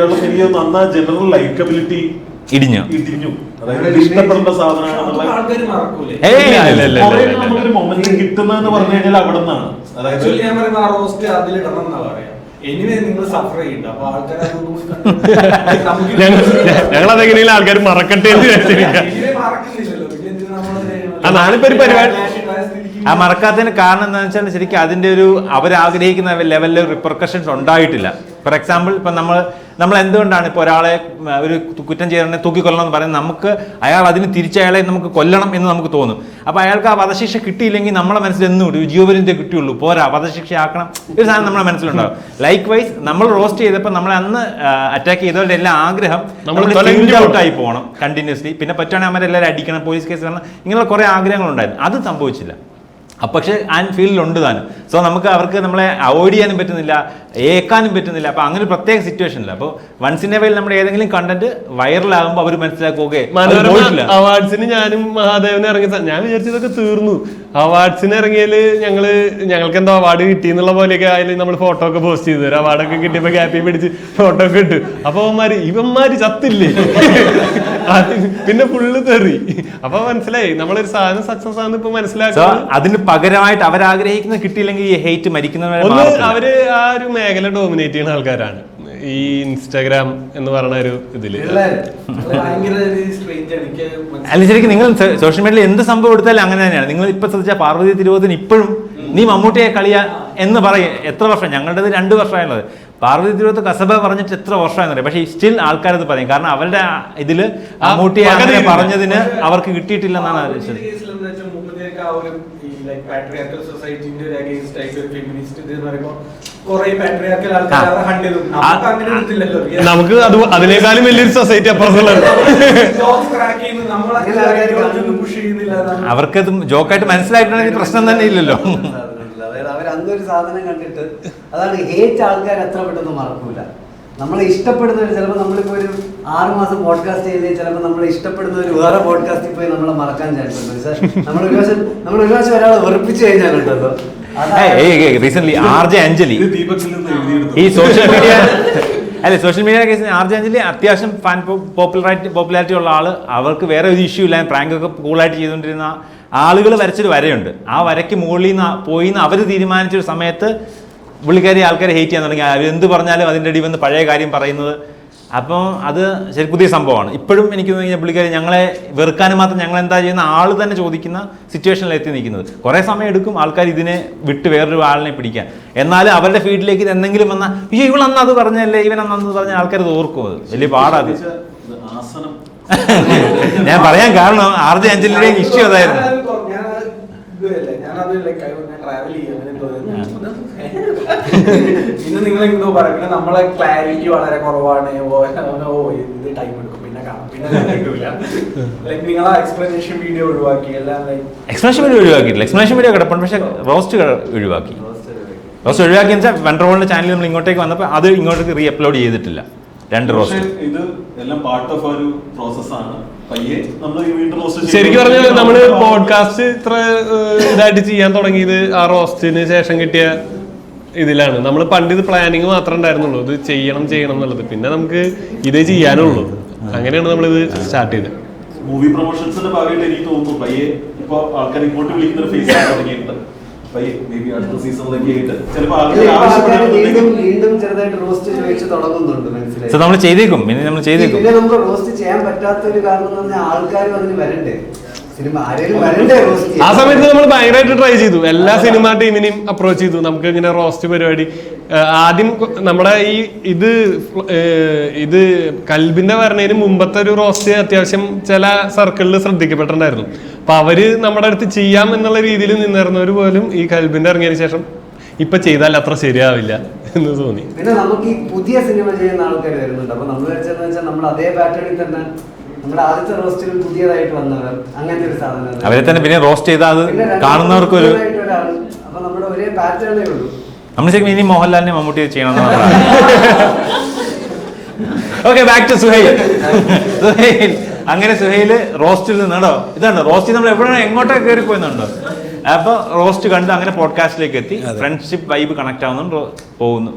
ജനറൽ ലൈക്കബിലിറ്റി ഇടിഞ്ഞു. അതായത് ഇഷ്ടപ്പെടുന്ന സാധനമാണെന്നുള്ള ആൾക്കാർ മറക്കൂലേ? നമ്മളൊരു മൊമെന്റ് കിട്ടുന്നതെന്ന് പറഞ്ഞു കഴിഞ്ഞാൽ അവിടെ നിന്നാണ്. അതായത് ഞാൻ പറയുന്ന ആ റോസ്റ്റ് അതിലിടണം എന്നാ പറയാ. എനിവേ നിങ്ങൾ സഫർ ചെയ്യണ്ട, അപ്പൊ ആൾക്കാർ ഞങ്ങളതെങ്ങനെയും ആൾക്കാർ മറക്കട്ടെ എന്ന് വിചാരിച്ചിരിക്കാം. മറക്കുന്നില്ലല്ലോ, പിന്നെ നാളിപ്പോ ഒരു പരിപാടി ആ മറക്കാത്തതിന് കാരണം എന്താണെന്ന് വെച്ചാൽ ശരിക്കും അതിൻ്റെ ഒരു അവരാഗ്രഹിക്കുന്ന ലെവലിൽ റിപ്പർക്കഷൻസ് ഉണ്ടായിട്ടില്ല. ഫോർ എക്സാമ്പിൾ ഇപ്പം നമ്മൾ എന്തുകൊണ്ടാണ് ഇപ്പോൾ ഒരാളെ ഒരു കുറ്റം ചെയ്തിട്ടുണ്ടെങ്കിൽ തൂക്കിക്കൊല്ലണം എന്ന് പറയുന്നത്, നമുക്ക് അയാൾ അതിന് തിരിച്ചയാളെ നമുക്ക് കൊല്ലണം എന്ന് നമുക്ക് തോന്നും. അപ്പോൾ അയാൾക്ക് ആ വധശിക്ഷ കിട്ടിയില്ലെങ്കിൽ നമ്മളെ മനസ്സിൽ എന്നും ജീവപര്യന്തേ കിട്ടിയുള്ളൂ, പോരാ വധശിക്ഷ ആക്കണം, ഒരു സാധനം നമ്മുടെ മനസ്സിലുണ്ടാവും. ലൈക്ക് വൈസ് നമ്മൾ റോസ്റ്റ് ചെയ്തപ്പോൾ നമ്മൾ അന്ന് അറ്റാക്ക് ചെയ്തവരുടെ എല്ലാ ആഗ്രഹം ഔട്ടായി പോകണം കണ്ടിന്യൂസ്ലി. പിന്നെ പറ്റുവാണെങ്കിൽ അവരെല്ലാവരും അടിക്കണം, പോലീസ് കേസ് വരണം, ഇങ്ങനെയുള്ള കുറേ ആഗ്രഹങ്ങളുണ്ടായിരുന്നു. അത് സംഭവിച്ചില്ല. പക്ഷേ ഫീൽഡിലുണ്ട് താനും. സോ നമുക്ക് അവർക്ക് നമ്മളെ അവോയ്ഡ് ചെയ്യാനും പറ്റുന്നില്ല, ഏക്കാനും പറ്റുന്നില്ല. അപ്പോൾ അങ്ങനെ ഒരു പ്രത്യേക സിറ്റുവേഷനില്ല. അപ്പോൾ വൺസ് ഇൻ എ വൈൽ നമ്മുടെ ഏതെങ്കിലും കണ്ടന്റ് വൈറലാകുമ്പോൾ അവർ മനസ്സിലാക്കുക. അവാർഡ്സിന് ഞാനും മഹാദേവന് ഇറങ്ങിയ ഞാൻ വിചാരിച്ചതൊക്കെ തീർന്നു. അവാർഡ്സിന് ഇറങ്ങിയാല് ഞങ്ങൾക്ക് എന്തോ അവാർഡ് കിട്ടി എന്നുള്ള പോലെയൊക്കെ അതിൽ നമ്മൾ ഫോട്ടോ ഒക്കെ പോസ്റ്റ് ചെയ്തു തരും. അവാർഡൊക്കെ കിട്ടിയപ്പോ ഗ്യാപ്പി പിടിച്ച് ഫോട്ടോ ഒക്കെ ഇട്ടു. അപ്പൊ ഇവന്മാര് ചത്തില്ലേ, പിന്നെ ഫുള്ള് തെറി. അപ്പൊ മനസ്സിലായി നമ്മളൊരു സാധനം സക്സസ് ആണെന്ന് ഇപ്പൊ മനസ്സിലാക്കുക. അതിന് പകരമായിട്ട് അവരാഗ്രഹിക്കുന്നത് കിട്ടിയില്ലെങ്കിൽ ഈ ഹെയ്റ്റ് മരിക്കുന്നവരെ അവര് ആ ഒരു മേഖല ഡോമിനേറ്റ് ചെയ്യുന്ന ആൾക്കാരാണ്. ഈ ഇൻസ്റ്റാഗ്രാം എന്ന് പറയുന്ന ഒരു ഇതില് അല്ല, ശരിക്കും നിങ്ങൾ സോഷ്യൽ മീഡിയയിൽ എന്ത് സംഭവം എടുത്താലും അങ്ങനെ തന്നെയാണ്. നിങ്ങൾ ഇപ്പൊ ശ്രദ്ധിച്ചാൽ പാർവതി തിരുവോത്തിന് ഇപ്പോഴും നീ മമ്മൂട്ടിയെ കളിയാ എന്ന് പറയും. എത്ര വർഷം? ഞങ്ങളുടേത് 2 വർഷമായുള്ളത്. പാർവതി തിരുവോത്ത് കസബ പറഞ്ഞിട്ട് എത്ര വർഷമായെന്ന് പറയും. പക്ഷേ സ്റ്റിൽ ആൾക്കാരത് പറയും. കാരണം അവരുടെ ഇതില് മമ്മൂട്ടിയെ അങ്ങനെ പറഞ്ഞതിന് അവർക്ക് കിട്ടിയിട്ടില്ലെന്നാണ് ആലോചിച്ചത്. നമുക്ക് അതിനേക്കാളും വലിയൊരു സൊസൈറ്റി അപ്പുറത്തുള്ളത്. അവർക്കത് ജോക്കായിട്ട് മനസ്സിലായിട്ടുണ്ടെങ്കിൽ പ്രശ്നം തന്നെ ഇല്ലല്ലോ. അതായത് അവരന്നൊരു സാധനം കണ്ടിട്ട് അതാണ് ഹേറ്റ് ആൾക്കാർ എത്ര പെട്ടെന്ന് മറക്കൂല. നമ്മളെ ഇഷ്ടപ്പെടുന്നവർ ചിലപ്പോൾ നമ്മളിപ്പോൾ ഒരു 6 മാസം പോഡ്കാസ്റ്റ് ചെയ്ത് ചിലപ്പോൾ നമ്മളെ ഇഷ്ടപ്പെടുന്നവർ വേറെ പോഡ്കാസ്റ്റിൽ പോയി നമ്മളെ മറക്കാൻ ചാൻസ് ഉണ്ട്. നമ്മൾ ഒരു പ്രാവശ്യം ഒരാളെ വെറുപ്പിച്ചു കഴിഞ്ഞാലുണ്ടല്ലോ. റീസെന്റ് RJ അഞ്ജലി ഈ സോഷ്യൽ മീഡിയ കേസിന് RJ അഞ്ജലി അത്യാവശ്യം ഫാൻ പോപ്പുലാരിറ്റി ഉള്ള ആള്. അവർക്ക് വേറെ ഒരു ഇഷ്യൂ ഇല്ല, പ്രാങ്കൊക്കെ കൂളായിട്ട് ചെയ്തുകൊണ്ടിരുന്ന ആളുകൾ വരച്ചൊരു വരയുണ്ട്. ആ വരയ്ക്ക് മുകളിൽ നിന്ന് പോയി അവർ തീരുമാനിച്ചൊരു സമയത്ത് പുള്ളിക്കാരി ആൾക്കാരെ ഹേറ്റ് ചെയ്യാൻ തുടങ്ങി. അവരെന്ത് പറഞ്ഞാലും അതിൻ്റെ അടി വന്ന് പഴയ കാര്യം പറയുന്നത്. അപ്പോൾ അത് ശരി പുതിയ സംഭവമാണ്. ഇപ്പോഴും എനിക്ക് തോന്നി പുള്ളിക്കാരി ഞങ്ങളെ വെറുക്കാനും മാത്രം ഞങ്ങൾ എന്താ ചെയ്യുന്ന ആൾ തന്നെ ചോദിക്കുന്ന സിറ്റുവേഷനിൽ എത്തി നിൽക്കുന്നത്. കുറേ സമയം എടുക്കും ആൾക്കാർ ഇതിനെ വിട്ട് വേറൊരു ആളിനെ പിടിക്കാൻ. എന്നാലും അവരുടെ ഫീൽഡിലേക്ക് ഇത് എന്തെങ്കിലും വന്നാൽ ഇവളന്ന് അത് പറഞ്ഞല്ലേ, ഇവൻ അന്ന് പറഞ്ഞ ആൾക്കാർ ഇത് ഓർക്കും. അത് വലിയ പാടാത്. ഞാൻ പറയാൻ കാരണം RJ അഞ്ജലിയുടെ ഇഷ്യൂ അതായിരുന്നു. പിന്നെ നിങ്ങൾ എന്തോ പറയും, പിന്നെ നമ്മളെ ക്ലാരിറ്റി വളരെ കുറവാണ്, ഇത് ടൈം എടുക്കും, പിന്നെ കാണാം, പിന്നെ കിട്ടൂല. ലൈക് നിങ്ങൾ എക്സ്പ്ലനേഷൻ വീഡിയോ ഒഴിവാക്കി, എല്ലാം എക്സ്പ്ലനേഷൻ വീഡിയോ ഒഴിവാക്കിയിട്ടില്ല. എക്സ്പ്ലനേഷൻ വീഡിയോ കിടപ്പുണ്ട്, പക്ഷേ റോസ്റ്റ് ഒഴിവാക്കി. റോസ്റ്റ് ഒഴിവാക്കിയെന്ന് വെച്ചാൽ വണ്ടർവേൾഡിന്റെ ചാനൽ നമ്മൾ ഇങ്ങോട്ടേക്ക് വന്നപ്പോൾ അത് ഇങ്ങോട്ടേക്ക് റീ അപ്ലോഡ് ചെയ്തിട്ടില്ല. 2 റോസ്റ്റ്. ഇത് എല്ലാം പാർട്ട് ഓഫ് ഒരു പ്രോസസ്സാണ്. ശരിക്കും പറഞ്ഞാൽ നമ്മള് പോഡ്കാസ്റ്റ് ഇത്ര ഇതായിട്ട് ചെയ്യാൻ തുടങ്ങിയത് ആ റോസ്റ്റിന് ശേഷം കിട്ടിയ ഇതിലാണ്. നമ്മൾ പണ്ട് ഇത് പ്ലാനിങ് മാത്രമേ ഉണ്ടായിരുന്നുള്ളൂ, ഇത് ചെയ്യണം എന്നുള്ളത്. പിന്നെ നമുക്ക് ഇതേ ചെയ്യാനുള്ളൂ. അങ്ങനെയാണ് നമ്മളിത് സ്റ്റാർട്ട് ചെയ്തത്. മൂവി പ്രൊമോഷൻസിന്റെ ഭാഗമായിട്ട് എനിക്ക് തോന്നുന്നു പയ്യെ ഇപ്പൊ ആൾക്കാർ ഇങ്ങോട്ട് വിളിക്കുന്ന ഒരു ഫേസ് തുടങ്ങിയിട്ടുണ്ട്. നമ്മൾ ചെയ്തേക്കും. പിന്നെ നമുക്ക് റോസ്റ്റ് ചെയ്യാൻ പറ്റാത്ത ഒരു കാരണം എന്ന് പറഞ്ഞാൽ ആൾക്കാരും അതിന് വരണ്ടേ. ആ സമയത്ത് നമ്മൾ ഭയങ്കരമായിട്ട് ട്രൈ ചെയ്തു. എല്ലാ സിനിമ ടീമിനെയും അപ്രോച്ച് ചെയ്തു. നമുക്ക് ഇങ്ങനെ റോസ്റ്റ് പരിപാടി ആദ്യം നമ്മുടെ ഇത് കൽബിന്റെ വരണതിന് മുമ്പത്തെ ഒരു റോസ്റ്റ് അത്യാവശ്യം ചില സർക്കിളിൽ ശ്രദ്ധിക്കപ്പെട്ടിട്ടുണ്ടായിരുന്നു. അപ്പൊ അവര് നമ്മുടെ അടുത്ത് ചെയ്യാം എന്നുള്ള രീതിയിൽ നിന്നിരുന്നവർ പോലും ഈ കൽബിന്റെ ഇറങ്ങിയതിനു ശേഷം ഇപ്പൊ ചെയ്താൽ അത്ര ശരിയാവില്ല എന്ന് തോന്നി. പിന്നെ നമുക്ക് ഈ പുതിയ സിനിമ ചെയ്യുന്ന ആൾക്കാർ വരുന്നുണ്ട്. അപ്പൊ നമ്മൾ വെച്ചാൽ നമ്മൾ അതേ പാറ്റേണിൽ തന്നെ നമ്മുടെ ആദ്യത്തെ റോസ്റ്റിൽ പുതിയതായിട്ട് വന്നവർ, അങ്ങനത്തെ ഒരു സാധനം. അവരെ തന്നെ പിന്നെ റോസ്റ്റ് ചെയ്താൽ അത് കാണുന്നവർക്കൊരു അപ്പൊ നമ്മുടെ ഒരേ പാറ്റേണേ ഉള്ളൂ. നമ്മൾ ശരിക്കും ഇനി മോഹൻലാലിനെ മമ്മൂട്ടി ചെയ്യണമെന്ന് പറഞ്ഞാൽ. Okay, back to Suhail. Suhail, അങ്ങനെ സുഹൈൽ റോസ്റ്റിൽ നിന്നാണോ ഇതാണോ റോസ്റ്റിൽ നമ്മൾ എപ്പോഴാണ് എങ്ങോട്ടൊക്കെ കയറി പോയെന്നുണ്ടോ? അപ്പൊ റോസ്റ്റ് കണ്ട് അങ്ങനെ പോഡ്കാസ്റ്റിലേക്ക് എത്തി, ഫ്രണ്ട്ഷിപ്പ് വൈബ് കണക്ട് ആവുന്നുണ്ട്, പോകുന്നു.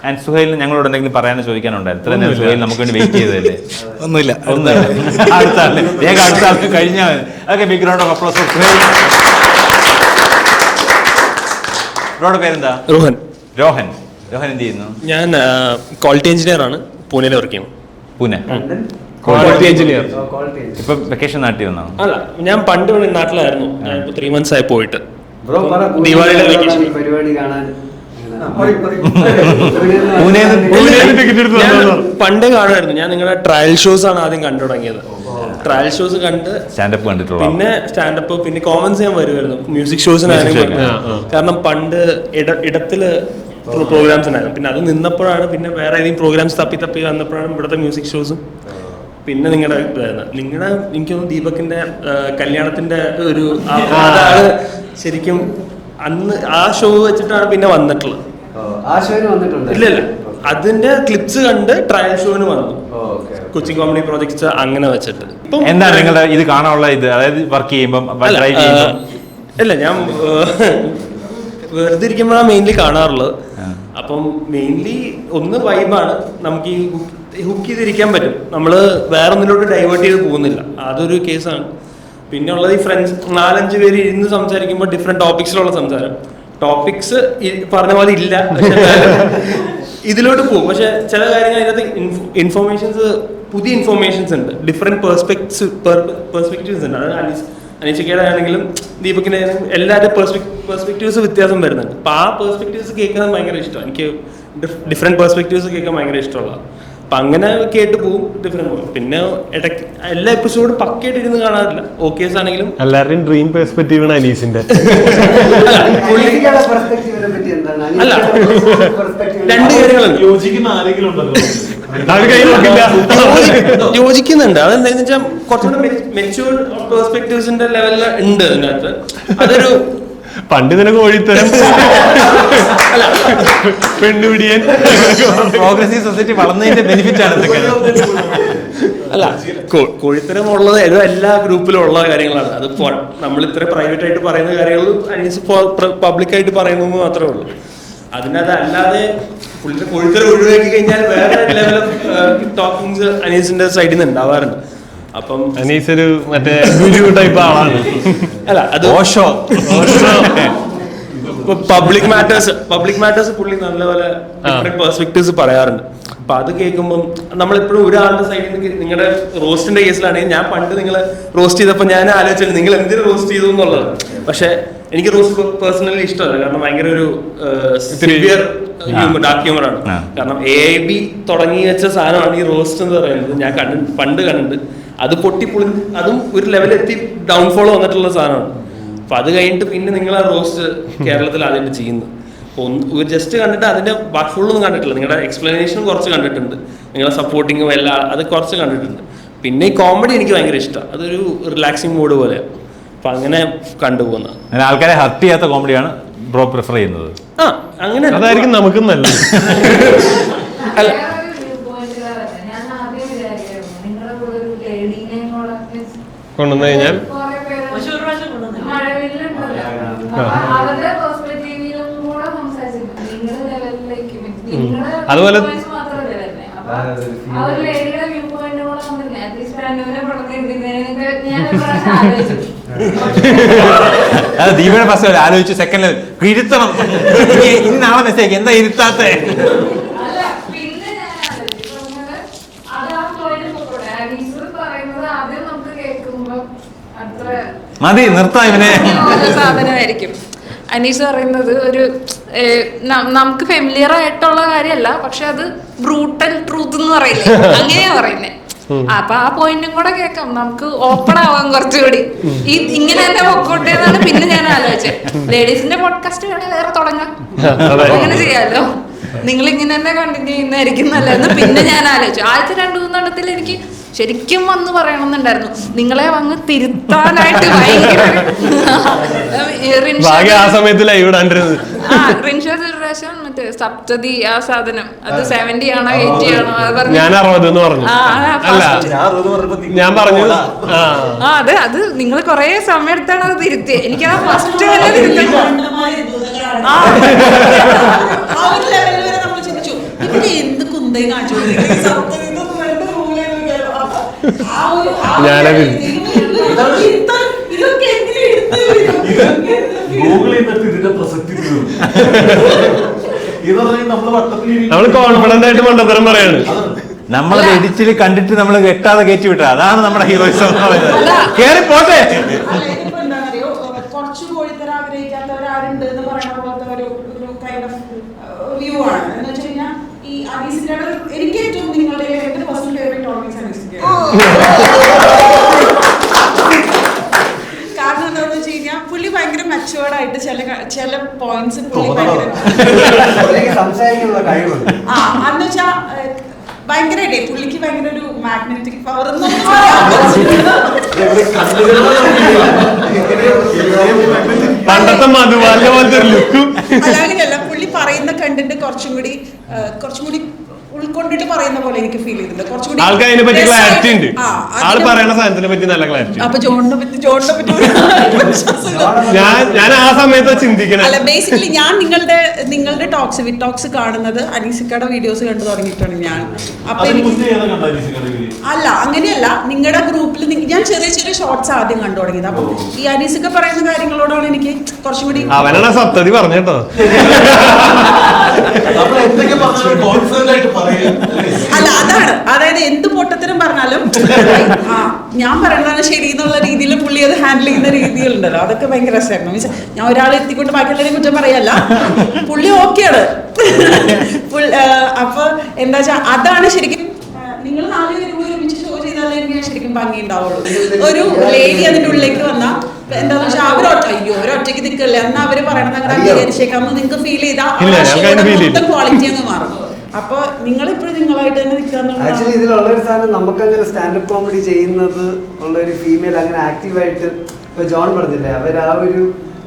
ആൻഡ് സുഹൈലിന് ഞങ്ങളോട് എന്തെങ്കിലും പറയാനോ ചോദിക്കാനുണ്ടായിരുന്നു? ഇത്ര നേരം സുഹൈൽ നമുക്ക് വേണ്ടി വെയിറ്റ് ചെയ്തതല്ലേ? ഒന്നുമില്ല. അടുത്ത ആള് വേഗം അടുത്ത ആൾക്ക് കഴിഞ്ഞാൽ മതി. Okay, big round of applause for Suhail. ബ്രോയുടെ പേരെന്താ? രോഹൻ. രോഹൻ എന്ത് ചെയ്യുന്നു? ഞാൻ ക്വാളിറ്റി എഞ്ചിനീയർ ആണ്, പൂനെയിൽ വർക്ക് ചെയ്യുന്നു. Pune quality engineer. ഇപ്പൊ വെക്കേഷൻ നാട്ടിൽ വന്നോ? അല്ല, ഞാൻ പണ്ട് ഇവിടെ നാട്ടിലായിരുന്നു. ഞാൻ ഇപ്പൊ 3 months ആയി പോയിട്ട്. ദിവാലിയുടെ വെക്കേഷൻ പരിപാടി കാണാൻ പണ്ട് കാണുമായിരുന്നു. ഞാൻ നിങ്ങളുടെ ട്രയൽ ഷോസ് ആണ് ആദ്യം കണ്ടു തുടങ്ങിയത്. ട്രയൽ ഷോസ് കണ്ട് സ്റ്റാൻഡപ്പ് കണ്ടിട്ടുള്ളൂ. പിന്നെ സ്റ്റാൻഡപ്പ്, പിന്നെ കോമൻസ് ഞാൻ വരുമായിരുന്നു മ്യൂസിക് ഷോസിനാണെങ്കിൽ. കാരണം പണ്ട് ഇടത്തില് പ്രോഗ്രാംസ് ഉണ്ടായിരുന്നു. പിന്നെ അത് നിന്നപ്പോഴാണ് പിന്നെ വേറെ ഏതെങ്കിലും പ്രോഗ്രാംസ് തപ്പി വന്നപ്പോഴാണ് ഇവിടുത്തെ മ്യൂസിക് ഷോസും പിന്നെ നിങ്ങളുടെ എനിക്ക് തോന്നുന്നു ദീപകിന്റെ കല്യാണത്തിന്റെ ഒരു അതാണ് ശരിക്കും അന്ന് ആ ഷോ വെച്ചിട്ടാണ് പിന്നെ വന്നിട്ടുള്ളത്. ഇല്ല അതിന്റെ ക്ലിപ്സ് കണ്ട് ട്രയൽ ഷോന് വന്നു, കൊച്ചിൻ കോമഡി പ്രോജക്ട്സ് അങ്ങനെ വെച്ചിട്ട്. എന്താണ് നിങ്ങളുടെ ഇത് കാണാനുള്ള ഇത്, അതായത് വർക്ക് ചെയ്യുമ്പോൾ? ഇല്ല, ഞാൻ വെറുതെ ഇരിക്കുമ്പോഴാണ് മെയിൻലി കാണാറുള്ളത്. അപ്പം മെയിൻലി ഒന്ന് വൈബാണ്, നമുക്ക് ഈ ഹുക്ക് ചെയ്തിരിക്കാൻ പറ്റും, നമ്മൾ വേറെ ഒന്നിലോട്ട് ഡൈവേർട്ട് ചെയ്ത് പോകുന്നില്ല, അതൊരു കേസാണ്. പിന്നെ ഉള്ളത് ഈ ഫ്രണ്ട്സ് 4-5 പേര് ഇരുന്ന് സംസാരിക്കുമ്പോൾ ഡിഫറെന്റ് ടോപ്പിക്സിലുള്ള സംസാരം. ടോപ്പിക്സ് പറഞ്ഞ പോലെ ഇല്ല, ഇതിലോട്ട് പോകും. പക്ഷെ ചില കാര്യങ്ങൾ അതിനകത്ത് ഇൻഫോർമേഷൻസ്, പുതിയ ഇൻഫോർമേഷൻസ് ഉണ്ട്, ഡിഫറെന്റ് പെർസ്പെക്റ്റീവ്സ് ഉണ്ട്. അതായത് അനീഷിക്കയുടെ ആണെങ്കിലും ദീപകിന്റെ ആണെങ്കിലും എല്ലാവരുടെ പെർസ്പെക്റ്റീവ്സ് വ്യത്യാസം വരുന്നുണ്ട്. അപ്പൊ ആ പെർസ്പെക്റ്റീവ്സ് കേൾക്കാൻ ഭയങ്കര ഇഷ്ടമാണ്. എനിക്ക് ഡിഫറെന്റ് പെർസ്പെക്റ്റീവ്സ് കേൾക്കാൻ ഭയങ്കര ഇഷ്ടമുള്ള. അപ്പൊ അങ്ങനെ കേട്ട് പോകും ഡിഫറെന്റ്. പിന്നെ ഇടയ്ക്ക് എല്ലാ എപ്പിസോഡും പക്കയായിട്ട് ഇരുന്ന് കാണാറില്ല. ഓക്കേസ് ആണെങ്കിലും എല്ലാവരുടെയും ഡ്രീം പെർസ്പെക്റ്റീവ് ആണ് അനീസിന്റെ. അല്ല, 2 കാര്യങ്ങളുണ്ട്. യോജിക്കുന്നുണ്ട്. അതെന്താണെന്ന് വെച്ചാൽ കുറച്ചുകൂടെ മെച്യൂർ പെർസ്പെക്റ്റീവ്സിന്റെ ലെവലിൽ ഉണ്ട് അതിനകത്ത്. അതൊരു പണ്ട് നിനക്ക് കോഴിത്തരം പെണ്ണുപിടിയൻ പ്രോഗ്രസീവ് സൊസൈറ്റി വളർന്നതിന്റെ ബെനിഫിറ്റ് ആണ് ഇതൊക്കെ. അല്ല, കോഴിത്തരം ഉള്ളത് എല്ലാ ഗ്രൂപ്പിലും ഉള്ള കാര്യങ്ങളാണ്. അത് നമ്മൾ ഇത്ര പ്രൈവറ്റ് ആയിട്ട് പറയുന്ന കാര്യങ്ങൾ അനീസ് പബ്ലിക്കായിട്ട് പറയുന്നത് മാത്രമേ ഉള്ളൂ. അതിനകത്ത് അല്ലാതെ പുള്ളിന്റെ കോഴിത്തരം ഒഴിവാക്കി കഴിഞ്ഞാൽ വേറെ ലെവൽ ടോക്കിങ്സ് അനീസിന്റെ സൈഡിൽ നിന്ന് ഉണ്ടാവാറുണ്ട്. അപ്പം അനീസ് ഒരു മറ്റേ ഗുരു ടൈപ്പ് ആളാണ്. അല്ല, അത് പബ്ലിക് മാറ്റേഴ്സ് പുള്ളി നല്ലപോലെ ഡിഫറെന്റ് പെർസ്പെക്റ്റീവ്സ് പറയാറുണ്ട്. അപ്പൊ അത് കേൾക്കുമ്പോൾ നമ്മളെപ്പോഴും ഒരാളുടെ സൈഡിൽ നിന്ന്, നിങ്ങളുടെ റോസ്റ്റിന്റെ കേസിലാണെങ്കിൽ ഞാൻ പണ്ട് നിങ്ങൾ റോസ്റ്റ് ചെയ്തപ്പോൾ ഞാൻ ആലോചിച്ചത് നിങ്ങൾ എന്തിനു റോസ്റ്റ് ചെയ്തു എന്നുള്ളത്. പക്ഷെ എനിക്ക് റോസ്റ്റ് പേഴ്സണലി ഇഷ്ടമല്ല, കാരണം ഭയങ്കര ഒരു സിവിയർ ഡാർക്ക് ഹ്യൂമറാണ്. കാരണം AIB തുടങ്ങി വെച്ച സാധനമാണ് ഈ റോസ്റ്റ് എന്ന് പറയുന്നത്. ഞാൻ പണ്ട് കണ്ടിട്ടുണ്ട്. അത് പൊട്ടിപ്പൊളി, അതും ഒരു ലെവലെത്തി ഡൗൺഫോൾ വന്നിട്ടുള്ള സാധനമാണ്. അപ്പൊ അത് കഴിഞ്ഞിട്ട് പിന്നെ നിങ്ങൾ ആ റോസ്റ്റ് കേരളത്തിൽ ആദ്യമായിട്ട് ചെയ്യുന്നത്. ഒരു ജസ്റ്റ് കണ്ടിട്ട് അതിന്റെ ഫുള്ളൊന്നും കണ്ടിട്ടില്ല. നിങ്ങളുടെ എക്സ്പ്ലനേഷനും കുറച്ച് കണ്ടിട്ടുണ്ട്, നിങ്ങളുടെ സപ്പോർട്ടിങ്ങും എല്ലാം അത് കുറച്ച് കണ്ടിട്ടുണ്ട്. പിന്നെ ഈ കോമഡി എനിക്ക് ഭയങ്കര ഇഷ്ടമാണ്. അതൊരു റിലാക്സിങ് മൂഡ് പോലെ. അപ്പൊ അങ്ങനെ കണ്ടുപോകുന്ന ആൾക്കാരെ ഹർട്ട് ചെയ്യാത്ത കോമഡിയാണ് ബ്രോ പ്രിഫർ ചെയ്യുന്നത്. അങ്ങനെ അതായിരിക്കും നമുക്കും നല്ലത്. അല്ല, കൊണ്ടുവന്നു കഴിഞ്ഞാൽ അതുപോലെ ദീപയുടെ ഫസ്റ്റ് ആലോചിച്ചു സെക്കൻഡ് ഇരുത്തണം. ഇന്നാളെ മെസ്സേജ് എന്താ ഇരുത്താത്ത? മതി, നിർത്താം ഇവനെ. സാധനമായിരിക്കും അനീസ് പറയുന്നത്. ഒരു നമുക്ക് ഫെമിലിയർ ആയിട്ടുള്ള കാര്യമല്ല, പക്ഷെ അത് ബ്രൂട്ടൽ ട്രൂത്ത് എന്ന് പറയില്ലേ, അങ്ങനെയാ പറയുന്നേ. അപ്പൊ ആ പോയിന്റും കൂടെ കേൾക്കാം, നമുക്ക് ഓപ്പൺ ആവാം കുറച്ചുകൂടി. ഇങ്ങനെ തന്നെ പൊക്കോട്ടെ എന്നാണ് പിന്നെ ഞാൻ ആലോചിച്ചത്. ലേഡീസിന്റെ പോഡ്കാസ്റ്റ് വേണേ വേറെ തുടങ്ങാം, അങ്ങനെ ചെയ്യാലോ. നിങ്ങൾ ഇങ്ങനെ തന്നെ കണ്ടിന്യൂ ചെയ്യുന്നതായിരിക്കും നല്ലതെന്ന് പിന്നെ ഞാൻ ആലോചിച്ചു. ആദ്യത്തെ 2-3 എണ്ണത്തിൽ എനിക്ക് ശരിക്കും വന്ന് പറയണമെന്നുണ്ടായിരുന്നു. നിങ്ങളെ വന്ന് തിരുത്താനായിട്ട് ഭയങ്കര ആ സമയത്ത് ലൈവ് ഇടാണ്ടിരുന്നത്. റിൻഷാദ് ഒരു പ്രാവശ്യം മറ്റേ സപ്തതി ആ സാധനം അത് 70 ആണോ 80 ആണോ ഞാൻ 60 എന്ന് പറഞ്ഞു. അല്ല ഞാൻ പറഞ്ഞു അത് നിങ്ങൾ കൊറേ സമയം എടുത്താണ് അത് തിരുത്തിയത്. എനിക്കത് ഫസ്റ്റ് വരെ നമ്മള് കോൺഫിഡന്റ് ആയിട്ട് മണ്ടത്തരം പറയാണ്. നമ്മളത് എഡിറ്റിൽ കണ്ടിട്ട് നമ്മൾ കെട്ടാതെ കയറ്റി വിട്ട അതാണ് നമ്മുടെ ഹീറോയിസം കേറി പോട്ടെ. കുറച്ച് കോഴിത്തരം ആഗ്രഹിക്കാത്തവരാരുണ്ട് എന്ന് പറയുന്ന പോലത്തെ ഒരു കൈൻഡ് ഓഫ് വ്യൂ ആണ്. എന്ന് വെച്ച് കഴിഞ്ഞാൽ ഈ അനീസിക്കയുടെ എനിക്ക് ഏറ്റവും നിങ്ങളുടെ എന്റെ പേഴ്സണൽ ഫേവറേറ്റ് ഓൾവേസ് അനീസിക്ക. കാരണം എന്താണെന്ന് വെച്ച് കഴിഞ്ഞാൽ പുള്ളി ഭയങ്കര മെച്ചുവേർഡ് ആയിട്ട് ചില പോയിന്റ്സ് പുള്ളി ഭയങ്കര അന്ന് വെച്ചാ ഭയങ്കരമായിട്ടേ പുള്ളിക്ക് ഭയങ്കര ഒരു മാഗ്നറ്റിക് പവർ പണ്ടത്തെ മധുവാലിന്റെ പോലത്തെ ഒരു ലുക്കും. അങ്ങനെയല്ല, പുള്ളി പറയുന്ന കണ്ടന്റ് കുറച്ചും കൂടി ഉൾക്കൊണ്ടിട്ട് പറയുന്ന പോലെ എനിക്ക് ഫീൽ ചെയ്തിട്ടുണ്ട്. കുറച്ചുകൂടി ആൾക്ക് അതിനെ പറ്റി ക്ലാരിറ്റി ഉണ്ട്. ആള് പറയുന്ന സാധനത്തിനെ പറ്റി നല്ല ക്ലാരിറ്റി. അപ്പൊ ജോണിനെ പറ്റി ഞാൻ ആ സമയത്ത് ചിന്തിക്കണം. അല്ല, ബേസിക്കലി ഞാൻ നിങ്ങളുടെ ടോക്സ് വിത്ത് ടോക്സ് കാണുന്നത് അനീസിക്കയുടെ വീഡിയോസ് കണ്ടു തുടങ്ങിയിട്ടാണ് ഞാൻ. അപ്പൊ അല്ല അങ്ങനെയല്ല, നിങ്ങളുടെ ഗ്രൂപ്പിൽ ഞാൻ ചെറിയ ചെറിയ ഷോർട്സ് ആദ്യം കണ്ടു തുടങ്ങിയത്. അപ്പൊ ഈ അനീസിക്ക പറയുന്ന കാര്യങ്ങളോടാണ് എനിക്ക് കുറച്ചും കൂടി അവനാണ് സത്യതി പറഞ്ഞേട്ടോ. അല്ല അതാണ്, അതായത് എന്ത് പൊട്ടത്തരം പറഞ്ഞാലും ഞാൻ പറയുന്നതാണ് ശരി എന്നുള്ള രീതിയിൽ പുള്ളി അത് ഹാൻഡിൽ ചെയ്യുന്ന രീതികളുണ്ടല്ലോ, അതൊക്കെ ഭയങ്കര രസമായിരുന്നു. മീൻസ് ഞാൻ ഒരാളെ എത്തിക്കൊണ്ട് ബാക്കിയുള്ളവരെ കുറ്റം പറയല്ല, പുള്ളി ഓക്കെയാണ്. അപ്പൊ എന്താ വെച്ചാൽ അതാണ് ശരിക്കും നിങ്ങൾ 4 പേരും കൂടി ഒരുമിച്ച് ഷോ ചെയ്താലേ എനിക്ക് ശരിക്കും ഭംഗി ഉണ്ടാവുള്ളൂ. ഒരു ലേഡി അതിന്റെ ഉള്ളിലേക്ക് വന്നാൽ എന്താന്ന് വെച്ചാൽ ഒരൊറ്റയ്ക്ക് നിൽക്കില്ല എന്നാ അവര് പറയണത് അങ്ങനെ അംഗീകരിച്ചേക്കാമെന്ന് നിങ്ങൾക്ക് ഫീൽ ചെയ്താൽ മൊത്തം ക്വാളിറ്റി അങ്ങ് മാറും. അപ്പൊ നിങ്ങളിപ്പോഴും നിങ്ങളായിട്ട് തന്നെ ആക്ച്വലി ഇതിലുള്ളൊരു സാധനം നമുക്കങ്ങനെ സ്റ്റാൻഡപ്പ് കോമഡി ചെയ്യുന്നത് ഉള്ള ഒരു ഫീമെയിൽ അങ്ങനെ ആക്റ്റീവായിട്ട് ഇപ്പൊ ജോൺ പറഞ്ഞില്ലേ, അവർ ആ ഒരു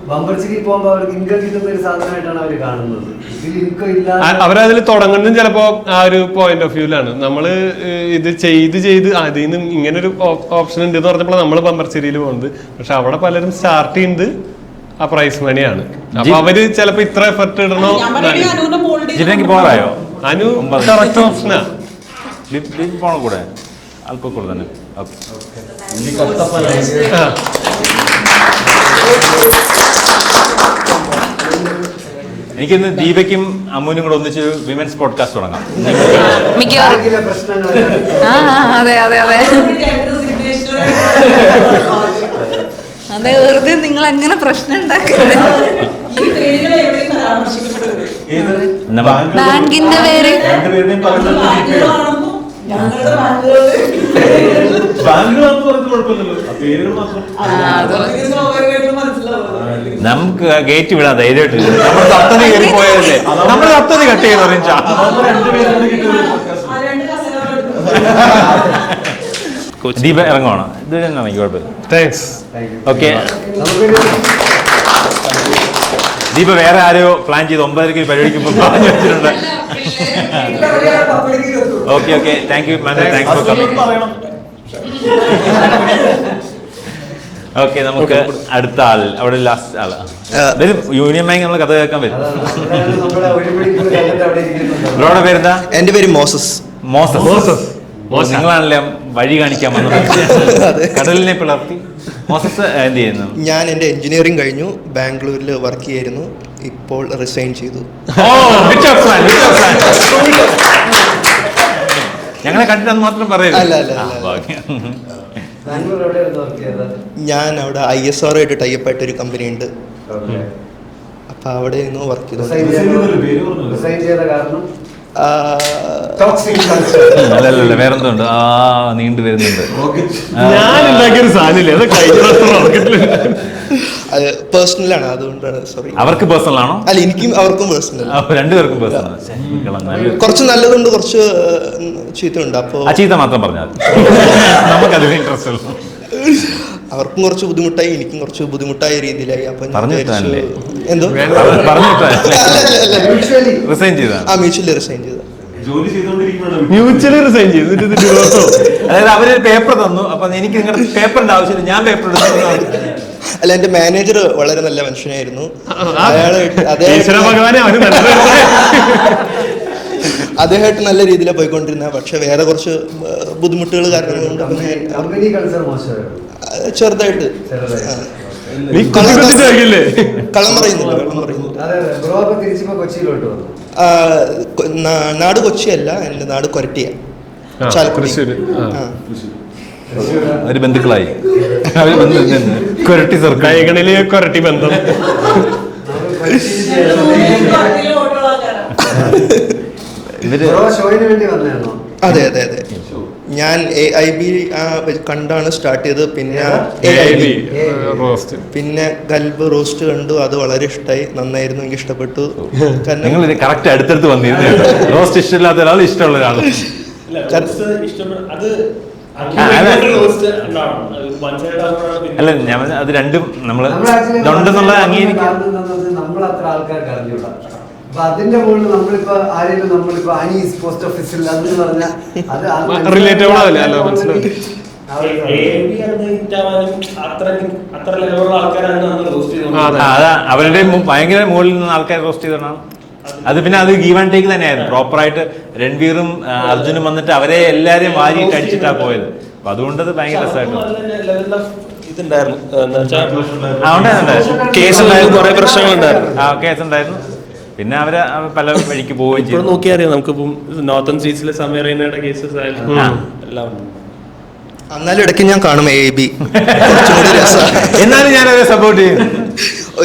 ബമ്പർച്ചിക്ക് പോകുമ്പോ അവർക്ക് ഇൻകം കിട്ടുന്ന ഒരു സാധനമായിട്ടാണ് അവർ കാണുന്നത്. ഇതിൽ ഇൻകം ഇല്ലാതെ അവരതിൽ തുടങ്ങുന്നതും ചിലപ്പോ ആ ഒരു പോയിന്റ് ഓഫ് വ്യൂലാണ്. നമ്മള് ഇത് ചെയ്ത് അതിൽ നിന്ന് ഇങ്ങനെ ഒരു ഓപ്ഷൻ ഉണ്ട് എന്ന് പറഞ്ഞപ്പോൾ നമ്മൾ ബമ്പർച്ചിരിയിൽ പോകുന്നത്. പക്ഷെ അവിടെ പലരും സ്റ്റാർട്ട് ചെയ്യുന്നത് ആ പ്രൈസ് മണിയാണ്. അപ്പൊ അവര് ചിലപ്പോ ഇത്ര എഫർട്ട് ഇടണോ. പോകായോ അനു കറക്റ്റ് ഓപ്ഷനാ. പോണ കൂടെ അല്പം കൂടെ തന്നെ. എനിക്കിന്ന് ദീപയ്ക്കും അമ്മുവിനും കൂടെ ഒന്നിച്ച് വിമൻസ് പോഡ്കാസ്റ്റ് തുടങ്ങാം. അതെ അതെ അതെ അതെ, വെറുതെ നിങ്ങൾ അങ്ങനെ പ്രശ്നം ഉണ്ടാക്കരുത്. ബാങ്കിന്റെ പേര് നമുക്ക് ഗേറ്റ് വിടാം ധൈര്യമായിട്ട്. നമ്മൾ സപ്തതി കയറി പോയതല്ലേ, നമ്മൾ സപ്തതി കട്ട് ചെയ്ത് അറിയിച്ചാ. ദീപ ഇറങ്ങുവാണോ? ഇത് തന്നെ കുഴപ്പമില്ല. ഓക്കെ ദീപ വേറെ ആരോ പ്ലാൻ ചെയ്ത് 9:30 പരിപാടിക്ക് പറഞ്ഞു വെച്ചിട്ടുണ്ട്. Okay okay, thank you ma'am, thanks for coming. Okay, നമുക്ക് അടുത്ത ആൾ അവിടെ ലാസ്റ്റ് ആള് വരും. യൂണിയൻ ബാങ്ക് നമ്മൾ കഥ കേൾക്കാൻ വരും. ബ്രോയുടെ പേരെന്താ? എന്റെ പേര് മോസസ്. നിങ്ങളാണല്ലേ വഴി കാണിക്കാൻ വന്നത്, കടലിനെ പിളർത്തി. മോസസ് എന്ത് ചെയ്യുന്നു? ഞാൻ എന്റെ എഞ്ചിനീയറിംഗ് കഴിഞ്ഞു, ബാംഗ്ലൂരിൽ വർക്ക് ചെയ്യായിരുന്നു, ഇപ്പോൾ റിസൈൻ ചെയ്തു. ഞങ്ങളെ കണ്ടിട്ട് മാത്രം പറയരുത്. ഞാൻ അവിടെ ISRO ആയിട്ട് ടൈപ്പ് ആയിട്ട് ഒരു കമ്പനി ഉണ്ട്, അപ്പൊ അവിടെ നിന്ന് വർക്ക് ചെയ്തു. അല്ലല്ല, വേറെന്തുണ്ട്? നീണ്ടു വരുന്നുണ്ട്. ഞാൻ ഉണ്ടാക്കിയൊരു സാധനമില്ലേ, അത് കഴിഞ്ഞ അത് പേഴ്സണലാണ്, അതുകൊണ്ടാണ് സോറി. അവർക്ക് പേഴ്സണൽ ആണോ? അല്ല, എനിക്കും അവർക്കും പേഴ്സണൽ. രണ്ടുപേർക്കും പേഴ്സണൽ. കുറച്ച് നല്ലതുണ്ട്, കുറച്ച് ചീത്തയുണ്ട്. അപ്പോ ചീത്ത മാത്രം പറഞ്ഞാൽ നമുക്കതിൽ ഇൻട്രസ്റ്റ് ഉള്ളൂ. അവർക്കും കുറച്ച് ബുദ്ധിമുട്ടായി, എനിക്കും കുറച്ച് ബുദ്ധിമുട്ടായ രീതിയിലായി. അപ്പൊ എന്തോ റിസൈൻ ചെയ്ത മ്യൂച്വലി റിസൈൻ ചെയ്ത മ്യൂച്വലി റിസൈൻ ചെയ്തു. അതായത് അവര് പേപ്പർ തന്നു, അപ്പൊ എനിക്ക് നിങ്ങളുടെ പേപ്പറിന്റെ ആവശ്യമില്ല, ഞാൻ പേപ്പർ എടുത്തു. അല്ല, എന്റെ മാനേജർ വളരെ നല്ല മനുഷ്യനായിരുന്നു. അദ്ദേഹമായിട്ട് നല്ല രീതിയിലാണ് പോയിക്കൊണ്ടിരുന്നത്. പക്ഷെ വേറെ കുറച്ച് ബുദ്ധിമുട്ടുകൾ കാരണം കൊണ്ട് ചെറുതായിട്ട് കള്ളം പറയുന്നില്ല. നാട് കൊച്ചിയല്ല, എന്റെ നാട് കൊരട്ടിയ, ചാലക്കുടി. ഒരു ബന്ധുക്കളായി കൊരട്ടി കൈകളിലെ കൊരട്ടി ബന്ധം. അതെ അതെ അതെ, ഞാൻ AIB കണ്ടാണ് സ്റ്റാർട്ട് ചെയ്തത്. പിന്നെ ഗൽബ് റോസ്റ്റ് കണ്ടു, അത് വളരെ ഇഷ്ടമായി, നന്നായിരുന്നു, എനിക്ക് ഇഷ്ടപ്പെട്ടു. നിങ്ങൾ കറക്റ്റ് അടുത്തടുത്ത് വന്നിരുന്നു. റോസ്റ്റ് ഇഷ്ടമില്ലാത്ത ഒരാൾ ഇഷ്ടമുള്ള ഒരാൾ. അല്ല, ഞാൻ അത് രണ്ടും നമ്മൾ രണ്ടെന്നുള്ള അംഗീകരിക്കും. നമ്മളത്ര ആൾക്കാർക്ക് അറിഞ്ഞൂടാ. അപ്പൊ അതിന്റെ മുകളിൽ നമ്മളിപ്പോ ആരെങ്കിലും നമ്മളിപ്പോ അനീസ് പോസ്റ്റ് ഓഫീസിൽ അന്ന് പറഞ്ഞാൽ അത് റിലേറ്റബിൾ ആവില്ല. മനസ്സിലായി. അവരുടെ ഭയങ്കര മുകളിൽ നിന്ന് ആൾക്കാർ റോസ്റ്റ് ചെയ്തതാണ്. അത് പിന്നെ അത് ഗീവ് ആൻഡ് ടേക്ക് തന്നെയായിരുന്നു. പ്രോപ്പറായിട്ട് രൺവീറും അർജുനും വന്നിട്ട് അവരെ എല്ലാരെയും വാരിയിട്ട് അടിച്ചിട്ടാ പോയത്. അപ്പൊ അതുകൊണ്ട് അത് ഭയങ്കര രസമായിട്ട് കേസുണ്ടായിരുന്നു. പിന്നെ അവര് പല വഴിക്ക് പോവുകയും ചെയ്തു. നോക്കിയാൽ അറിയാം, നമുക്കിപ്പം നോർത്തേൺ സ്റ്റേറ്റ്സിലെ സമീറയുടെ കേസസ് ആയാലും എല്ലാം ഉണ്ട്. എന്നാലും ഇടയ്ക്ക് ഞാൻ കാണും AIB. എന്നാലും ഞാൻ അവരെ സപ്പോർട്ട് ചെയ്യും.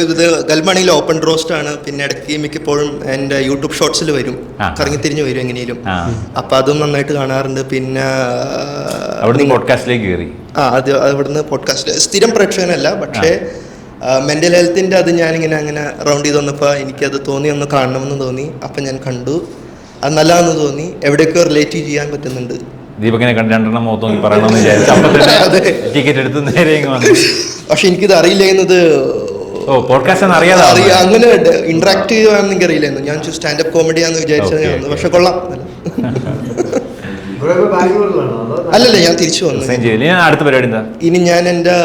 ഇത് ഗൽമണിയിൽ ഓപ്പൺ റോസ്റ്റ് ആണ്. പിന്നെ ഇടയ്ക്ക് മിക്കപ്പോഴും എൻ്റെ യൂട്യൂബ് ഷോർട്സിൽ വരും, കറങ്ങിത്തിരിഞ്ഞ് വരും എങ്ങനെയും. അപ്പൊ അതും നന്നായിട്ട് കാണാറുണ്ട്. പിന്നെ പോഡ്കാസ്റ്റിലേക്ക് കയറി. അത് അവിടുന്ന് പോഡ്കാസ്റ്റിൽ സ്ഥിരം പ്രേക്ഷകനല്ല, പക്ഷേ മെന്റൽ ഹെൽത്തിന്റെ അത് ഞാനിങ്ങനെ അങ്ങനെ റൗണ്ട് ചെയ്ത് വന്നപ്പോൾ എനിക്കത് തോന്നി, ഒന്ന് കാണണമെന്ന് തോന്നി. അപ്പം ഞാൻ കണ്ടു, അത് നല്ലതെന്ന് തോന്നി. എവിടെയൊക്കെ റിലേറ്റ് ചെയ്യാൻ പറ്റുന്നുണ്ട്. ദീപകിനെ കണ്ട് രണ്ടെണ്ണം മുഖത്ത് നോക്കി പറയണമെന്ന് വിചാരിച്ചു. ടിക്കറ്റ് എടുത്ത് നേരെ വന്നു. പക്ഷെ എനിക്കിത് അറിയില്ലായിരുന്നത്. പോഡ്കാസ്റ്റ് അറിയാതെ അങ്ങനെ ഇന്ററാക്ട് ചെയ്യുവാന്ന് എനിക്ക് അറിയില്ലായിരുന്നു. ഞാൻ സ്റ്റാൻഡപ്പ് കോമഡിയാന്ന് വിചാരിച്ചത്. പക്ഷെ കൊള്ളാം. അല്ലല്ല, ഞാൻ തിരിച്ചു വന്നു. അടുത്ത പരിപാടി എന്താ? ഇനി ഞാൻ എന്റെ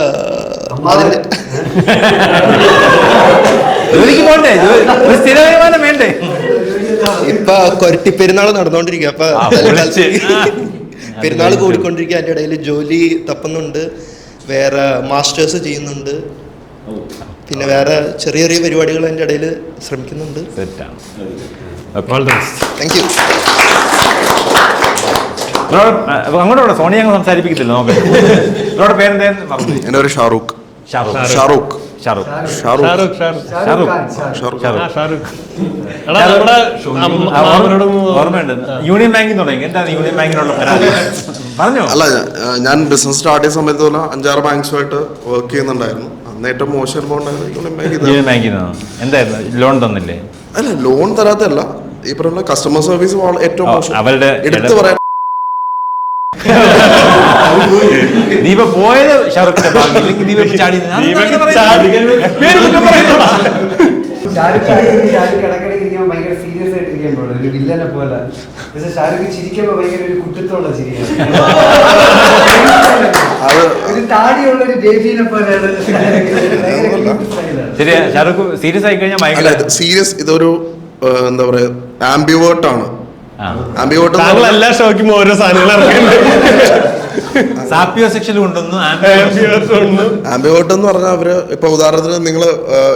ഇപ്പൊ കൊരട്ടി പെരുന്നാൾ നടന്നുകൊണ്ടിരിക്കുക. അപ്പൊ പെരുന്നാൾ കൂടിക്കൊണ്ടിരിക്കുക. അതിന്റെ ഇടയിൽ ജോലി തപ്പുന്നുണ്ട്, വേറെ മാസ്റ്റേഴ്സ് ചെയ്യുന്നുണ്ട്, പിന്നെ വേറെ ചെറിയ ചെറിയ പരിപാടികൾ അതിന്റെ ഇടയിൽ ശ്രമിക്കുന്നുണ്ട്. Thank you. അങ്ങോട്ട് സോണി ഞങ്ങൾ സംസാരിപ്പിക്കത്തില്ല. നോക്കട്ടെ, പേരെന്തായിരുന്നു? എൻ്റെ പേര് ഷാറൂഖ്. ഓർമ്മയുണ്ട്. യൂണിയൻ ബാങ്കിൽ തുടങ്ങി. എന്താണ് യൂണിയൻ ബാങ്കിനുള്ള പരാതി? പറഞ്ഞോ. അല്ല, ഞാൻ ബിസിനസ് സ്റ്റാർട്ട് ചെയ്ത സമയത്ത് പോലെ 5-6 ബാങ്ക്സുമായിട്ട് വർക്ക് ചെയ്യുന്നുണ്ടായിരുന്നു. അന്ന് ഏറ്റവും മോശം അനുഭവം ഉണ്ടായത് യൂണിയൻ ബാങ്കിൽ നിന്നാണ്. എന്തായിരുന്നു, ലോൺ തന്നില്ലേ? അല്ല, ലോൺ തരാത്തല്ല, ഈ പറഞ്ഞ കസ്റ്റമർ സർവീസ് ഏറ്റവും മോശം. അവരുടെ എടുത്തു പറയാൻ ദീപ പോയത് ഷാറുഖിന്റെ ഭാഗ്യം. ദീപ ചാടി കിടക്കിടക്കിരിക്കുമ്പോൾ ഭയങ്കര സീരിയസ് ആയിട്ടിരിക്കുമ്പോൾ ഒരു വില്ലനെ പോലെ. പക്ഷെ ഷാരൂഖ് ചിരിക്കുമ്പോൾ ഭയങ്കര ഒരു കുട്ടിത്തോളം ചിരിയാണ്. ഒരു താടിയുള്ള ഒരു ബേബിനെ പോലെയാണ്. ശരിയാ, ഷാറുഖ് സീരിയസ് ആയി കഴിഞ്ഞാൽ ഭയങ്കര സീരിയസ്. ഇതൊരു എന്താ പറയാ, ആംബിവേർട്ട് ആണ്. എല്ലാ ഷോയ്ക്കും ഓരോ സാധനങ്ങൾ സാപ്പിയോ സെക്ഷൻ കൊണ്ടുവന്നു. ആംബിവേർട്ട് എന്ന് പറഞ്ഞാൽ അവര് ഇപ്പൊ ഉദാഹരണത്തിന് നിങ്ങൾ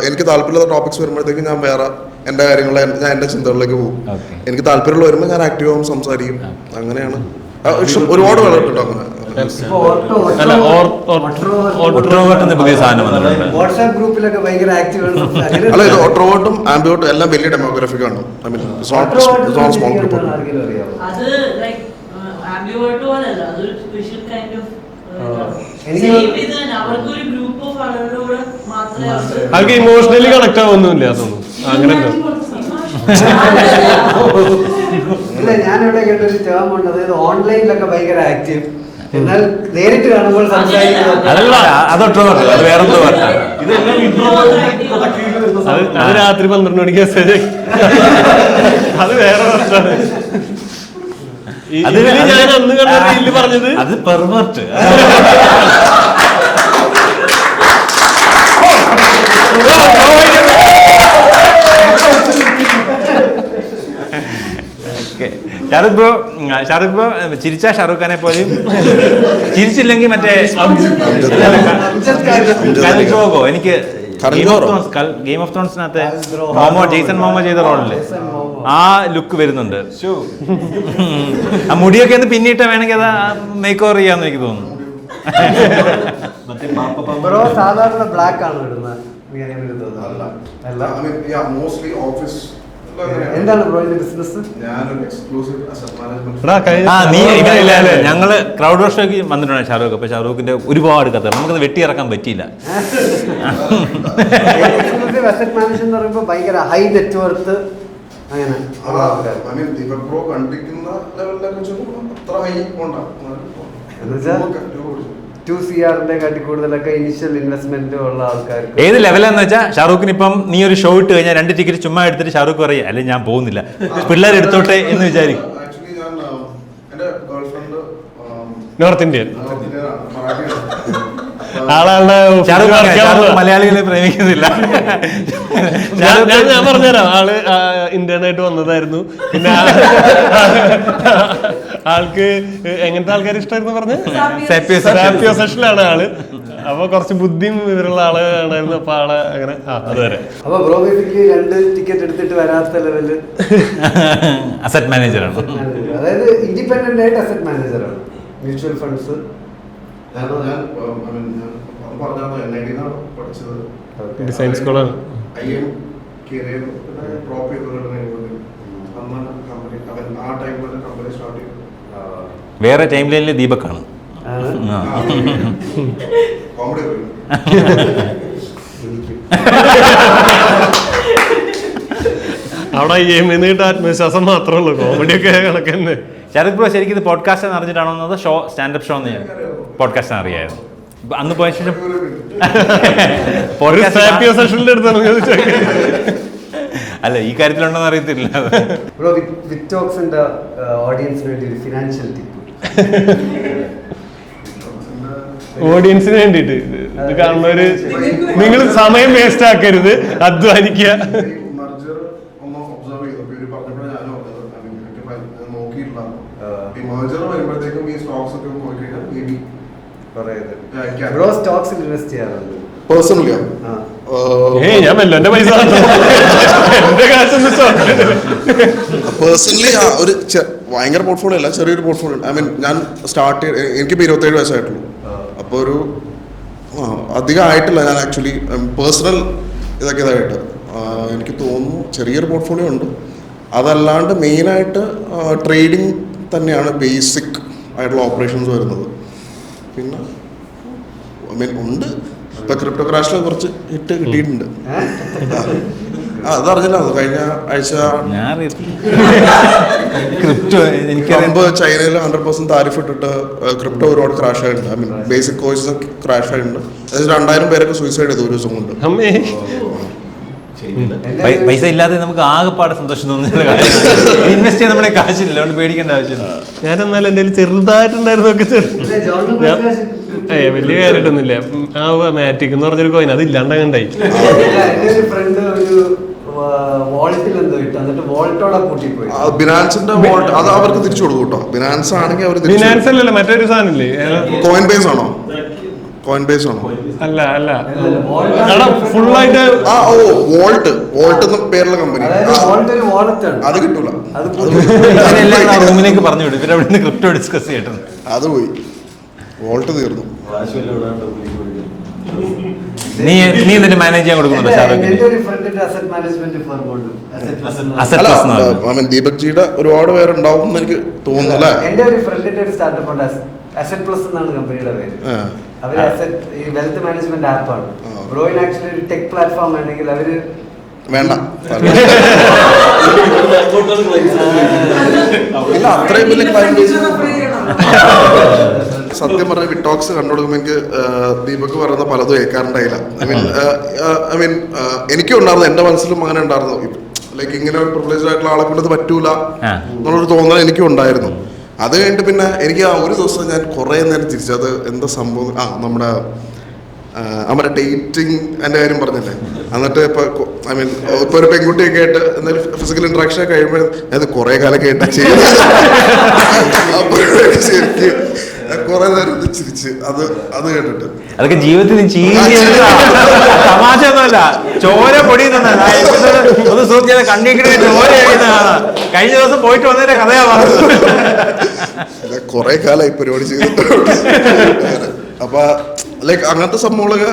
എനിക്ക് താല്പര്യമുള്ള ടോപ്പിക്സ് വരുമ്പോഴത്തേക്ക് ഞാൻ വേറെ എന്റെ കാര്യങ്ങൾ, ഞാൻ എന്റെ ചിന്തകളിലേക്ക് പോകും. എനിക്ക് താല്പര്യമുള്ള വരുമ്പോൾ ഞാൻ ആക്റ്റീവ് ആവും, സംസാരിക്കും. അങ്ങനെയാണ്. ഒരുപാട് വേണ്ടിട്ടോ അങ്ങനെ. വാട്സ്ആപ്പ് ഗ്രൂപ്പിലൊക്കെ ഭയങ്കര ആക്റ്റീവ് ആണ്. അല്ല, ഇത് ഓട്രോവേർട്ടും ആംബിവേർട്ടും എല്ലാം വലിയ ഡെമോഗ്രാഫിക്കാണ്. Small group. അത് ലൈക്ക് ആംബിവേർട്ട് പോലെയല്ല, അതൊരു സ്പെഷ്യൽ കൈൻഡ് ഓഫ് അവർക്കൊരു ഗ്രൂപ്പ് ഓഫ് ആളുകളോട് മാത്രമേ അവർക്ക് ഇമോഷണലി കണക്ട് ആവുന്നില്ല അതൊന്നും അങ്ങനെ ഇല്ല, ഞാനിവിടെ കേട്ടൊരു ടേം ഉണ്ട്, അതായത് ഓൺലൈനിലൊക്കെ ഭയങ്കര ആക്റ്റീവ്, എന്നാൽ നേരിട്ട് കാണുമ്പോൾ സംസാരിക്കുന്നത് അത് വേറെന്തോ പറഞ്ഞാൽ അത് രാത്രി 12 മണിക്ക് മെസ്സേജ് അത് വേറെ പ്രശ്നമാണ്. ഞാൻ അന്ന് കണ്ട റീലിൽ പറഞ്ഞത് അത് പെർവേർട്ട്. ഷാറുഖ് ബ്രോ ചിരിച്ച ഷാറുഖ് ഖാനെ പോലെയും ചിരിച്ചില്ലെങ്കിൽ മറ്റേ എനിക്ക് ഗെയിം ഓഫ് ത്രോൺസിനകത്ത് ജെയ്സൺ മോമോ ചെയ്ത റോളില് ആ ലുക്ക് വരുന്നുണ്ട്. ആ മുടിയൊക്കെ ഒന്ന് പിന്നിട്ട് വേണമെങ്കിൽ അത് മേക്ക് ഓവർ ചെയ്യാന്ന് എനിക്ക് തോന്നുന്നു. ബ്രോ സാധാരണ ബ്ലാക്ക് ആണ് ഇടുന്നത്. എന്താണ് ബ്രോ ബിസിനസ്? ഞങ്ങള് ക്രൗഡ് വർഷോക്ക് വന്നിട്ടുണ്ട് ഷാറൂഖ്. അപ്പൊ ഷാറൂഖിന്റെ ഒരുപാട് കഥ നമുക്കത് വെട്ടിയിറക്കാൻ പറ്റിയില്ല. അസറ്റ് മാനേജർ എന്ന് പറയുമ്പോൾ ഭയങ്കര ഹൈ നെറ്റ്വർത്ത് അങ്ങനെ കൂടുതലൊക്കെ ഇനിഷ്യൽ ഇൻവെസ്റ്റ്മെന്റ് ഉള്ള ആൾക്കാർക്ക് ഏത് ലെവലാന്ന് വെച്ചാൽ ഷാറൂഖിന് ഇപ്പം നീ ഒരു ഷോ ഇട്ട് കഴിഞ്ഞാൽ 2 ടിക്കറ്റ് ചുമ്മാ എടുത്തിട്ട് ഷാറൂഖ് പറയാ അല്ലെ ഞാൻ പോകുന്നില്ല, പിള്ളേർ എടുത്തോട്ടെ എന്ന് വിചാരിക്കും. നോർത്ത് ഇന്ത്യൻ മലയാളികളെ പ്രേമിക്കുന്നില്ല. ഞാൻ പറഞ്ഞുതരാം. ആള് ഇന്ത്യനായിട്ട് വന്നതായിരുന്നു. പിന്നെ ആൾക്ക് എങ്ങനത്തെ ആൾക്കാർ ഇഷ്ടമായിരുന്നു പറഞ്ഞത് സാപ്പിയോ സെഷനിലാണ് ആള്. അപ്പൊ കുറച്ച് ബുദ്ധിയും വിവരമുള്ള ആള് ആണായിരുന്നു. അപ്പൊ ആളെ അങ്ങനെ അതുവരെ. അപ്പൊ ബ്രോ ബേസിക്കലി 2 ടിക്കറ്റ് എടുത്തിട്ട് വരാത്ത ലെവല് അസറ്റ് മാനേജറാണ്. അതായത് ഇൻഡിപെൻഡന്റ് ആയിട്ട് അസറ്റ് മാനേജറാണ്. മ്യൂച്വൽ ഫണ്ട്സ് ഡിസൈൻ സ്കൂളാണ്. വേറെ ടൈം ലൈനിൽ ദീപക്കാണ്. അവിടെ കിട്ടാൻ ആത്മവിശ്വാസം മാത്രമേ ഉള്ളൂ. കോമഡിയൊക്കെ കണക്ക് തന്നെ. ശരത് ബ്രോ ശരിക്കും ഇത് പോഡ്കാസ്റ്റ് അറിഞ്ഞിട്ടാണോ ഷോ സ്റ്റാൻഡപ്പ് ഷോ എന്ന് പോഡ്കാസ്റ്റ് അറിയായിരുന്നു അന്ന് പോയ ശേഷം അല്ല ഈ കാര്യത്തിലുണ്ടോന്ന് അറിയത്തില്ല. ഓഡിയൻസിന് വേണ്ടിട്ട് ഇത് കാണുന്നവര് നിങ്ങൾ സമയം വേസ്റ്റ് ആക്കരുത്, അധ്വാനിക്കുക. പേഴ്സണലിയോ? ഞാൻ എന്റെ പൈസ എന്റെ കാശൊന്നും പേഴ്സണലി ഒരു ഭയങ്കര പോർട്ട്ഫോളിയോ അല്ല, ചെറിയൊരു പോർട്ട്ഫോളിയോ. ഐ മീൻ ഞാൻ സ്റ്റാർട്ട് എനിക്കിപ്പോൾ 27 വയസ്സായിട്ടുള്ളൂ. അപ്പോൾ ഒരു അധികം ആയിട്ടില്ല. ഞാൻ ആക്ച്വലി പേഴ്സണൽ ഇതൊക്കെ ഇതായിട്ട് എനിക്ക് തോന്നുന്നു ചെറിയൊരു പോർട്ട്ഫോളിയോ ഉണ്ട്. അതല്ലാണ്ട് മെയിനായിട്ട് ട്രേഡിങ് തന്നെയാണ് ബേസിക് ആയിട്ടുള്ള ഓപ്പറേഷൻസ് വരുന്നത്. പിന്നെ ഐ മീൻ ഉണ്ട്. ഇപ്പൊ ക്രിപ്റ്റോ ക്രാഷിൽ കുറച്ച് ഹിറ്റ് കിട്ടിയിട്ടുണ്ട്. അതറിഞ്ഞില്ല, കഴിഞ്ഞ ആഴ്ച ട്രംപ് ചൈനയിൽ 100% താരിഫ് ഇട്ടിട്ട് ക്രിപ്റ്റോ ഒരുപാട് ക്രാഷ് ആയിട്ടുണ്ട്. I mean basic course crash ആയിട്ടുണ്ട്. 2000 പേരൊക്കെ സൂയിസൈഡ് ചെയ്തു ഒരു ദിവസം കൊണ്ട്. പൈസ ഇല്ലാതെ നമുക്ക് ആകെപ്പാടെ സന്തോഷം തോന്നുന്നില്ല. ഇൻവെസ്റ്റ് ചെയ്യാൻ നമ്മുടെ കാശില്ല, അതുകൊണ്ട് പേടിക്കേണ്ട ആവശ്യമില്ല. ഞാൻ എന്നാലും എന്റെ ചെറുതായിട്ടുണ്ടായിരുന്നു വലിയ കാര്യമായിട്ടൊന്നുമില്ല. ആ മാറ്റിക് എന്ന് പറഞ്ഞൊരു കോയിൻ അത് ഇല്ലാണ്ടായി. ബിനാൻസിന്റെ വോൾട്ട് അത് അവർക്ക് തിരിച്ചു കൊടുക്കും കേട്ടോ. ബിനാൻസ് ആണെങ്കിൽ അവർ ബിനാൻസ് അല്ലല്ലോ, മറ്റൊരു സാധനമില്ലേ, കോയിൻ ബേസ് ആണോ? കോയിൻ ബേസ് ആണോ? അല്ല അല്ല, ഫുൾ ആയിട്ട് വോൾട്ട് എന്ന പേരുള്ള കമ്പനി അത് കിട്ടൂല. റൂമിലേക്ക് പറഞ്ഞു വിടും, ഇവരവിടെ നിന്ന് ക്രിപ്റ്റോ ഡിസ്കസ് ചെയ്തിട്ടുണ്ട്. അത് പോയി, വോൾട്ട് തീർന്നു. നീ എന്നിട്ട് മാനേജ് ചെയ്യാൻ കൊടുക്കുന്നുണ്ടോ ഷാറൂഖിന്? ദീപക് ജിയുടെ ഒരുപാട് പേരുണ്ടാവും എന്ന് എനിക്ക് തോന്നുന്നു അല്ലേ? എന്റെ ഒരു ഫ്രണ്ടിന്റെ ഒരു സ്റ്റാർട്ടപ്പ് ഉണ്ട് അസെറ്റ് പ്ലസ് എന്നാണ് കമ്പനിയുടെ പേര്. അവര് അസെറ്റ് ഈ വെൽത്ത് മാനേജ്മെന്റ് ആപ്പാണ്. ബ്രോയിൻ ആക്ച്വലി ഒരു ടെക് പ്ലാറ്റ്ഫോം ആണെങ്കിൽ അവര് വേണ്ട അത്രയും വലിയ സത്യം പറഞ്ഞ വിട്ടോക്സ് കണ്ടുകൊടുക്കുമ്പോൾ എനിക്ക് ദീപക് പറയുന്ന പലതും കേൾക്കാറുണ്ടായില്ല. ഐ മീൻ എനിക്കും ഉണ്ടായിരുന്നു, എന്റെ മനസ്സിലും അങ്ങനെ ഉണ്ടായിരുന്നു. ലൈക്ക് ഇങ്ങനെ ഒരു പ്രിവിലേജ്ഡ് ആയിട്ടുള്ള ആളെ കൊണ്ട് പറ്റൂല എന്നുള്ളൊരു തോന്നൽ എനിക്കും ഉണ്ടായിരുന്നു. അത് കഴിഞ്ഞിട്ട് പിന്നെ എനിക്ക് ആ ഒരു ദിവസം ഞാൻ കുറേ നേരം തിരിച്ചു അത് എന്താ സംഭവം നമ്മുടെ ഡേറ്റിംഗ് എൻ്റെ കാര്യം പറഞ്ഞില്ലേ, എന്നിട്ട് ഇപ്പൊ ഐ മീൻ ഇപ്പൊ ഒരു പെൺകുട്ടിയൊക്കെ ആയിട്ട് എന്തായാലും ഫിസിക്കൽ ഇന്ററാക്ഷൻ കഴിയുമ്പോൾ അത് കുറെ കാലം കേട്ടാ ചെയ്യുന്നത്. ശരിക്കും കുറെ നേരം ചിരിച്ച് അത് കേട്ടിട്ട് അതൊക്കെ ജീവിതത്തിൽ തമാശ ഒന്നുമല്ല, ചോര പൊടിയുന്ന ഒന്ന് സൂക്ഷിച്ചാൽ കണ്ണിക്കിടെ ചോര കഴിയുന്നതാണ്. കഴിഞ്ഞ ദിവസം പോയിട്ട് വന്നതിന്റെ കഥയാ പറഞ്ഞത്. കുറെ കാലമായി പരിപാടി ചെയ്തിട്ട് അപ്പൊ ലൈക്ക് അങ്ങനത്തെ സംഭവങ്ങളൊക്കെ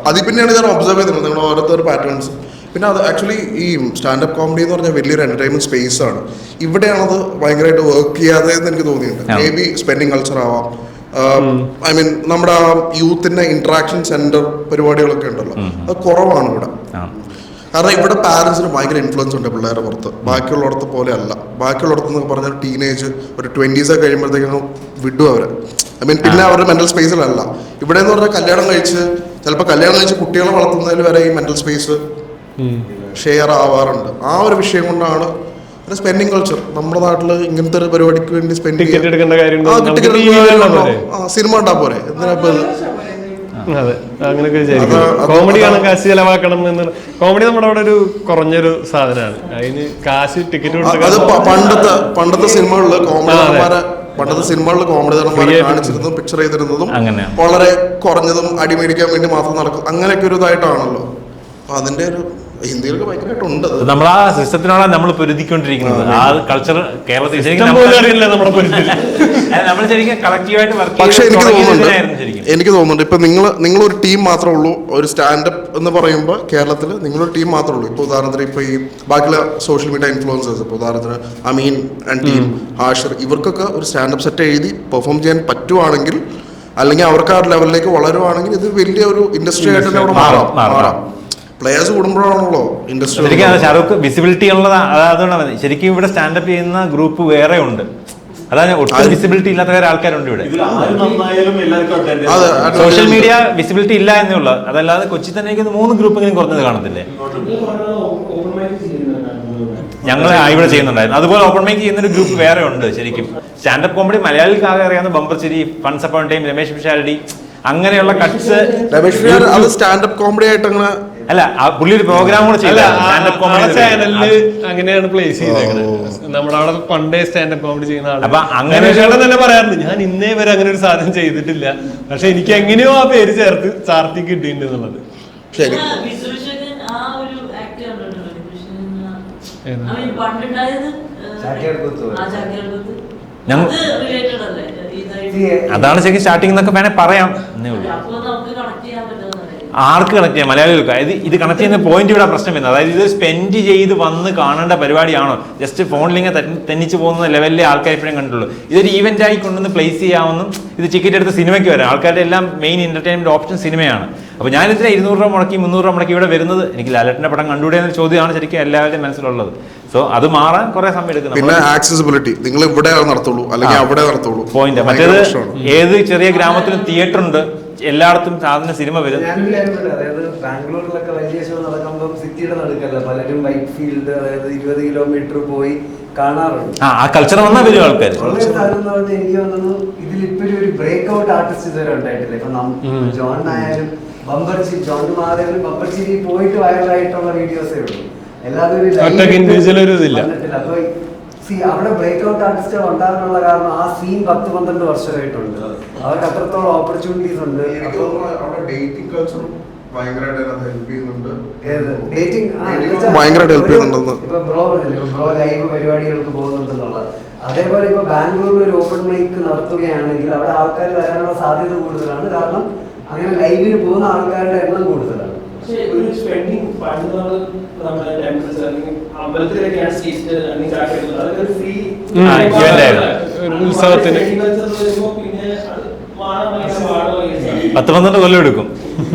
അതിൽ പിന്നെയാണ് ഞാൻ ഒബ്സർവ് ചെയ്തിരുന്നത് നിങ്ങളുടെ ഓരോരുത്തർ പാറ്റേൺസ്. പിന്നെ അത് ആക്ച്വലി ഈ സ്റ്റാൻഡപ്പ് കോമഡി എന്ന് പറഞ്ഞാൽ വലിയൊരു എന്റർടൈൻമെന്റ് സ്പേസ് ആണ്. ഇവിടെയാണത് ഭയങ്കരമായിട്ട് വർക്ക് ചെയ്യാതെ എന്ന് എനിക്ക് തോന്നിയിട്ടുണ്ട്. മേ ബി സ്പെൻഡിങ് കൾച്ചർ ആവാം, ഐ മീൻ നമ്മുടെ യൂത്തിന്റെ ഇന്ററാക്ഷൻ സെന്റർ പരിപാടികളൊക്കെ ഉണ്ടല്ലോ, അത് കുറവാണ് ഇവിടെ. കാരണം ഇവിടെ പാരന്റ്സിന് ഭയങ്കര ഇൻഫ്ലുവൻസ് ഉണ്ട് പിള്ളേരുടെ പുറത്ത്, ബാക്കിയുള്ളിടത്ത് പോലെ അല്ല. ബാക്കിയുള്ളിടത്ത് എന്ന് പറഞ്ഞാൽ ടീനേജ് ഒരു 20s കഴിയുമ്പോഴത്തേക്കും വിടും അവരെ. ഐ മീൻ പിന്നെ അവരുടെ മെന്റൽ സ്പേസിലല്ല. ഇവിടെ എന്ന് പറഞ്ഞാൽ കല്യാണം കഴിച്ച് കുട്ടികളെ വളർത്തുന്നതിൽ വരെ ഈ മെന്റൽ സ്പേസ് ഷെയർ ആവാറുണ്ട്. ആ ഒരു വിഷയം കൊണ്ടാണ് സ്പെൻഡിങ് കൾച്ചർ നമ്മുടെ നാട്ടിൽ ഇങ്ങനത്തെ ഒരു പരിപാടിക്ക് വേണ്ടി സിനിമ ഉണ്ടാ പോരെ, എന്തിനാ അതെ അങ്ങനെയൊക്കെ വിചാരിക്കും. കോമഡി കാണാൻ കാശ് ചെലവാക്കണം എന്ന്. കോമഡി നമ്മുടെ അവിടെ ഒരു കുറഞ്ഞൊരു സാധനമാണ്, അതിന് കാശ് ടിക്കറ്റ് പണ്ടത്തെ സിനിമകളില് കോമഡി നടന്മാരെ കാണിച്ചിരുന്നതും പിക്ചർ ചെയ്തിരുന്നതും വളരെ കുറഞ്ഞതും അടിമേടിക്കാൻ വേണ്ടി മാത്രം നടക്കും, അങ്ങനെയൊക്കെ ഒരു ഇതായിട്ടാണല്ലോ. അപ്പൊ അതിന്റെ ഒരു ഹിന്ദിയിലൊക്കെ ഭയങ്കരമായിട്ടുണ്ട്. നമ്മൾ ആ സിസ്റ്റത്തിനോടാണ് നമ്മൾ പൊരുതിക്കൊണ്ടിരിക്കുന്നത്. ആ കൾച്ചർ കേരളത്തിൽ നമ്മൾ ശരിക്കും കളക്റ്റീവായിട്ട് വർക്ക്. പക്ഷെ എനിക്ക് തോന്നുന്നുണ്ട് ഇപ്പൊ നിങ്ങളൊരു ടീം മാത്രമേ ഉള്ളൂ. ഒരു സ്റ്റാൻഡപ്പ് എന്ന് പറയുമ്പോൾ കേരളത്തിൽ നിങ്ങളൊരു ടീം മാത്രമേ ഉള്ളൂ. ഇപ്പൊ ഉദാഹരണത്തിന് ഇപ്പൊ ഈ ബാക്കിയുള്ള സോഷ്യൽ മീഡിയ ഇൻഫ്ലുവൻസേഴ്സ്, ഇപ്പൊ ഉദാഹരണത്തിന് അമീൻ ആൻഡ് ടീം, ആഷിർ, ഇവർക്കൊക്കെ ഒരു സ്റ്റാൻഡപ്പ് സെറ്റ് എഴുതി പെർഫോം ചെയ്യാൻ പറ്റുവാണെങ്കിൽ, അല്ലെങ്കിൽ അവർക്ക് ആ ലെവലിലേക്ക് വളരുവാണെങ്കിൽ ഇത് വലിയ ഒരു ഇൻഡസ്ട്രി ആയിട്ട് തന്നെ അവിടെ മാറാം. പ്ലേയേഴ്സ് കൂടുമ്പോഴാണല്ലോ ഇൻഡസ്ട്രി. ശരിക്കും ഷാറൂഖ് വിസിബിലിറ്റി ഉള്ളത് അതുകൊണ്ടാണ്. ശരിക്കും ഇവിടെ സ്റ്റാൻഡപ്പ് ചെയ്യുന്ന ഗ്രൂപ്പ് വേറെ ഉണ്ട്, അതാണ് ഒട്ടും വിസിബിലിറ്റി ഇല്ലാത്ത വേറെ ആൾക്കാരുണ്ട് ഇവിടെ. സോഷ്യൽ മീഡിയ വിസിബിലിറ്റി ഇല്ല എന്നേ ഉള്ളൂ. അതല്ലാതെ കൊച്ചി തന്നെ എനിക്ക് 3 ഗ്രൂപ്പെങ്കിലും കുറഞ്ഞത് കാണത്തില്ലേ. ഞങ്ങൾ ഇവിടെ ചെയ്യുന്നുണ്ടായിരുന്നു. അതുപോലെ ഓപ്പൺ മൈക്ക് ചെയ്യുന്നൊരു ഗ്രൂപ്പ് വേറെ ഉണ്ട്. ശരിക്കും സ്റ്റാൻഡപ്പ് കോമഡി മലയാളികൾക്ക് ആകെ അറിയാവുന്ന ബമ്പർ ചിരി, ഫൺസ് അപ്പോൺ ടൈം, രമേശ് പിഷാരടി, അങ്ങനെയുള്ള കട്ട്സ്. അത് സ്റ്റാൻഡപ്പ് കോമഡി ആയിട്ട് അങ്ങനെ അല്ല, പുള്ളി ഒരു പ്രോഗ്രാം കൂടെ ചാനലില് അങ്ങനെയാണ് പ്ലേസ് ചെയ്തേക്കുന്നത്. നമ്മുടെ അവിടെ പണ്ടേ സ്റ്റാൻഡപ്പ് കോമഡി ചെയ്യുന്ന ആള്. അപ്പൊ അങ്ങനെ തന്നെ പറയാറുണ്ട്, ഞാൻ ഇന്നേ വരെ അങ്ങനെ ഒരു സാധനം ചെയ്തിട്ടില്ല, പക്ഷെ എനിക്ക് എങ്ങനെയോ ആ പേര് ചേർത്ത് ചാർത്തി കിട്ടിയിട്ടുണ്ട് എന്നുള്ളത്. ശരി, അതാണ് ശരിക്കും സ്റ്റാർട്ടിംഗ് എന്നൊക്കെ വേണേ പറയാം എന്നേ ഉള്ളൂ. ആർക്ക് കണക്ട് ചെയ്യാം? മലയാളികൾക്ക്. ഇത് കണക്ട് ചെയ്യുന്ന പോയിന്റ് ഇവിടെ പ്രശ്നം വരുന്നത്. അതായത് ഇത് സ്പെൻഡ് ചെയ്ത് വന്ന് കാണേണ്ട പരിപാടിയാണോ? ജസ്റ്റ് ഫോണിലിങ്ങനെ തെന്നിച്ച് പോകുന്ന ലെവലിലെ ആൾക്കാർ ഇപ്പോഴും കണ്ടുള്ളൂ. ഇതൊരു ഈവന്റ് ആയി കൊണ്ടുവന്ന് പ്ലേസ് ചെയ്യാമെന്നും ഇത് ടിക്കറ്റ് എടുത്ത് സിനിമയ്ക്ക് വരാം. ആൾക്കാരുടെ എല്ലാം മെയിൻ എന്റർടൈൻമെന്റ് ഓപ്ഷൻ സിനിമയാണ്. അപ്പോൾ ഞാനിതിന് 200 രൂപ മുടക്കി 300 രൂപ മുടക്കി ഇവിടെ വരുന്നത് എനിക്ക് ലാലേട്ടൻ്റെ പടം കണ്ടുകൂടെ എന്ന ചോദ്യമാണ് ശരിക്കും എല്ലാവരുടെയും മനസ്സിലുള്ളത്. സോ അത് മാറാൻ കുറെ സമയം എടുക്കുന്നു. പിന്നെ ആക്സസിബിലിറ്റി, നിങ്ങൾ ഇവിടെ നടത്തുള്ളൂ അല്ലെങ്കിൽ അവിടെ നടത്തുള്ളൂ പോയിന്റ്. മറ്റേത് ഏത് ചെറിയ ഗ്രാമത്തിലും തിയേറ്റർ ഉണ്ട്, എല്ലായിടത്തും സാധന സിനിമ വരും. അതായത് ബാംഗ്ലൂരിലൊക്കെ വലിയ ഷോ നടക്കുമ്പോൾ സിറ്റിയുടെ നടുക്കല്ല, പലരും വൈറ്റ് ഫീൽഡ്, അതായത് 20 കിലോമീറ്റർ പോയി കാണാറുണ്ട്. ആ കൾച്ചർ വന്നാൽ വരും ആൾക്കാർ. എനിക്ക് തോന്നുന്നു ഇതിലിപ്പോഴും ഒരു ബ്രേക്ക് ഔട്ട് ആർട്ടിസ്റ്റ് ഇതുവരെ ഉണ്ടായിട്ടില്ല. ഇപ്പൊ ജോൺ ആയാലും ജോൺ മാധവനും ബമ്പർച്ചിരി പോയിട്ട് വൈറലായിട്ടുള്ള വീഡിയോസേ ഉള്ളൂ. എല്ലാവരും അപ്പൊ അവിടെ ബ്രേക്ക് ഔട്ട് ആർട്ടിസ്റ്റുകൾ ഉണ്ടാകാനുള്ള കാരണം ആ സീൻ 10-12 വർഷമായിട്ടുണ്ട്. അവർക്ക് അത്രത്തോളം ഓപ്പർച്യൂണിറ്റീസ് ഉണ്ട്. ഇപ്പൊ ബ്രോ ലൈവ് പരിപാടികൾക്ക് പോകുന്നുണ്ടെന്നുള്ളത്. അതേപോലെ ഇപ്പൊ ബാംഗ്ലൂരിൽ ഒരു ഓപ്പൺ മൈക്ക് നടത്തുകയാണെങ്കിൽ അവിടെ ആൾക്കാർ വരാനുള്ള സാധ്യത കൂടുതലാണ്. കാരണം അങ്ങനെ ലൈവിന് പോകുന്ന ആൾക്കാരുടെ എണ്ണം കൂടുതലാണ്. ഉത്സവത്തിന് 10-12 കൊല്ലം എടുക്കും.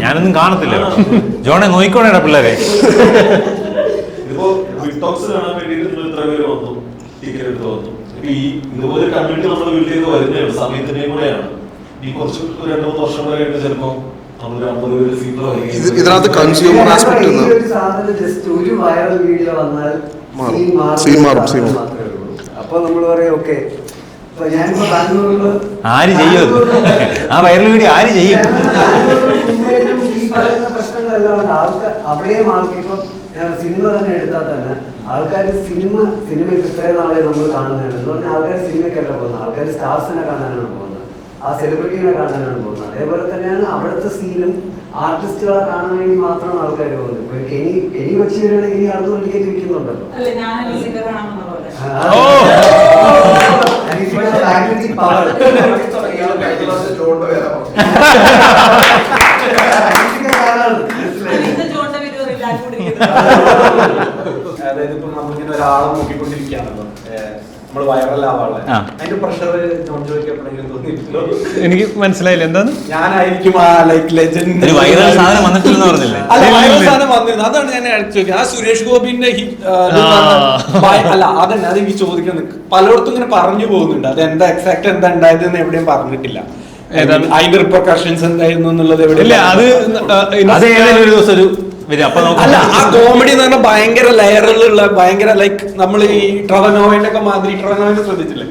ഞാനൊന്നും കാണത്തില്ല. ജോണെ നോയിക്കോണേടാ പിള്ളേരെ. ഇതിപ്പോ ബിഗ് ടോക്സ് കാണാൻ വേണ്ടിയിട്ട് നിങ്ങൾ ഇത്ര പേര് വന്നു, ടിക്കറ്റ് എടുത്ത് വന്നു. ഈ ഇതുപോലെ കമ്മ്യൂണിറ്റി നമ്മൾ വീട്ടിലേക്ക് വരുന്നതാണ്, സമയത്തിന്റെയും കൂടെയാണ്. ഈ കുറച്ച് 2-3 വർഷം വരെ ആയിട്ട് ചിലപ്പോ നമ്മളൊരു 50 പേര് സീറ്റിൽ ഇതിനകത്ത് കൺസ്യൂമർ ആസ്പെക്ട് ജസ്റ്റ് ഒരു വൈറൽ വീഡിയോ വന്നാൽ സീൻ മാറും. അപ്പൊ നമ്മൾ പറയും ഓക്കെ. ഞാനിപ്പോ ബാംഗ്ലൂരില് ആര് ചെയ്യും ആ വൈറൽ വീഡിയോ? ആര് ചെയ്യും? ഈ പറയുന്ന പ്രശ്നങ്ങളെല്ലാം ഉണ്ട്. ആൾക്കാർ അവിടെയും ആൾക്കിപ്പോ സിനിമ തന്നെ എടുത്താൽ തന്നെ ആൾക്കാർ സിനിമയ്ക്ക് ഇത്രയും നാളെ നമ്മൾ കാണുന്നതാണ് എന്ന് പറഞ്ഞാൽ ആൾക്കാർ സിനിമയ്ക്കല്ല പോകുന്നത്, ആൾക്കാർ സ്റ്റാർസിനെ കാണാനാണ് പോകുന്നത്, ആ സെലിബ്രിറ്റീനെ കാണാനാണ് പോകുന്നത്. അതേപോലെ തന്നെയാണ് അവിടുത്തെ സീനും ആർട്ടിസ്റ്റുകളെ കാണാൻ വേണ്ടി മാത്രമാണ് ആൾക്കാർ പോകുന്നത്. ഇപ്പൊ ഇനി വെച്ച് വരികയാണെങ്കിൽ ഇനി അടുത്ത ടിക്കറ്റ് വിൽക്കുന്നുണ്ടല്ലോ. അതായത് ഇപ്പൊ നമ്മളിങ്ങനെ ഒരാളെ നോക്കിക്കൊണ്ടിരിക്കുകയാണല്ലോ, നമ്മള് വൈറലാവാളെ, അതിന്റെ പ്രഷർ ജോൺ ജോയ്ക്ക് എപ്പോഴെങ്കിലും തോന്നിയിട്ടുണ്ടോ? എനിക്ക് മനസ്സിലായില്ല എന്താണ്. ഞാനായിരിക്കും ആ ലൈക്ക് ലെജൻഡ് വൈറൽ സാധനം വന്നിട്ടില്ലെന്ന് പറഞ്ഞില്ലേ? അല്ല, വൈറൽ സാധനം വന്നിരുന്നു. അതാണ് ഞാൻ ചോദിക്കുന്നത്. ആ സുരേഷ് ഗോപിന്റെ അല്ല, അതന്നെ അതെനിക്ക് ചോദിക്കുന്നത്. പലയിടത്തും ഇങ്ങനെ പറഞ്ഞു പോകുന്നുണ്ട്, അത് എന്താ എക്സാക്ട് എന്താ ഉണ്ടായതെന്ന് എവിടെയും പറഞ്ഞിട്ടില്ല. അതിന്റെ റിപ്പർക്കഷൻസ് എന്തായിരുന്നു എന്നുള്ളത് എവിടെയില്ല. അത് ഏതെങ്കിലും ഒരു ദിവസം ഒരു അല്ല, ആ കോമഡി എന്ന് പറഞ്ഞാൽ ഭയങ്കര ലെയറുകളുള്ള, ഭയങ്കര ലൈക്ക് നമ്മൾ ഈ ട്രവനോവിന്റെ ഒക്കെ മാതിരി. ട്രവനോവിനെ ശ്രദ്ധിച്ചില്ലേ?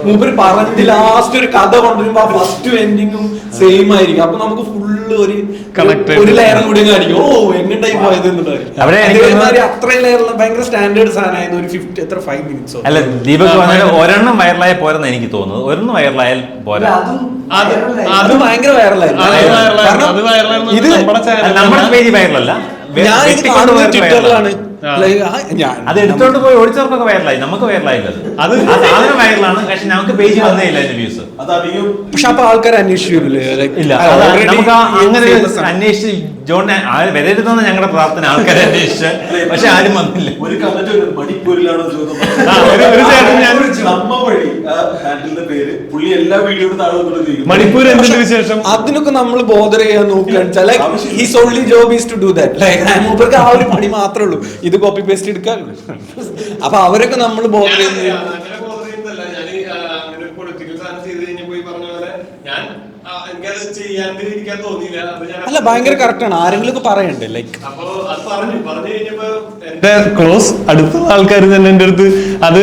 മൂപ്പര് പറഞ്ഞ് ലാസ്റ്റ് ഒരു കഥ കൊണ്ടുവരുമ്പോ ആ ഫസ്റ്റ് എൻഡിങ്ങും സെയിം ആയിരിക്കും. അപ്പൊ നമുക്ക് ഫുള്ള് ഒരു ലെയറും കൂടി കാണിക്കും. ഓ, എങ്ങനെയായി പോയത് എന്നുള്ളത്. അത്രയും ലെയറുള്ള ഭയങ്കര സ്റ്റാൻഡേർഡ് സാധനമായിരുന്നു. ഒരു 5 മിനിറ്റ്സോ. അല്ല, ദീപക് ഒരെണ്ണം വൈറലായ പോരെന്ന് എനിക്ക് തോന്നുന്നത്. ഒരെണ്ണം വൈറലായാൽ പോരാ. അത് ഭയങ്കര വൈറലായിരുന്നു. ഇത് നമ്മുടെ പേജ് വൈറലല്ല, ട്വിറ്ററിലാണ്. അത് എടുത്തോണ്ട് പോയി ഓടിച്ചവർക്കൊക്കെ വൈറലായി, നമുക്ക് വൈറലായില്ല. അത് സാധനം വൈറലാണ്, പക്ഷെ നമുക്ക് പേജ് വന്നേ ഇല്ല അതിന്റെ വ്യൂസ്. പക്ഷെ അപ്പൊ ആൾക്കാർ അന്വേഷിച്ചില്ല. നമുക്ക് അങ്ങനെ അന്വേഷിച്ച് ജോൺ വരരുതെന്ന് ഞങ്ങളുടെ പ്രാർത്ഥന. ആൾക്കാരെ അന്വേഷിച്ച്, പക്ഷെ ആരും വന്നില്ല. ഒരു കമന്റ് മണിപ്പൂരിലാണോ മണിപ്പൂർ എന്തിന്റെ വിശേഷം? അതിനൊക്കെ നമ്മൾ ബോധർ ചെയ്യാൻ നോക്കുകയാണ്. His only job is to do that. മൂപ്പർക്ക് ആ ഒരു പണി മാത്രമേ ഉള്ളൂ, ഇത് കോപ്പി പേസ്റ്റ് എടുക്കാറുള്ളൂ. അപ്പൊ അവരൊക്കെ നമ്മൾ ബോധർ ചെയ്യുന്നത്. അല്ല, ഭയങ്കര കറക്റ്റ് ആണ്. ആരെങ്കിലും ഒക്കെ പറയണ്ടേ? ലൈക്ക് എന്റെ ക്ലോസ് അടുത്തുള്ള ആൾക്കാർ തന്നെ എന്റെ അടുത്ത് അത്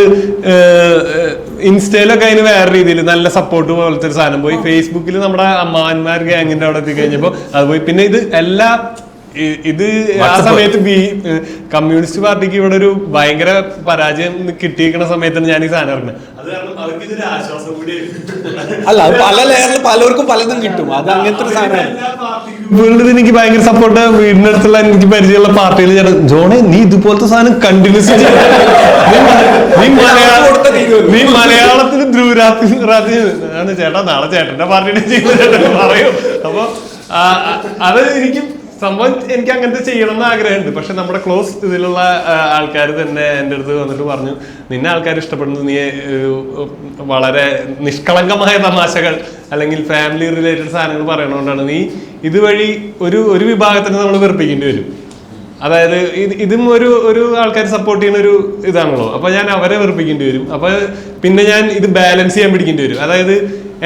ഇൻസ്റ്റയിലൊക്കെ അതിന് വേറെ രീതിയിൽ നല്ല സപ്പോർട്ട് പോലത്തെ ഒരു സാധനം പോയി. ഫേസ്ബുക്കിൽ നമ്മുടെ അമ്മാവന്മാർ ഗ്യാങ്ങിന്റെ അവിടെ എത്തിക്കഴിഞ്ഞപ്പോ അത് പോയി. പിന്നെ ഇത് ഇത് ആ സമയത്ത് കമ്മ്യൂണിസ്റ്റ് പാർട്ടിക്ക് ഇവിടെ ഒരു ഭയങ്കര പരാജയം കിട്ടിയിരിക്കുന്ന സമയത്താണ് ഞാൻ ഈ സാധനം അറിഞ്ഞത്. അല്ല, പല ലെയറിൽ പലർക്കും പലതും കിട്ടും. അത് അങ്ങനത്തെ ഒരു സാധനമാണ്. വീണ്ടും എനിക്ക് ഭയങ്കര സപ്പോർട്ട് വീടിന്റെ അടുത്തുള്ള എനിക്ക് പരിചയമുള്ള പാർട്ടിയിൽ ജോണെ നീ ഇതുപോലത്തെ സാധനം കണ്ടിന്യൂസ് നീ മലയാളത്തിന് ധ്രുവരാത്രി ചേട്ടാ നാളെ ചേട്ടന്റെ പാർട്ടിയുടെ ചെയ്യുന്ന പറയൂ. അപ്പൊ അത് സംഭവം എനിക്ക് അങ്ങനത്തെ ചെയ്യണം എന്ന് ആഗ്രഹമുണ്ട്. പക്ഷെ നമ്മുടെ ക്ലോസ് ഇതിലുള്ള ആൾക്കാർ തന്നെ എൻ്റെ അടുത്ത് വന്നിട്ട് പറഞ്ഞു, നിന്നെ ആൾക്കാർ ഇഷ്ടപ്പെടുന്നത് നീ വളരെ നിഷ്കളങ്കമായ തമാശകൾ അല്ലെങ്കിൽ ഫാമിലി റിലേറ്റഡ് സാധനങ്ങൾ പറയണോണ്ടാണ്. നീ ഇതുവഴി ഒരു വിഭാഗത്തിന് നമ്മൾ വെറുപ്പിക്കേണ്ടി വരും. അതായത് ഇതും ഒരു ആൾക്കാർ സപ്പോർട്ട് ചെയ്യുന്ന ഒരു ഇതാണല്ലോ. അപ്പൊ ഞാൻ അവരെ വെറുപ്പിക്കേണ്ടി വരും. അപ്പൊ പിന്നെ ഞാൻ ഇത് ബാലൻസ് ചെയ്യാൻ പിടിക്കേണ്ടി വരും. അതായത്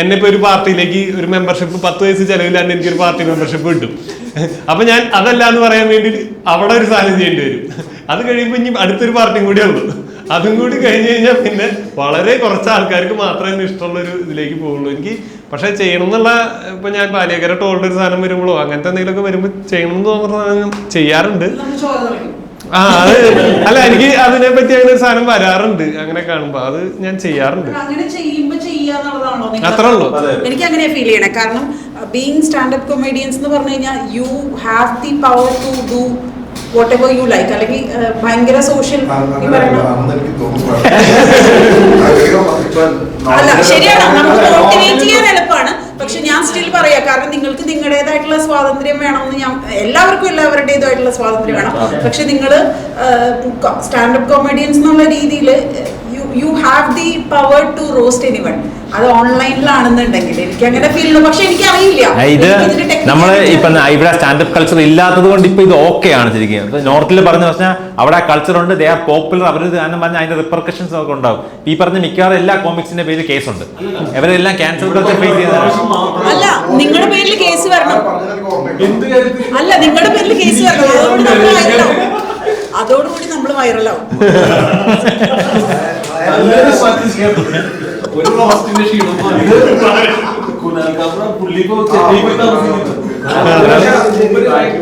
എന്നെ ഇപ്പൊ ഒരു പാർട്ടിയിലേക്ക് ഒരു മെമ്പർഷിപ്പ് 10 വയസ്സ് ചെലവില്ലാണ്ട് എനിക്കൊരു പാർട്ടി മെമ്പർഷിപ്പ് കിട്ടും. അപ്പൊ ഞാൻ അതല്ല എന്ന് പറയാൻ വേണ്ടി അവിടെ ഒരു സാധനം ചെയ്യേണ്ടി വരും. അത് കഴിയുമ്പോൾ ഇനി അടുത്തൊരു പാർട്ടിയും കൂടിയേ ഉള്ളൂ. അതും കൂടി കഴിഞ്ഞ് കഴിഞ്ഞാൽ പിന്നെ വളരെ കുറച്ച് ആൾക്കാർക്ക് മാത്രമേ ഇഷ്ടമുള്ള ഒരു ഇതിലേക്ക് പോകുള്ളൂ. എനിക്ക് പക്ഷെ ചെയ്യണം എന്നുള്ള ഇപ്പൊ ഞാൻ പാലിയക്കര ടോളിന്റെ ഒരു സാധനം വരുമ്പോഴോ അങ്ങനത്തെ എന്തെങ്കിലുമൊക്കെ വരുമ്പോൾ ചെയ്യണം എന്ന് തോന്നുന്ന സാധനം ചെയ്യാറുണ്ട്. അത് അല്ല, എനിക്ക് അതിനെ പറ്റി അങ്ങനെ ഒരു സാധനം വരാറുണ്ട്. അങ്ങനെ കാണുമ്പോ അത് ഞാൻ ചെയ്യാറുണ്ട്. അത്രേ ഉള്ളൂ. എനിക്ക് അങ്ങനെ ഫീൽ ചെയ്യണേ. കാരണം ബീയിങ് സ്റ്റാൻഡപ്പ് കൊമേഡിയൻസ് എന്ന് പറഞ്ഞു കഴിഞ്ഞാൽ you have the power to do whatever you like. അല്ലെങ്കിൽ ഭയങ്കര സോഷ്യൽ അല്ല, ശരിയാണ്, നമുക്ക് മോട്ടിവേറ്റ് ചെയ്യാൻ എളുപ്പമാണ്. പക്ഷെ ഞാൻ സ്റ്റിൽ പറയാം, കാരണം നിങ്ങൾക്ക് നിങ്ങളുടേതായിട്ടുള്ള സ്വാതന്ത്ര്യം വേണമെന്ന് എല്ലാവർക്കും എല്ലാവരുടേതായിട്ടുള്ള സ്വാതന്ത്ര്യം വേണം. പക്ഷെ നിങ്ങൾ സ്റ്റാൻഡപ്പ് കോമഡിയൻസ് എന്നുള്ള രീതിയിൽ you have the power to roast anyone. അത് ഓൺലൈനിലാണെന്നുണ്ടെങ്കിൽ എനിക്ക് അങ്ങനെ ഫീൽ ചെയ്യുന്നു. പക്ഷെ എനിക്കറിയില്ല ഇത് നമ്മള് ഇപ്പൊ ഇവിടെ സ്റ്റാൻഡപ്പ് കൾച്ചർ ഇല്ലാത്തത് കൊണ്ട് ഇപ്പൊ ഇത് ഓക്കെ ആണ് ശരിക്കും. നോർത്തിൽ പറഞ്ഞ പറഞ്ഞാൽ അവിടെ ആ കൾച്ചർ ഉണ്ട്, ദേ ആർ പോപ്പുലർ. അവർ കാരണം പറഞ്ഞാൽ അതിന്റെ റിപ്പർക്കഷൻസ് ഒക്കെ ഉണ്ടാവും. ഈ പറഞ്ഞ മിക്കവാറും എല്ലാ കോമിക്സിന്റെ പേരിൽ കേസുണ്ട്. ഇവരെല്ലാം ക്യാൻസർ കൾച്ചർ ഫേസ് ചെയ്യുന്നതാണ്. അല്ല, നിങ്ങളുടെ പേരിൽ കേസ് വരണം. അല്ല, നിങ്ങളുടെ പേരിൽ കേസ് വരണം. അതോടുകൂടി നമ്മൾ വൈറലാവും.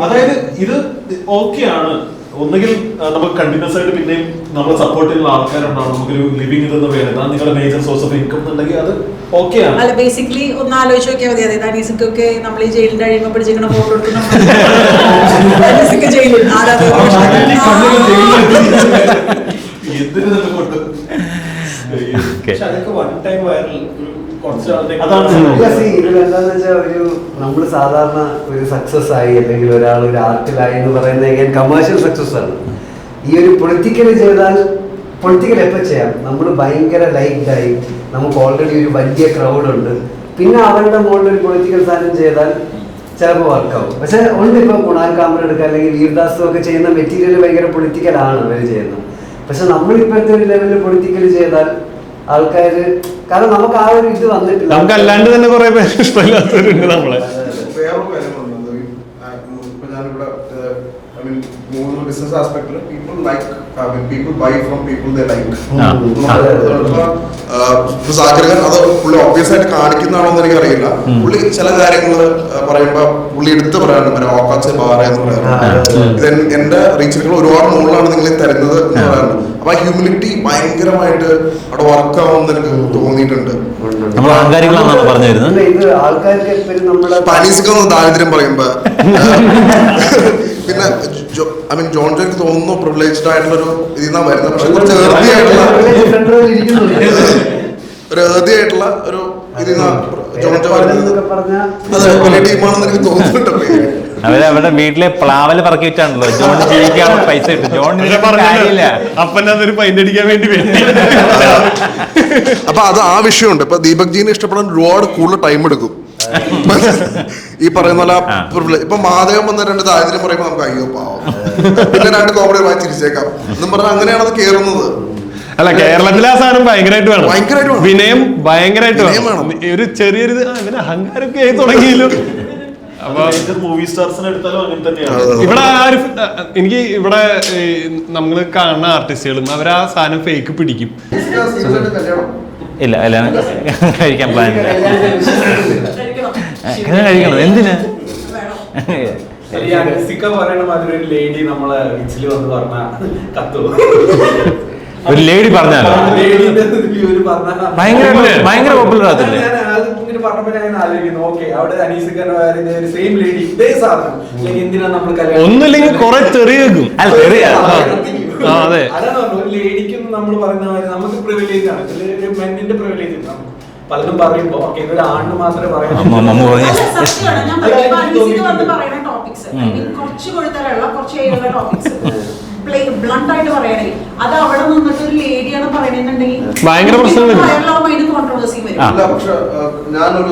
അതായത് ഇത് ഓക്കെയാണ്. ഒന്നുകിൽ നമുക്ക് കണ്ടിന്യൂസ് ആയിട്ട് പിന്നെയും നമ്മൾ സപ്പോർട്ട് ചെയ്യുന്ന ആൾക്കാരുണ്ടാവും, നമുക്കൊരു ലിവിംഗ് ഇതെന്ന് പറയുന്നത് നിങ്ങളുടെ മേജർ സോഴ്സ് ഓഫ് ഇൻകം എന്നുണ്ടെങ്കിൽ അത് ഓക്കെയാണ്. അല്ല, ബേസിക്കലി ഒന്ന് ആലോചിച്ച് നോക്കിയാൽ മതി. അതായത് അനീസിക്കൊക്കെ നമ്മൾ ഈ ജയിലിന്റെ അഴിമ പിടിച്ചിരിക്കുന്ന ഫോട്ടോ എടുക്കുന്ന അനീസിക്ക് ജയിലിൽ ഇതിലെന്താന്ന് വെച്ചാൽ നമ്മള് സാധാരണ ഒരു സക്സസ് ആയി അല്ലെങ്കിൽ ഒരാൾ ഒരു ആർട്ടിലായി എന്ന് പറയുന്നത് കമേഴ്ഷ്യൽ സക്സസ് ആണ്. ഈ ഒരു പൊളിറ്റിക്കൽ ചെയ്താൽ പൊളിറ്റിക്കൽ എപ്പോൾ ചെയ്യാം, നമ്മൾ ഭയങ്കര ലൈക്ഡായി, നമുക്ക് ഓൾറെഡി ഒരു വലിയ ക്രൗഡ് ഉണ്ട്, പിന്നെ അവരുടെ മുകളിൽ ഒരു പൊളിറ്റിക്കൽ സാധനം ചെയ്താൽ ചിലപ്പോൾ വർക്കാവും. പക്ഷെ ഉണ്ട്, ഇപ്പോൾ കുണാൽ കാമറ എടുക്കുക അല്ലെങ്കിൽ വീർദാസും ഒക്കെ ചെയ്യുന്ന മെറ്റീരിയൽ ഭയങ്കര പൊളിറ്റിക്കലാണ് അവർ ചെയ്യുന്നത്. പക്ഷെ നമ്മളിപ്പോഴത്തെ ഒരു ലെവലിൽ പൊളിറ്റിക്കൽ ചെയ്താൽ ആൾക്കാർ, കാരണം നമുക്ക് ആ ഒരു ഇത് വന്നിട്ടില്ല. നമുക്ക് അല്ലാണ്ട് തന്നെ കുറെ പേര് ഇഷ്ടമില്ലാത്തവരുണ്ട് നമ്മളെ. വേറൊരു കാര്യങ്ങളുണ്ട്. ഇപ്പൊ ഞാനിവിടെ മൂന്ന് ബിസിനസ് ആസ്പെക്ടില് people like, people buy from people they like. Sagaran അത് പുള്ളി ഒബ്വിയസ് ആയിട്ട് കാണിക്കുന്നതാണോന്ന് എനിക്ക് അറിയില്ല. പുള്ളി ചില കാര്യങ്ങൾ പറയുമ്പോ പുള്ളി എടുത്ത് പറയാറുണ്ട്, ഓക്കാച്ച് ബാറ എന്ന് പറയാറുണ്ട്. ഇത് എന്റെ റീച്ചുകൾ ഒരുപാട് മുകളിലാണ് നിങ്ങൾ തരുന്നത് എന്ന് പറയാറുണ്ട്. അപ്പൊ ആ ഹ്യൂമിലിറ്റി ഭയങ്കരമായിട്ട് അവിടെ വർക്ക് ആവുമെന്ന് എനിക്ക് തോന്നിയിട്ടുണ്ട്. പനീസിക്കൊന്നും ദാരിദ്ര്യം പറയുമ്പോ പിന്നെ ജോൺ ജോയ്ക്ക് തോന്നുന്നു പ്രിവിലേജ്ഡ് ആയിട്ടുള്ള ഒരു ഇതിന്നാ വരുന്നത്. പക്ഷെ കുറച്ച് ഏർദിയായിട്ടുള്ള ഒരു ഇതിന്നാ ജോൺ ജോ വരുന്നത്. അതെ, വലിയ ടീമാണെന്ന് എനിക്ക് തോന്നുന്നുണ്ട്. അവരുടെ വീട്ടിലെ പ്ലാവല് പറക്കി വെച്ചാണല്ലോ ജോൺ ജീവിക്കാൻ പൈസ കിട്ടും. ജോൺ അപ്പനതൊരു പൈൻ്റ് അടിക്കാൻ വേണ്ടി അപ്പൊ അത് ആ വിഷയമുണ്ട്. ഇപ്പൊ ദീപക് ജീനെ ഇഷ്ടപ്പെടാൻ ഒരുപാട് കൂടുതൽ ടൈം എടുക്കും. ഈ പറയുന്ന പോലെ ഇപ്പൊ മാധവൻ വന്ന രണ്ട് ദാരിദ്ര്യം പറയുമ്പോ നമുക്ക് അയ്യോ പാവം, പിന്നെ രണ്ട് കോമഡി വായി ചിരിച്ചേക്കാം എന്നും പറഞ്ഞാൽ അങ്ങനെയാണ് അത് കേറുന്നത്. അല്ല, കേരളത്തിലെ ആ സാധനം ഭയങ്കരമായിട്ട് വേണം. വിനയം ഭയങ്കരമായിട്ട് വേണം. ഒരു ചെറിയൊരു അഹങ്കാരമൊക്കെ ആയി തുടങ്ങിയല്ലോ. മൂവി സ്റ്റാർസിനെ എടുത്താലും അങ്ങനെ തന്നെയാണ്. ഇവിടെ എനിക്ക് ഇവിടെ നമ്മള് കാണുന്ന ആർട്ടിസ്റ്റുകളും അവർ ആ സാധനം ഫേക്ക് പിടിക്കും. ഇല്ല അല്ല, കഴിക്കാൻ പ്ലാൻ ഇല്ല. കഴിക്കണം എന്തിനാ? ലേഡി നമ്മളെ വിച്ചില് വന്ന് പറഞ്ഞ കത്തു, ഒരു ലേഡി പറഞ്ഞാലോ ഭയങ്കര പോപ്പുലർ ആകത്തില്ലേ? ഒന്നുമില്ലെങ്കിൽ കുറെ തെറിയേക്കും. അതെ, ലേഡിക്കൊന്നും നമ്മൾ പറയുന്ന മാതിരി നമുക്ക് പ്രിവിലേജ് ആണ്, മെന്നിന്റെ പ്രിവിലേജ് ആണ്. പലതും പറയുമ്പോ ഇതൊരു ആണിന് മാത്രമേ പറയാൻ കുറച്ച് കൊടുത്താലുള്ള കുറച്ച് ടോപ്പിക്സ് ബ്ലണ്ട് ആയിട്ട് പറയണേ. അത് അവിടെ നിന്നിട്ട് ഒരു ലേഡിയാണ് പറയണെന്നുണ്ടെങ്കിൽ ഭയങ്കര പ്രശ്നം വരും. കോൺട്രവേഴ്സി വരും. പക്ഷെ ഞാനൊരു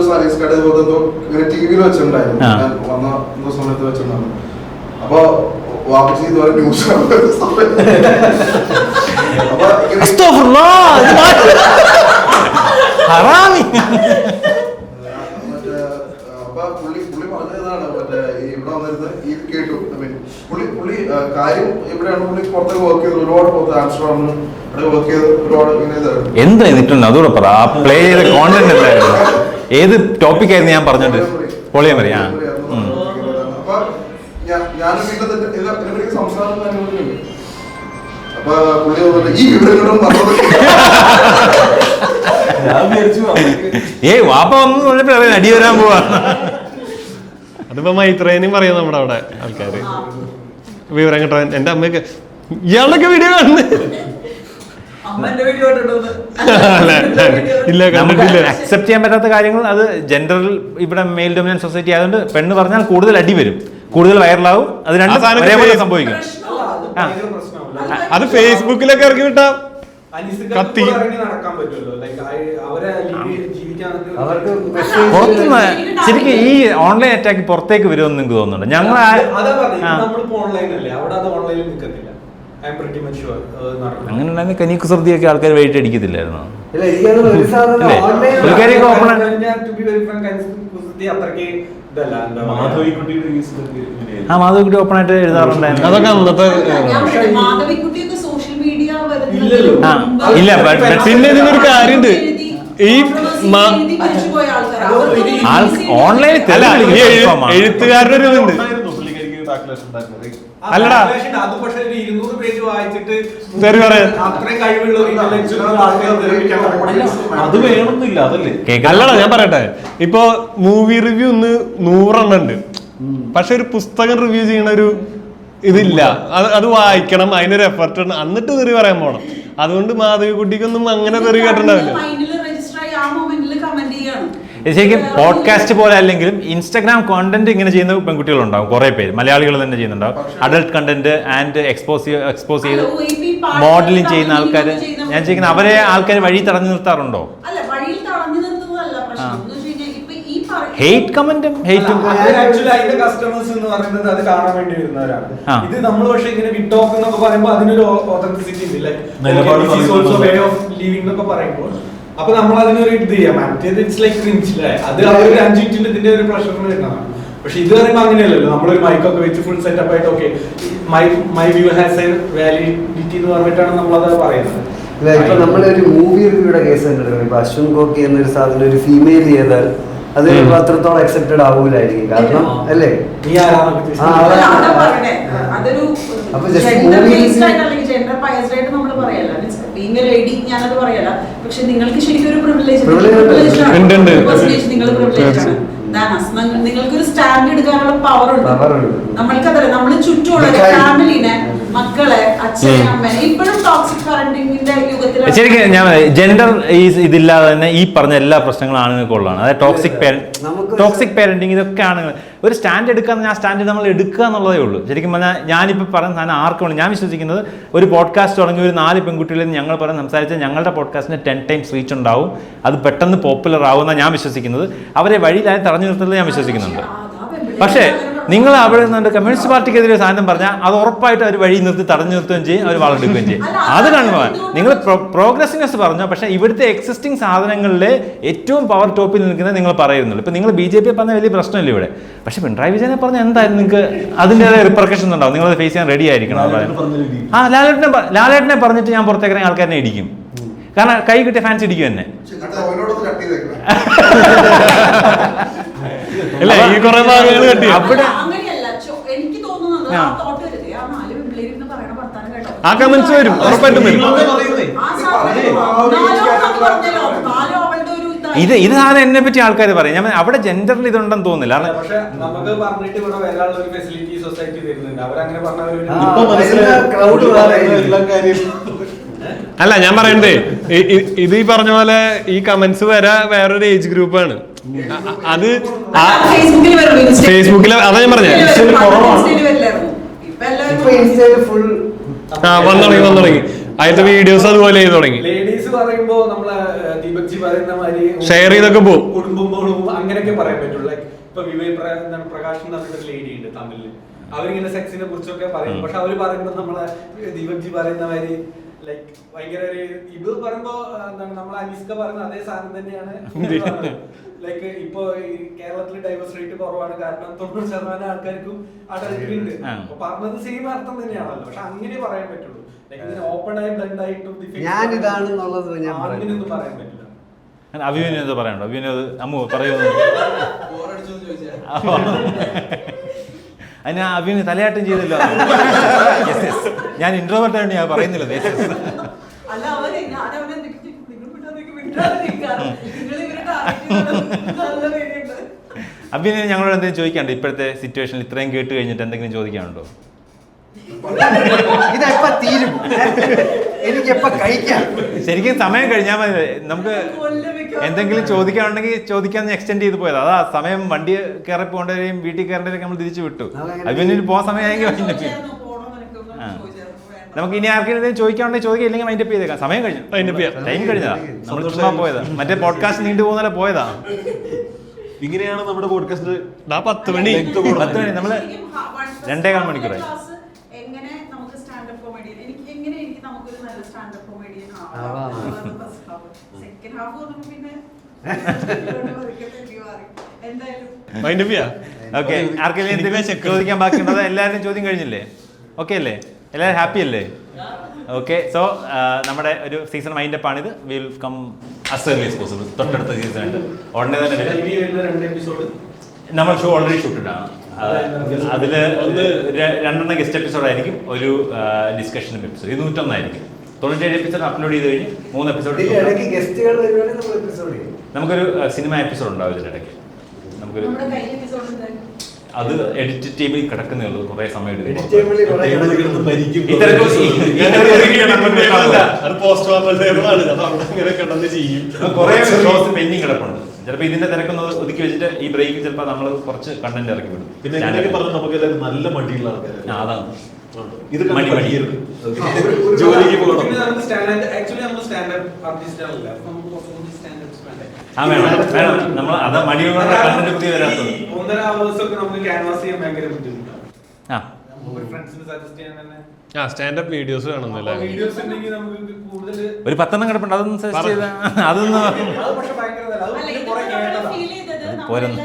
ഇങ്ങനെ ടിവിയിൽ വെച്ചിട്ടുണ്ടായിരുന്നു, ഞാൻ വന്ന സമയത്ത് വെച്ചിട്ടുണ്ടായിരുന്നു. അപ്പൊ വാപ്പച്ചി ഇതുവരെ ന്യൂസ് പുള്ളി പറഞ്ഞതാണ് മറ്റേ ഇവിടെ വന്നിരുന്ന് ഇത് കേട്ടു. പുള്ളി കാര്യം ഇവിടെയാണ് പുള്ളി പുറത്തേക്ക് വർക്ക് ചെയ്ത് ഒരുപാട് പുറത്ത് ആംസ്റ്റർഡാമിൽ വർക്ക് ചെയ്ത് ഒരുപാട് ഇങ്ങനെ എന്താ ഇതിട്ടുണ്ട് അതോടെ പറ. ആ പ്ലേ ചെയ്ത കോണ്ടന്റ് എന്തായിരുന്നു? ഏത് ടോപ്പിക് ആയിരുന്നു ഞാൻ പറഞ്ഞത്? പൊളിയമറി. ആ അപ്പൊ ഞാൻ വീട്ടിൽ സംസാരം കാര്യങ്ങളൊക്കെ. അപ്പൊ പുള്ളി ഈ വിവരങ്ങളും പറഞ്ഞത് വാപ്പ ഒന്നും അടി വരാൻ പോവാ. അതിപ്പോ മൈത്രേനും പറയാം നമ്മുടെ അവിടെ ആൾക്കാര് വിവരം കിട്ടാൻ. എന്റെ അമ്മയൊക്കെ ഇയാളൊക്കെ വീഡിയോ കാണുന്നത് ഇല്ല, കണ്ടിട്ടില്ല. അക്സെപ്റ്റ് ചെയ്യാൻ പറ്റാത്ത കാര്യങ്ങൾ അത് ജെൻഡറിൽ ഇവിടെ മെയിൽ ഡൊമിനന്റ് സൊസൈറ്റി ആയതുകൊണ്ട് പെണ്ണ് പറഞ്ഞാൽ കൂടുതൽ അടി വരും, കൂടുതൽ വൈറലാവും. അത് രണ്ടും ഒരേപോലെ സംഭവിക്കും. അത് ഫേസ്ബുക്കിലൊക്കെ ഇറക്കി വിട്ടാ കത്തി. ഇറങ്ങി നടക്കാൻ പറ്റുമല്ലോ, ലൈക്ക് അവരെ ജീവിക്കാൻ പുറത്തുനിന്ന് ശരിക്കും ഈ ഓൺലൈൻ അറ്റാക്ക് പുറത്തേക്ക് വരുമെന്ന് നിങ്ങൾക്ക് തോന്നുന്നുണ്ട്? ഞങ്ങൾ അതാ പറഞ്ഞത്, നമ്മളിപ്പോ ഓൺലൈനല്ലേ, അവിടെ അത് ഓൺലൈനിൽ നിൽക്കത്തില്ല. I'm pretty much sure അങ്ങനെ ഉണ്ടായിരുന്ന കനീക്ക് ശ്രുതിയൊക്കെ ആൾക്കാർ വെയിറ്റ് അടിക്കത്തില്ലായിരുന്നു. ഇല്ല, എനിക്കത് ഒരു സാധനം ഓൺലൈൻ പുള്ളിക്കാരിയൊക്കെ ഓപ്പൺ അത്രയ്ക്ക് ഇതല്ല. മാധവിക്കുട്ടിയുടെ കേസിലൊക്കെ എങ്ങനെയായിരുന്നു? ആ മാധവിക്കുട്ടി ഓപ്പൺ ആയിട്ട് എഴുതാറുണ്ടായിരുന്നു. അതൊക്കെ അന്നത്തെ മാധവിക്കുട്ടിയൊക്കെ സോഷ്യൽ മീഡിയ ഇല്ലല്ലോ. ഇല്ല, പിന്നെ ഇതിനൊരു കാര്യമുണ്ട്. ഈ ഓൺലൈനിൽ അല്ല, ഈ എഴുത്തുകാരുടെ ഒരു ഇതുണ്ട്. പുള്ളിക്കാരിക്ക് ബാക്ക്ലാഷ് ഉണ്ടായിരുന്നത്. അല്ലടാ, അത് പക്ഷേ ഒരു 200 പേജ് വായിച്ചിട്ട് തെറി പറയാൻ അത്രയും കഴിവുള്ള intellectual ആൾക്കാരെ തെറിപ്പിക്കാൻ അത് വേണമെന്നില്ല, അതല്ലേ? അല്ലടാ, ഞാൻ പറയട്ടെ, ഇപ്പൊ മൂവി റിവ്യൂ 100 ഉണ്ട്, പക്ഷെ ഒരു പുസ്തകം റിവ്യൂ ചെയ്യണ ഒരു ഇതില്ല. അത് വായിക്കണം, അതിനൊരു എഫർട്ട് ഉണ്ട്, എന്നിട്ട് തെറി പറയാൻ പോണം. അതുകൊണ്ട് മാധവിക്കുട്ടിക്കൊന്നും അങ്ങനെ തെറി കേട്ടിട്ടുണ്ടാവില്ല. ശരിക്കും പോഡ്കാസ്റ്റ് പോലെ അല്ലെങ്കിലും ഇൻസ്റ്റാഗ്രാം കോണ്ടന്റ് ഇങ്ങനെ ചെയ്യുന്ന പെൺകുട്ടികളുണ്ടാവും, കുറെ പേര് മലയാളികൾ തന്നെ ചെയ്യുന്നുണ്ടാവും. അഡൾട്ട് കണ്ടന്റ് ആൻഡ് എക്സ്പോസ് ചെയ്ത് മോഡലിംഗ് ചെയ്യുന്ന ആൾക്കാർ, ഞാൻ ചോദിക്കുന്നത് അവരെ ആൾക്കാർ വഴി തടഞ്ഞു നിർത്താറുണ്ടോ? ഹെയ്റ്റ് കമന്റും ഹെയ്റ്റും അതിന്റെ കസ്റ്റമേഴ്സ് എന്ന് പറയുന്നത് അത് കാണാൻ വേണ്ടി വരുന്നവരാണ്. ഇത് നമ്മൾ പക്ഷെ ഇങ്ങനെ വിട്ടോക്ക് എന്നൊക്കെ പറയുമ്പോൾ അതിനൊരു ഓതന്റിസിറ്റി ഉണ്ട്, വേ ഓഫ് ലിവിംഗ് എന്നൊക്കെ പറയുമ്പോൾ അപ്പൊ നമ്മൾ അതിനൊരു ഇത് ചെയ്യാം. മറ്റേത് ഇറ്റ്സ് ലൈക്ക് ക്രിഞ്ച്, അത് ഒരു 5 മിനിറ്റിന്റെ ഇതിന്റെ ഒരു പ്രഷറിന് വരുന്നതാണ്. പക്ഷെ ഇത് പറയുമ്പോൾ അങ്ങനെയല്ലല്ലോ, നമ്മളൊരു മൈക്കൊക്കെ വെച്ച് ഫുൾ സെറ്റപ്പ് ആയിട്ട് okay my view has A validity എന്ന് പറഞ്ഞിട്ടാണ് നമ്മളത് പറയുന്നത്. ഇപ്പൊ നമ്മളൊരു മൂവി റിവ്യൂയുടെ കേസ് കണ്ടിട്ടുണ്ട്. ഇപ്പൊ അശ്വിൻ ഗോപി എന്നൊരു സാധനം ഒരു ഫീമെയിൽ ചെയ്താൽ അത് അത്രത്തോളം അക്സെപ്റ്റഡ് ആവൂലായിരിക്കും. കാരണം അല്ലേ, അപ്പൊ ജെൻഡർ ബയസ്ഡ് ആയിട്ട് നമ്മൾ പറയല്ല, ബീങ് എ ലേഡി ഞാനത് പറയല്ല. പക്ഷെ നിങ്ങൾക്ക് ശരിക്കും ഒരു പ്രിവിലേജ് നിങ്ങൾ പ്രിവിലേജ് ആണ്. നിങ്ങൾക്കൊരു സ്റ്റാൻഡ് എടുക്കാനുള്ള പവർ ഉണ്ട്. നമ്മൾക്കതല്ല, നമ്മൾ ചുറ്റുമുള്ള ഫാമിലിനെ, മക്കളെ, അച്ഛനെ, അമ്മനെ ഇപ്പോഴും ടോക്സിക് പാരന്റിംഗിന്റെ യുഗത്തിൽ ശരിക്കും ഞാൻ ജെൻഡർ ഇതില്ലാതെ തന്നെ ഈ പറഞ്ഞ എല്ലാ പ്രശ്നങ്ങളും ആണുങ്ങൾക്കുള്ളതാണ്. അതായത് ടോക്സിക് പാരന്റിങ് ഇതൊക്കെ ആണുങ്ങൾ ഒരു സ്റ്റാൻഡ് എടുക്കാന്ന്, ആ സ്റ്റാൻഡ് നമ്മൾ എടുക്കുക എന്നുള്ളതേ ഉള്ളൂ. ശരിക്കും പറഞ്ഞാൽ ഞാനിപ്പോൾ പറയുന്ന സാധനം ആർക്കും ഞാൻ വിശ്വസിക്കുന്നത് ഒരു പോഡ്കാസ്റ്റ് തുടങ്ങി ഒരു 4 പെൺകുട്ടികളിൽ നിന്ന് ഞങ്ങൾ പറഞ്ഞ് സംസാരിച്ചാൽ ഞങ്ങളുടെ പോഡ്കാസ്റ്റിന് 10 ടൈംസ് റീച്ച് ഉണ്ടാവും, അത് പെട്ടെന്ന് പോപ്പുലർ ആവുമെന്നാണ് ഞാൻ വിശ്വസിക്കുന്നത്. അവരെ വഴിയിലായി തടഞ്ഞു നിർത്തുന്നത് ഞാൻ വിശ്വസിക്കുന്നുണ്ട്. പക്ഷേ നിങ്ങൾ അവിടെ നിന്നുകൊണ്ട് കമ്മ്യൂണിസ്റ്റ് പാർട്ടിക്കെതിരെ സാധനം പറഞ്ഞാൽ അത് ഉറപ്പായിട്ട് അവർ വഴി നിർത്തി തടഞ്ഞു നിർത്തുകയും ചെയ്യും, അവർ വളരെടുക്കുകയും ചെയ്യും. അത് കാണുമ്പോൾ നിങ്ങൾ പ്രോഗ്രസീവ്നെസ് പറഞ്ഞോ, പക്ഷേ ഇവിടുത്തെ എക്സിസ്റ്റിംഗ് സാധനങ്ങളിലെ ഏറ്റവും പവർ ടോപ്പിൽ നിൽക്കുന്നത് നിങ്ങൾ പറയുന്നുള്ളൂ. ഇപ്പം നിങ്ങൾ BJP പറഞ്ഞ വലിയ പ്രശ്നമില്ല ഇവിടെ, പക്ഷെ പിണറായി വിജയനെ പറഞ്ഞാൽ എന്തായാലും നിങ്ങൾക്ക് അതിൻ്റെതായ റിപ്പർക്കഷൻ ഉണ്ടാവും. നിങ്ങളത് ഫേസ് ചെയ്യാൻ റെഡി ആയിരിക്കണം. ലാലേട്ടനെ പറഞ്ഞിട്ട് ഞാൻ പുറത്തേക്കിറങ്ങിയ ആൾക്കാരനെ ഇടിക്കും, കാരണം കൈ കിട്ടിയ ഫാൻസ് ഇടിക്കും തന്നെ. അല്ല, ഈ കുറെ ഭാഗങ്ങൾ കെട്ടി അവിടെ എനിക്ക് തോന്നുന്നത് ആ കമന്റ്സ് വരും, ഉറപ്പായിട്ടും വരും. ഇത് സാധനം എന്നെ പറ്റി ആൾക്കാർ പറയും. ഞാൻ അവിടെ ജെൻഡറിൽ ഇതുണ്ടെന്ന് തോന്നുന്നില്ല. പക്ഷെ നമുക്ക് പറഞ്ഞിട്ട് ഇവിടെ വരാനുള്ള ഒരു ഫെസിലിറ്റി സൊസൈറ്റി തരുന്നുണ്ട്. അവരങ്ങനെ അല്ല, ഞാൻ പറയണ്ടേ, ഇത് ഈ പറഞ്ഞ പോലെ ഈ കമന്റ്സ് വരെ വേറൊരു ഏജ് ഗ്രൂപ്പാണ്. അത് ഫേസ്ബുക്കിൽ അതാ ഞാൻ പറഞ്ഞത്. വന്നു തുടങ്ങി അതിന്റെ വീഡിയോസ് അതുപോലെ ചെയ്ത് തുടങ്ങി. ലേഡീസ് പറയുമ്പോ നമ്മളെ ദീപക് ജി പറയുന്ന മാതിരി ഷെയർ ചെയ്തൊക്കെ പോകും, കുടുംബങ്ങളും അങ്ങനെയൊക്കെ പറയാൻ പറ്റുള്ളൂ. ലൈക്ക് ഇപ്പൊ പ്രകാശ് എന്ന് പറഞ്ഞൊരു ലേഡി ഉണ്ട് തമിഴില്, അവരിങ്ങനെ സെക്സിനെ കുറിച്ചൊക്കെ പറയും. പക്ഷെ അവര് പറയുമ്പോ നമ്മളെ ദീപക് ജി പറയുന്ന മാതിരി ലൈക്ക് ഭയങ്കര ഒരു ഇത് പറയുമ്പോ എന്താണ് നമ്മളെ അനിസ്ക പറയുന്ന അതേ സാധനം തന്നെയാണ്. ലൈക്ക് ഇപ്പൊ കേരളത്തിൽ ഡൈവേഴ്സ് റേറ്റ് കുറവാണ്, കാരണം 90% ആൾക്കാർക്കും അഡൽട്ടറി ഉണ്ട്. അപ്പൊ പറഞ്ഞത് സെയിം അർത്ഥം തന്നെയാണല്ലോ, പക്ഷെ അങ്ങനെ പറയാൻ പറ്റുള്ളൂ. ലൈക്ക് ഇതിന് ഓപ്പൺ ആയി ബ്ലൻഡ് ആയിട്ടും അങ്ങനെയൊന്നും പറയാൻ പറ്റില്ല. അഭിനയം എന്താ പറയണ്ടോ? അഭിനയം അമ്മു പറയുന്നു. അതിന് അഭിനയം തലയാട്ടം ചെയ്തല്ലോ. ഞാൻ ഇൻട്രോവേർട്ടാണ്, ഞാൻ പറയുന്നില്ല. അഭിനയം ഞങ്ങളോട് എന്തെങ്കിലും ചോദിക്കാണ്ടോ? ഇപ്പോഴത്തെ സിറ്റുവേഷനിൽ ഇത്രയും കേട്ട് കഴിഞ്ഞിട്ട് എന്തെങ്കിലും ചോദിക്കാനുണ്ടോ? ശരിക്കും സമയം കഴിഞ്ഞാൽ മതി. നമുക്ക് എന്തെങ്കിലും ചോദിക്കാനുണ്ടെങ്കിൽ ചോദിക്കാന്ന് എക്സ്റ്റെൻഡ് ചെയ്ത് പോയത്. അതാ സമയം വണ്ടി കയറി പോകേണ്ടവരെയും വീട്ടിൽ കയറേണ്ടവരെയും നമ്മൾ തിരിച്ചു വിട്ടു. അഭിനയിൽ പോകാൻ സമയമായെങ്കിൽ നമുക്ക് ഇനി ആർക്കെങ്കിലും ചോദിക്കാനുണ്ടെങ്കിൽ ചോദിക്കുക, ഇല്ലെങ്കിൽ മൈൻഡപ്പ് ചെയ്തേക്കാം. സമയം കഴിഞ്ഞു, ടൈം കഴിഞ്ഞതാ. നമ്മൾ ചുമ്മാ പോയതാ, മറ്റേ പോഡ്കാസ്റ്റ് നീണ്ടു പോകുന്ന പോയതാ. ഇങ്ങനെയാണ് നമ്മുടെ പോഡ്കാസ്റ്റ് 10 മണി നമ്മള് 2.25 മണിക്കൂറായി. എങ്ങനെ നമുക്ക് സ്റ്റാൻഡപ്പ് കോമഡിയൻ എനിക്ക് നമുക്കൊരു നല്ല സ്റ്റാൻഡപ്പ് കോമഡിയൻ ആവാം. സെക്കൻഡ് ഹാഫ് നമുക്ക് പിന്നെ എന്തായാലും ഓക്കെ, ആർക്കെങ്കിലും എന്തെങ്കിലും ചോദിക്കാൻ ബാക്കിയുണ്ടോ? എല്ലാവരും ചോദ്യം കഴിഞ്ഞില്ലേ? ഓക്കെ അല്ലേ? എല്ലാവരും ഹാപ്പി അല്ലേ? ഓക്കെ, സോ നമ്മുടെ ഒരു സീസൺ മൈൻഡപ്പ് ആണിത്. Will come as early as possible. തൊട്ടടുത്ത സീസൺ ആയിട്ട് ഉടനെ തന്നെ നമ്മൾ ഷോ ഓൾറെഡി ഷൂട്ടിട്ടാണ്. അതിൽ 2 ഗസ്റ്റ് എപ്പിസോഡ് ആയിരിക്കും, ഒരു ഡിസ്കഷൻ എപ്പിസോഡ്. 101 ആയിരിക്കും. 97 എപ്പിസോഡ് അപ്ലോഡ് ചെയ്ത് കഴിഞ്ഞ് 3 എപ്പിസോഡ് നമുക്കൊരു സിനിമ എപ്പിസോഡ് ഉണ്ടാവും ഇതിനിടയ്ക്ക്. നമുക്കൊരു അത് എഡിറ്റ് ടീമിൽ കിടക്കുന്നേ ഉള്ളൂ, കുറെ സമയം എടുക്കും. കുറെ ഷോസ് പെൻഡിങ് കിടപ്പുണ്ട്. ചിലപ്പോൾ ഇതിന്റെ തിരക്കൊന്ന് ഒതുക്കി വെച്ചിട്ട് ഈ ബ്രേക്ക് ചിലപ്പോൾ നമ്മൾ കുറച്ച് കണ്ടന്റ് ഇറക്കി വിടും. പിന്നെ നമുക്ക് നല്ല മടിയുള്ള ആൾക്കാർ, അതാണ് ഇത് മടി ജോലിക്ക് പോകണം. വേണം നമ്മൾ അതാ മടിയുള്ള കണ്ടന്റ് പുതിയ വരാത്തത്. 1.5 hours ഒക്കെ നമുക്ക് ക്യാൻവാസ് ചെയ്യാൻ ഭയങ്കര ബുദ്ധിമുട്ടാണ്. സ്റ്റാൻഡപ്പ് വീഡിയോസ് കാണുന്നില്ല. ഒരു 10 കിടപ്പുണ്ട്, അതൊന്നും സജസ്റ്റ് ചെയ്താ അതൊന്നും പോരുന്നു.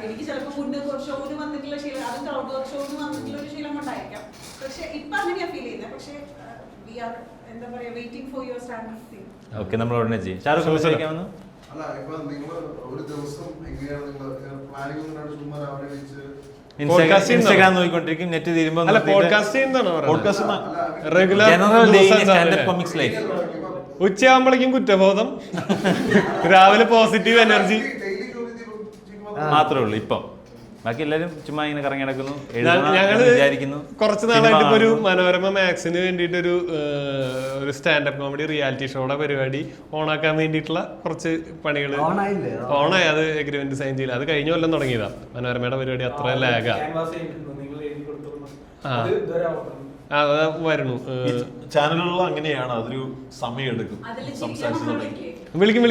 എനിക്ക് ചിലപ്പോൾ മുന്നേ ഷോന് വന്നിട്ടുള്ള ശീലം, അത് ക്രൗഡ് വർക്ക് ഷോന് വന്നിട്ടുള്ള ഒരു ശീലം കൊണ്ടായിരിക്കാം. പക്ഷെ ഇപ്പൊ അങ്ങനെയാ ഫീൽ ചെയ്യുന്നത്. പക്ഷെ വി ആർ എന്താ പറയാ waiting for your standup thing. Okay, നമ്മൾ ഉടനെ ചെയ്യും. ഷാരൂഖ് ചോദിക്കാമെന്ന്. അല്ല, ഇപ്പൊ നിങ്ങൾ ഒരു ദിവസം എങ്ങനെയാണ് നിങ്ങൾ പ്ലാനിംഗ് കൊണ്ടാണ് ചുമ്മാ രാവിലെ വെച്ച് ഇൻസ്റ്റാഗ്രാം നോക്കിക്കൊണ്ടിരിക്കും, നെറ്റ് തീരുമ്പോൾ ഉച്ചയാകുമ്പോഴേക്കും കുറ്റബോധം, രാവിലെ പോസിറ്റീവ് എനർജി മാത്രമേ ഉള്ളൂ ഇപ്പം. ബാക്കി എല്ലാവരും ചുമ്മാ ഇങ്ങനെ കറങ്ങി നടക്കുന്നു, ഞങ്ങള് വിചാരിക്കുന്നു. കുറച്ച് നാളായിട്ട് ഇപ്പൊ ഒരു മനോരമ മാക്സിന് വേണ്ടിയിട്ട് ഒരു സ്റ്റാൻഡപ്പ് കോമഡി റിയാലിറ്റി ഷോയുടെ പരിപാടി ഓണാക്കാൻ വേണ്ടിയിട്ടുള്ള കുറച്ച് പണികൾ ഓണായി. അത് എഗ്രിമെന്റ് സൈൻ ചെയ്യില്ല, അത് കഴിഞ്ഞ കൊല്ലം തുടങ്ങിയതാ. മനോരമയുടെ പരിപാടി അത്ര ലാഗാ. വരണു ചാനലുകളിൽ അങ്ങനെയാണ്, അതൊരു സമയം എടുക്കും. വിളിക്കും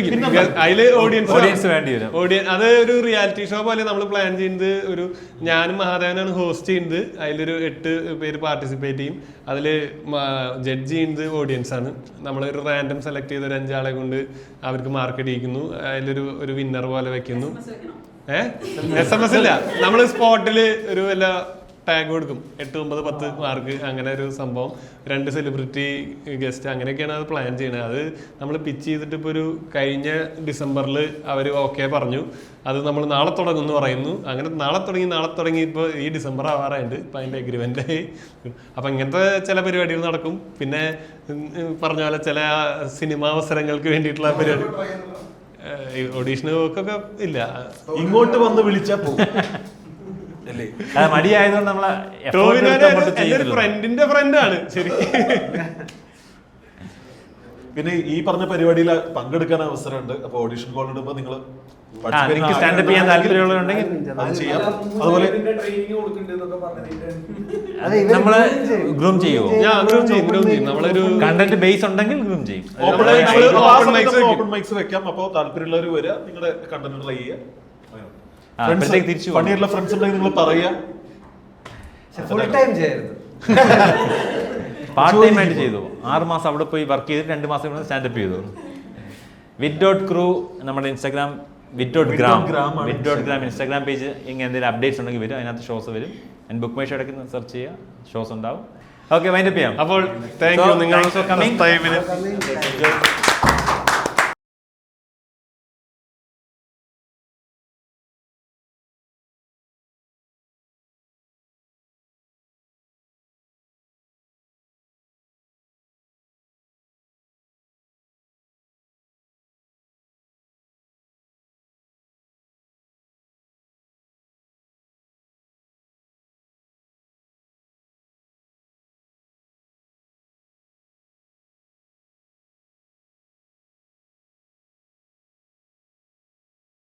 അതില് ഓഡിയൻസ് വേണ്ടി വരും. അത് ഒരു റിയാലിറ്റി ഷോ പോലെ നമ്മൾ പ്ലാൻ ചെയ്യുന്നത്. ഒരു ഞാനും മഹാദേവനാണ് ഹോസ്റ്റ് ചെയ്യുന്നത്. അതിലൊരു 8 പേര് പാർട്ടിസിപ്പേറ്റ് ചെയ്യും. അതില് ജഡ്ജ് ചെയ്യുന്നത് ഓഡിയൻസ് ആണ്. നമ്മളൊരു റാൻഡം സെലക്ട് ചെയ്ത ഒരു 5 ആളെ കൊണ്ട് അവർക്ക് മാർക്ക് ഇടിയിക്കുന്നു. അതിലൊരു വിന്നർ പോലെ വെക്കുന്നു. SMS ഇല്ല, നമ്മള് സ്പോട്ടില് ഒരു വല്ല ടാഗ് കൊടുക്കും. 8, 9, 10 മാർക്ക്, അങ്ങനെ ഒരു സംഭവം. 2 സെലിബ്രിറ്റി ഗസ്റ്റ്, അങ്ങനെയൊക്കെയാണ് അത് പ്ലാൻ ചെയ്യുന്നത്. അത് നമ്മൾ പിച്ച് ചെയ്തിട്ട് ഇപ്പോൾ ഒരു കഴിഞ്ഞ ഡിസംബറിൽ അവർ ഓക്കെ പറഞ്ഞു. അത് നമ്മൾ നാളെ തുടങ്ങുമെന്ന് പറയുന്നു. അങ്ങനെ നാളെ തുടങ്ങി ഇപ്പോൾ ഈ ഡിസംബർ ആവാറായിട്ട് ഇപ്പം അതിൻ്റെ എഗ്രിമെൻ്റ് ആയി. അപ്പം ഇങ്ങനത്തെ ചില പരിപാടികൾ നടക്കും. പിന്നെ പറഞ്ഞ പോലെ ചില സിനിമാ അവസരങ്ങൾക്ക് വേണ്ടിയിട്ടുള്ള പരിപാടി, ഓഡീഷന് വർക്കൊക്കെ ഇല്ല. ഇങ്ങോട്ട് വന്ന് വിളിച്ചാൽ പോകും. മടിയായതുകൊണ്ട് നമ്മളെ ഫ്രണ്ടിന്റെ ഫ്രണ്ടാണ് ശരി. പിന്നെ ഈ പറഞ്ഞ പരിപാടിയിൽ പങ്കെടുക്കാൻ അവസരമുണ്ട്. അപ്പൊ ഓഡിഷൻ കോൾ ഇടുമ്പോൾ നിങ്ങൾ സ്റ്റാൻഡപ്പ് ചെയ്യാൻ താല്പര്യമുള്ളതുണ്ടെങ്കിൽ അത് ചെയ്യാം. അതുപോലെ നമ്മള് ഗ്രൂം ചെയ്യുമോ? നമ്മളൊരു കണ്ടന്റ് ബേസ് ഉണ്ടെങ്കിൽ ഗ്രൂം ചെയ്യും. ഓപ്പൺ മൈക്സ് വെക്കാം. അപ്പോൾ താല്പര്യമുള്ളവർ വരിക, നിങ്ങളുടെ കണ്ടന്റ് ട്രൈ ചെയ്യുക. പണിയുള്ള ഫ്രണ്ട്സ് ഉണ്ടെങ്കിൽ നിങ്ങൾ പറയുക. ഫുൾ ടൈം ചെയ്യരുത്, പാർട്ട് ടൈം ആയിട്ട് ചെയ്തു. 6 മാസം അവിടെ പോയി വർക്ക് ചെയ്തിട്ട് 2 മാസം ഇവിടെ സ്റ്റാൻഡപ്പ് ചെയ്തു. വിറ്റ്.ക്രൂ നമ്മുടെ ഇൻസ്റ്റാഗ്രാം, വിറ്റ്.ഗ്രാം ഇൻസ്റ്റാഗ്രാം പേജ്. ഇങ്ങനെ എന്തെങ്കിലും അപ്ഡേറ്റ്സ് ഉണ്ടെങ്കിൽ വരും, അതിനകത്ത് ഷോസ് വരും. ബുക്ക് മൈ ഷോ ഇടയ്ക്ക് സെർച്ച് ചെയ്യുക, ഷോസ് ഉണ്ടാവും. ഓക്കെ, വൈൻഡപ്പ് ചെയ്യാം. അപ്പോൾ താങ്ക് യു നിങ്ങൾ